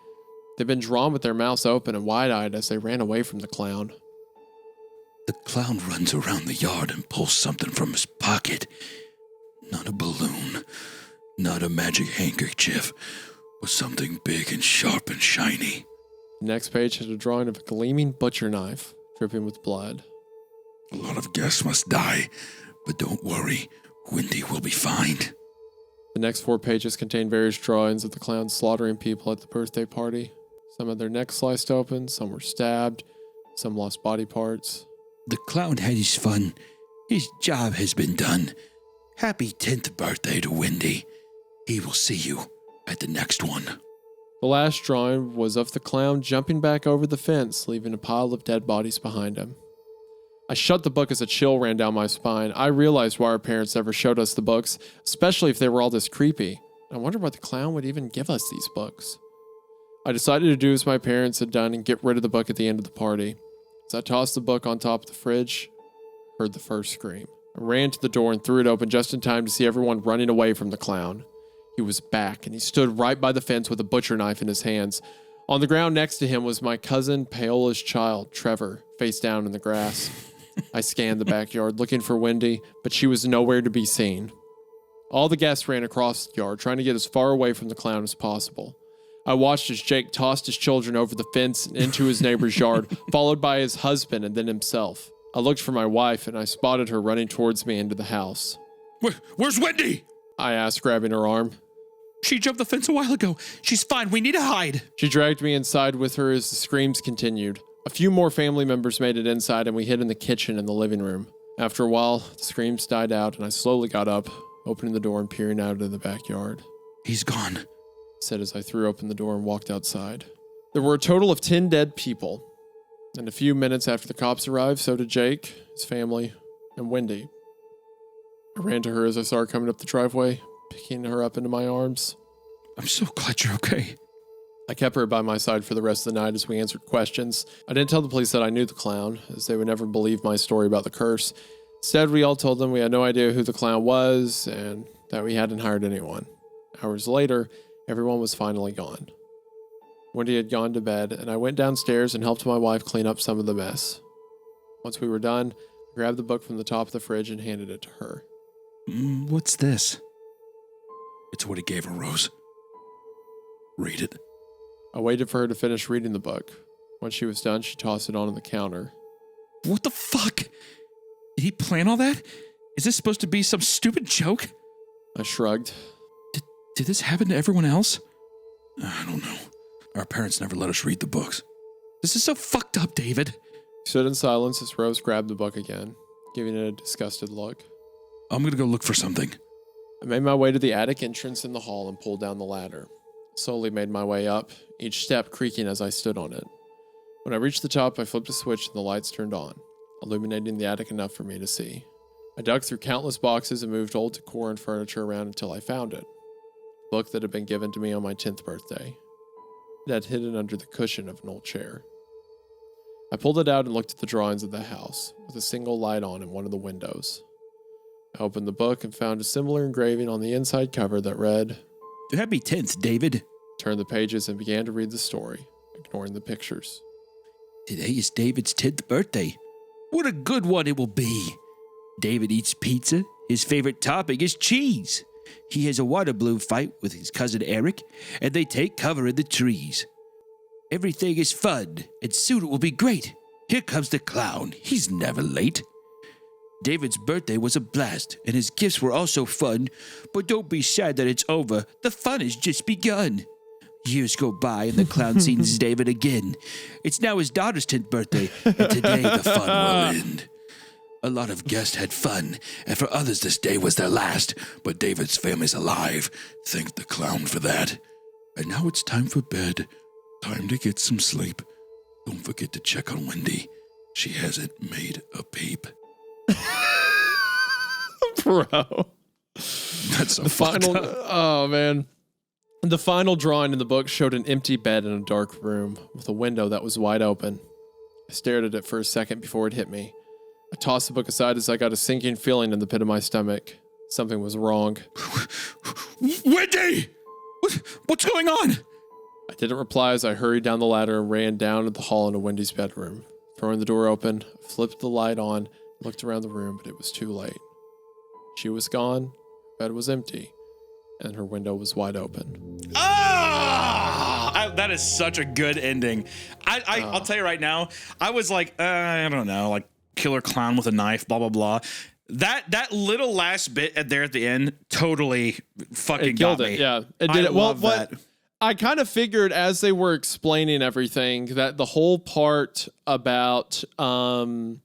S2: They'd been drawn with their mouths open and wide-eyed as they ran away from the clown.
S5: The clown runs around the yard and pulls something from his pocket. Not a balloon, not a magic handkerchief, but something big and sharp and shiny.
S2: The next page had a drawing of a gleaming butcher knife, dripping with blood.
S5: A lot of guests must die, but don't worry, Wendy will be fine.
S2: The next 4 pages contained various drawings of the clown slaughtering people at the birthday party. Some had their necks sliced open, some were stabbed, some lost body parts.
S5: The clown had his fun. His job has been done. Happy 10th birthday to Wendy. He will see you at the next one.
S2: The last drawing was of the clown jumping back over the fence, leaving a pile of dead bodies behind him. I shut the book as a chill ran down my spine. I realized why our parents never showed us the books, especially if they were all this creepy. I wondered why the clown would even give us these books. I decided to do as my parents had done and get rid of the book at the end of the party. As I tossed the book on top of the fridge, I heard the first scream. I ran to the door and threw it open just in time to see everyone running away from the clown. He was back, and he stood right by the fence with a butcher knife in his hands. On the ground next to him was my cousin Paola's child, Trevor, face down in the grass. I scanned the backyard looking for Wendy, but she was nowhere to be seen. All the guests ran across the yard, trying to get as far away from the clown as possible. I watched as Jake tossed his children over the fence and into his neighbor's yard, followed by his husband and then himself. I looked for my wife, and I spotted her running towards me into the house.
S1: Where's Wendy?
S2: I asked, grabbing her arm.
S1: She jumped the fence a while ago. She's fine. We need to hide.
S2: She dragged me inside with her as the screams continued. A few more family members made it inside, and we hid in the kitchen and the living room. After a while, the screams died out, and I slowly got up, opening the door and peering out into the backyard.
S5: He's gone,
S2: I said as I threw open the door and walked outside. There were a total of 10 dead people. And a few minutes after the cops arrived, so did Jake, his family, and Wendy. I ran to her as I saw her coming up the driveway, picking her up into my arms.
S1: I'm so glad you're okay.
S2: I kept her by my side for the rest of the night as we answered questions. I didn't tell the police that I knew the clown, as they would never believe my story about the curse. Instead, we all told them we had no idea who the clown was and that we hadn't hired anyone. Hours later, everyone was finally gone. Wendy had gone to bed, and I went downstairs and helped my wife clean up some of the mess. Once we were done, I grabbed the book from the top of the fridge and handed it to her.
S1: What's this?
S5: It's what he gave her, Rose. Read it.
S2: I waited for her to finish reading the book. When she was done, she tossed it onto the counter.
S1: What the fuck? Did he plan all that? Is this supposed to be some stupid joke?
S2: I shrugged.
S1: Did this happen to everyone else?
S5: I don't know. Our parents never let us read the books.
S1: This is so fucked up, David.
S2: She stood in silence as Rose grabbed the book again, giving it a disgusted look.
S5: I'm going to go look for something.
S2: I made my way to the attic entrance in the hall and pulled down the ladder. Slowly made my way up, each step creaking as I stood on it. When I reached the top, I flipped a switch and the lights turned on, illuminating the attic enough for me to see. I dug through countless boxes and moved old decor and furniture around until I found it. The book that had been given to me on my 10th birthday. It had hidden under the cushion of an old chair. I pulled it out and looked at the drawings of the house, with a single light on in one of the windows. I opened the book and found a similar engraving on the inside cover that read,
S5: Happy 10th, David.
S2: Turned the pages and began to read the story, ignoring the pictures.
S5: Today is David's 10th birthday. What a good one it will be. David eats pizza His favorite topping is cheese. He has a water balloon fight with his cousin Eric, and they take cover in the trees. Everything is fun, and soon it will be great. Here comes the clown. He's never late. David's birthday was a blast, and his gifts were also fun, but don't be sad that it's over. The fun has just begun. Years go by, and the clown sees David again. It's now his daughter's 10th birthday, and today the fun will end. A lot of guests had fun, and for others this day was their last, but David's family's alive. Thank the clown for that. And now it's time for bed. Time to get some sleep. Don't forget to check on Wendy. She hasn't made a peep.
S2: Bro.
S5: That's so
S2: The final,
S5: fucked up.
S2: oh man. The final drawing in the book showed an empty bed in a dark room with a window that was wide open. I stared at it for a second before it hit me. I tossed the book aside as I got a sinking feeling in the pit of my stomach. Something was wrong.
S5: Wendy! What's going on?
S2: I didn't reply as I hurried down the ladder and ran down to the hall into Wendy's bedroom. Throwing the door open, I flipped the light on, looked around the room, but it was too late. She was gone, bed was empty, and her window was wide open.
S1: That is such a good ending. I'll tell you right now, I was like, I don't know, like killer clown with a knife, blah, blah, blah. That little last bit at the end totally fucking
S2: It killed
S1: got
S2: it,
S1: me.
S2: yeah. It did
S1: I
S2: it. Well,
S1: love
S2: what
S1: that.
S2: I kind of figured as they were explaining everything that the whole part about the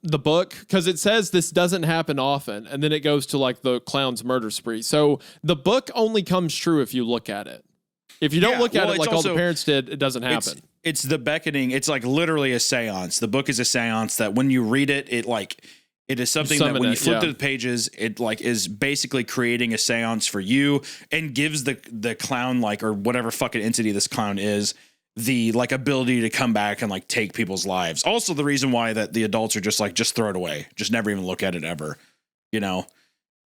S2: book, because it says this doesn't happen often, and then it goes to like the clown's murder spree. So the book only comes true if you look at it. If you don't
S1: Yeah,
S2: look at
S1: well,
S2: it like
S1: it's
S2: all the
S1: also-
S2: parents did, it doesn't happen.
S1: It's the beckoning. It's like literally a seance. The book is a seance that when you read it, it is something that
S2: Summon
S1: when you
S2: it,
S1: flip
S2: yeah.
S1: through the pages, it like is basically creating a seance for you and gives the clown or whatever fucking entity this clown is the ability to come back and take people's lives. Also the reason why that the adults are just throw it away. Just never even look at it ever.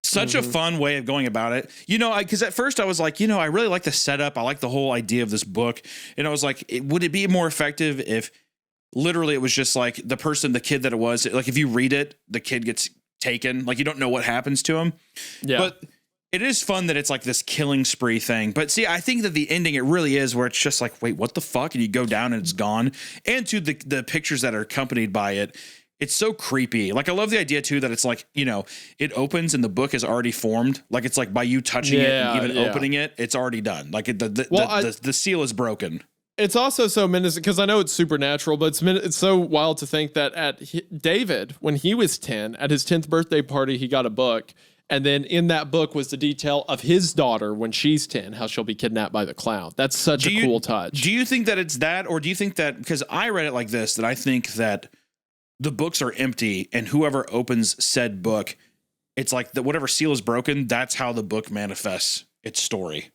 S1: Such a fun way of going about it. Because at first I was like, I really like the setup. I like the whole idea of this book. And I was like, would it be more effective if literally it was just the kid that it was, if you read it, the kid gets taken, you don't know what happens to him.
S2: Yeah.
S1: But it is fun that it's this killing spree thing. But see, I think that the ending, it really is where it's just wait, what the fuck? And you go down and it's gone. And to the pictures that are accompanied by it, it's so creepy. I love the idea too that it's it opens and the book is already formed. It's by you touching it and even opening it, it's already done. The seal is broken.
S2: It's also so menacing because I know it's supernatural, but it's so wild to think that David, when he was 10, at his 10th birthday party, he got a book. And then in that book was the detail of his daughter when she's 10, how she'll be kidnapped by the clown. That's such a cool touch.
S1: Do you think that it's that, or do you think that, because I read it like this, that I think that the books are empty and whoever opens said book, it's that whatever seal is broken, that's how the book manifests its story.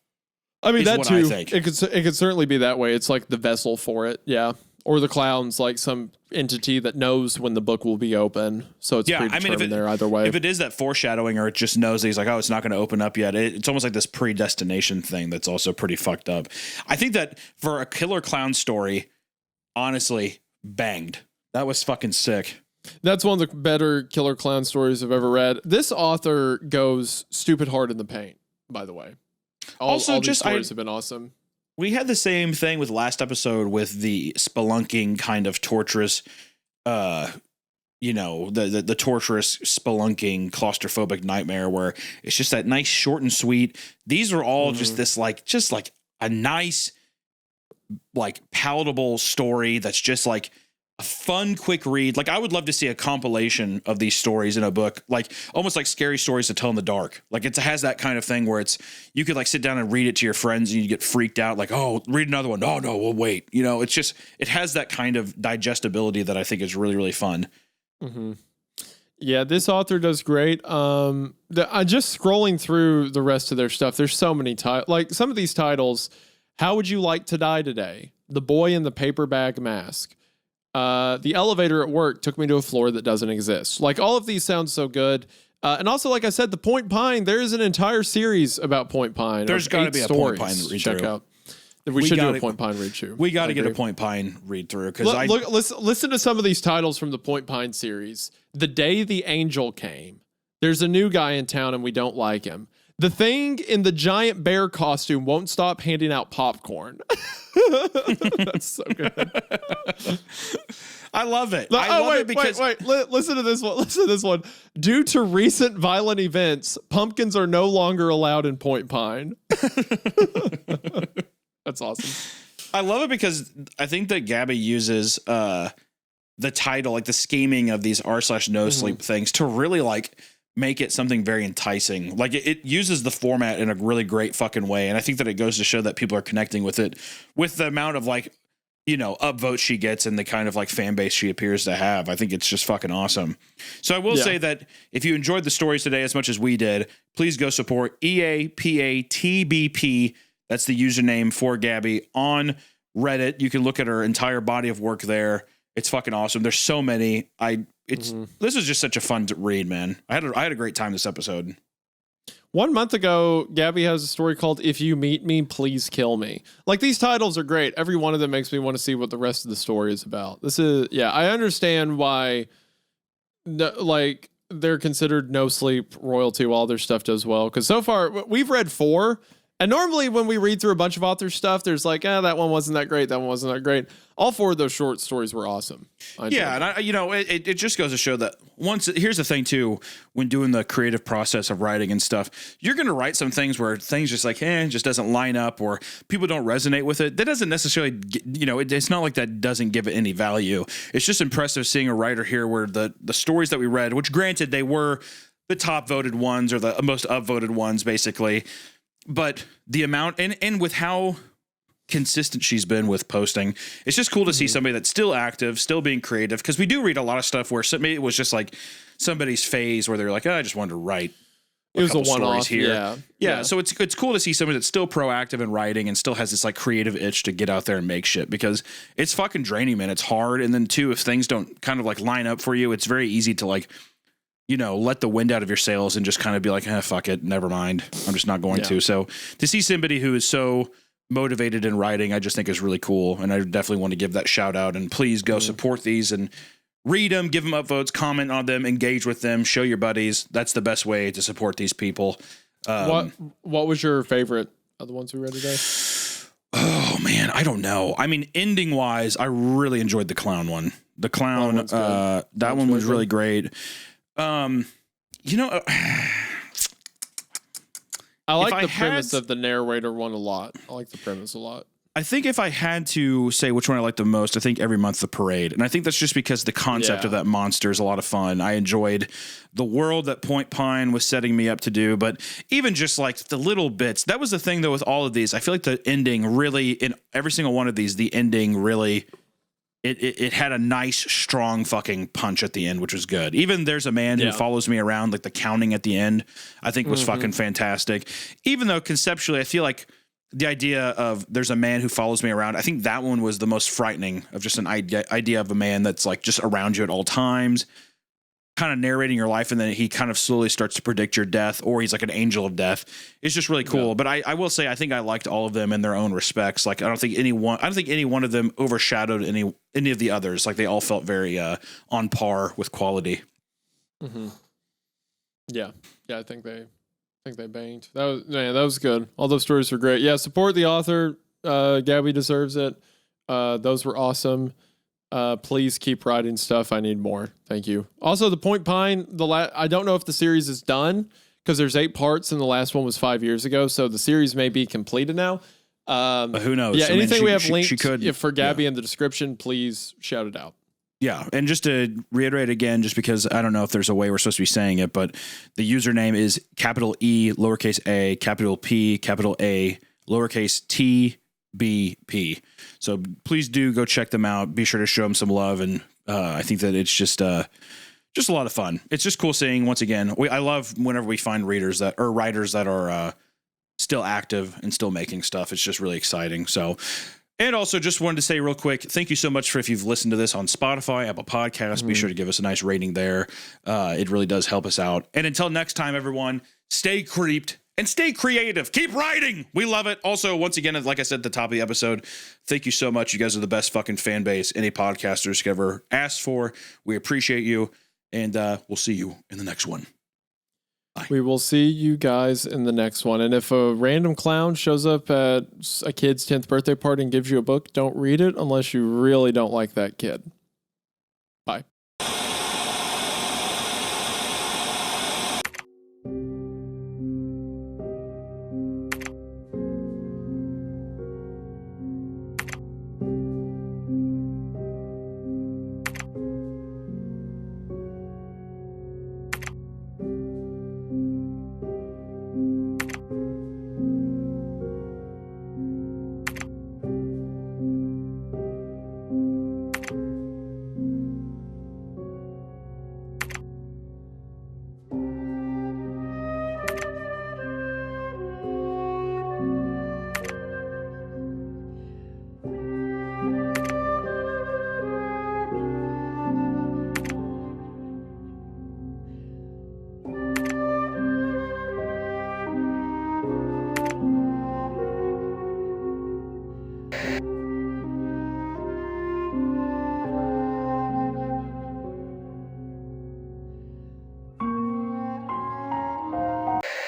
S2: I mean, that
S1: what
S2: too.
S1: I think.
S2: It could certainly be that way. It's the vessel for it, yeah. Or the clown's some entity that knows when the book will be open, so it's predetermined there either way.
S1: If it is that foreshadowing, or it just knows that he's it's not going to open up yet, it's almost like this predestination thing that's also pretty fucked up. I think that for a killer clown story, honestly, banged. That was fucking sick.
S2: That's one of the better killer clown stories I've ever read. This author goes stupid hard in the paint, by the way. All these stories have been awesome.
S1: We had the same thing with last episode with the spelunking kind of torturous, the torturous spelunking claustrophobic nightmare where it's just that nice short and sweet. These are all just this a nice, palatable story that's just a fun, quick read. I would love to see a compilation of these stories in a book, almost like scary stories to tell in the dark. It has that kind of thing where you could sit down and read it to your friends and you get freaked out. Oh, read another one. Oh no, we'll wait. It has that kind of digestibility that I think is really, really fun.
S2: Mm-hmm. Yeah, this author does great. I'm just scrolling through the rest of their stuff. There's so many titles. Some of these titles, How Would You Like to Die Today? The Boy in the Paper Bag Mask. The elevator at work took me to a floor that doesn't exist. All of these sound so good. And also, like I said, the Point Pine, there is an entire series about Point Pine.
S1: There's got to be a Point Pine read
S2: check
S1: through.
S2: out. We should do a Point Pine read through.
S1: We got to get a Point Pine read through because
S2: listen to some of these titles from the Point Pine series. The Day the Angel Came. There's a new guy in town and we don't like him. The thing in the giant bear costume won't stop handing out popcorn. That's so good.
S1: I love it. I love it because
S2: Listen to this one. Listen to this one. Due to recent violent events, pumpkins are no longer allowed in Point Pine. That's awesome.
S1: I love it because I think that Gabby uses the title, like the scheming of these r/no sleep things to really like make it something very enticing. Like it uses the format in a really great fucking way. And I think that it goes to show that people are connecting with it with the amount of like, you know, upvotes she gets and the kind of like fan base she appears to have. I think it's just fucking awesome. So I will say that if you enjoyed the stories today as much as we did, please go support EAPATBP. That's the username for Gabby on Reddit. You can look at her entire body of work there. It's fucking awesome. There's so many. This is just such a fun read, man. I had a great time this episode.
S2: 1 month ago, Gabby has a story called "If You Meet Me, Please Kill Me." Like, these titles are great. Every one of them makes me want to see what the rest of the story is about. I understand why, like, they're considered no sleep royalty while their stuff does well. Because so far, we've read 4. And normally when we read through a bunch of author stuff, there's like, that one wasn't that great. That one wasn't that great. All 4 of those short stories were awesome.
S1: And it just goes to show that here's the thing too, when doing the creative process of writing and stuff, you're going to write some things where things just like, just doesn't line up or people don't resonate with it. That doesn't necessarily, it's not like that doesn't give it any value. It's just impressive seeing a writer here where the stories that we read, which granted they were the top voted ones or the most upvoted ones basically, but the amount and with how consistent she's been with posting, it's just cool to see somebody that's still active, still being creative. Because we do read a lot of stuff where it was just like somebody's phase where they're like, I just wanted to write.
S2: It was a one-off here.
S1: Yeah. So it's cool to see somebody that's still proactive in writing and still has this like creative itch to get out there and make shit because it's fucking draining, man. It's hard. And then too, if things don't kind of like line up for you, it's very easy to like, let the wind out of your sails and just kind of be like, fuck it, never mind. I'm just not going to. So to see somebody who is so motivated in writing, I just think is really cool. And I definitely want to give that shout out and please go support these and read them, give them upvotes, comment on them, engage with them, show your buddies. That's the best way to support these people.
S2: What was your favorite of the ones we read today?
S1: Oh man, I don't know. I mean, ending wise, I really enjoyed the clown one. The clown, that one was really great. I
S2: like the premise of the narrator one a lot. I like the premise a lot.
S1: I think if I had to say which one I like the most, I think Every Month the Parade. And I think that's just because the concept of that monster is a lot of fun. I enjoyed the world that Point Pine was setting me up to do, but even just like the little bits, that was the thing though with all of these. I feel like the ending really, in every single one of these, the ending really, it had a nice, strong fucking punch at the end, which was good. Even There's a Man Who Follows Me Around, like the counting at the end, I think was fucking fantastic. Even though conceptually, I feel like the idea of There's a Man Who Follows Me Around, I think that one was the most frightening of just an idea of a man that's like just around you at all times, kind of narrating your life, and then he kind of slowly starts to predict your death, or he's like an angel of death. It's just really cool. But I will say, I think I liked all of them in their own respects. Like I don't think any one of them overshadowed any of the others. Like they all felt very on par with quality.
S2: Yeah, I think they banged. That was good. All those stories were great. Yeah, support the author. Gabby deserves it. Those were awesome. Please keep writing stuff. I need more. Thank you. Also, the Point Pine, I don't know if the series is done because there's 8 parts and the last one was 5 years ago. So the series may be completed now.
S1: But who knows?
S2: Yeah, anything we have linked for Gabby in the description, please shout it out.
S1: Yeah, and just to reiterate again, just because I don't know if there's a way we're supposed to be saying it, but the username is capital E, lowercase a, capital P, capital A, lowercase t, BP. So please do go check them out. Be sure to show them some love, and I think that it's just a lot of fun. It's just cool seeing once again. I love whenever we find writers that are still active and still making stuff. It's just really exciting. So. And also just wanted to say real quick, thank you so much for if you've listened to this on Spotify, Apple Podcasts, be sure to give us a nice rating there. It really does help us out. And until next time, everyone, stay creeped and stay creative. Keep writing. We love it. Also, once again, like I said at the top of the episode, thank you so much. You guys are the best fucking fan base any podcasters could ever ask for. We appreciate you. And we'll see you in the next one.
S2: We will see you guys in the next one. And if a random clown shows up at a kid's 10th birthday party and gives you a book, don't read it unless you really don't like that kid.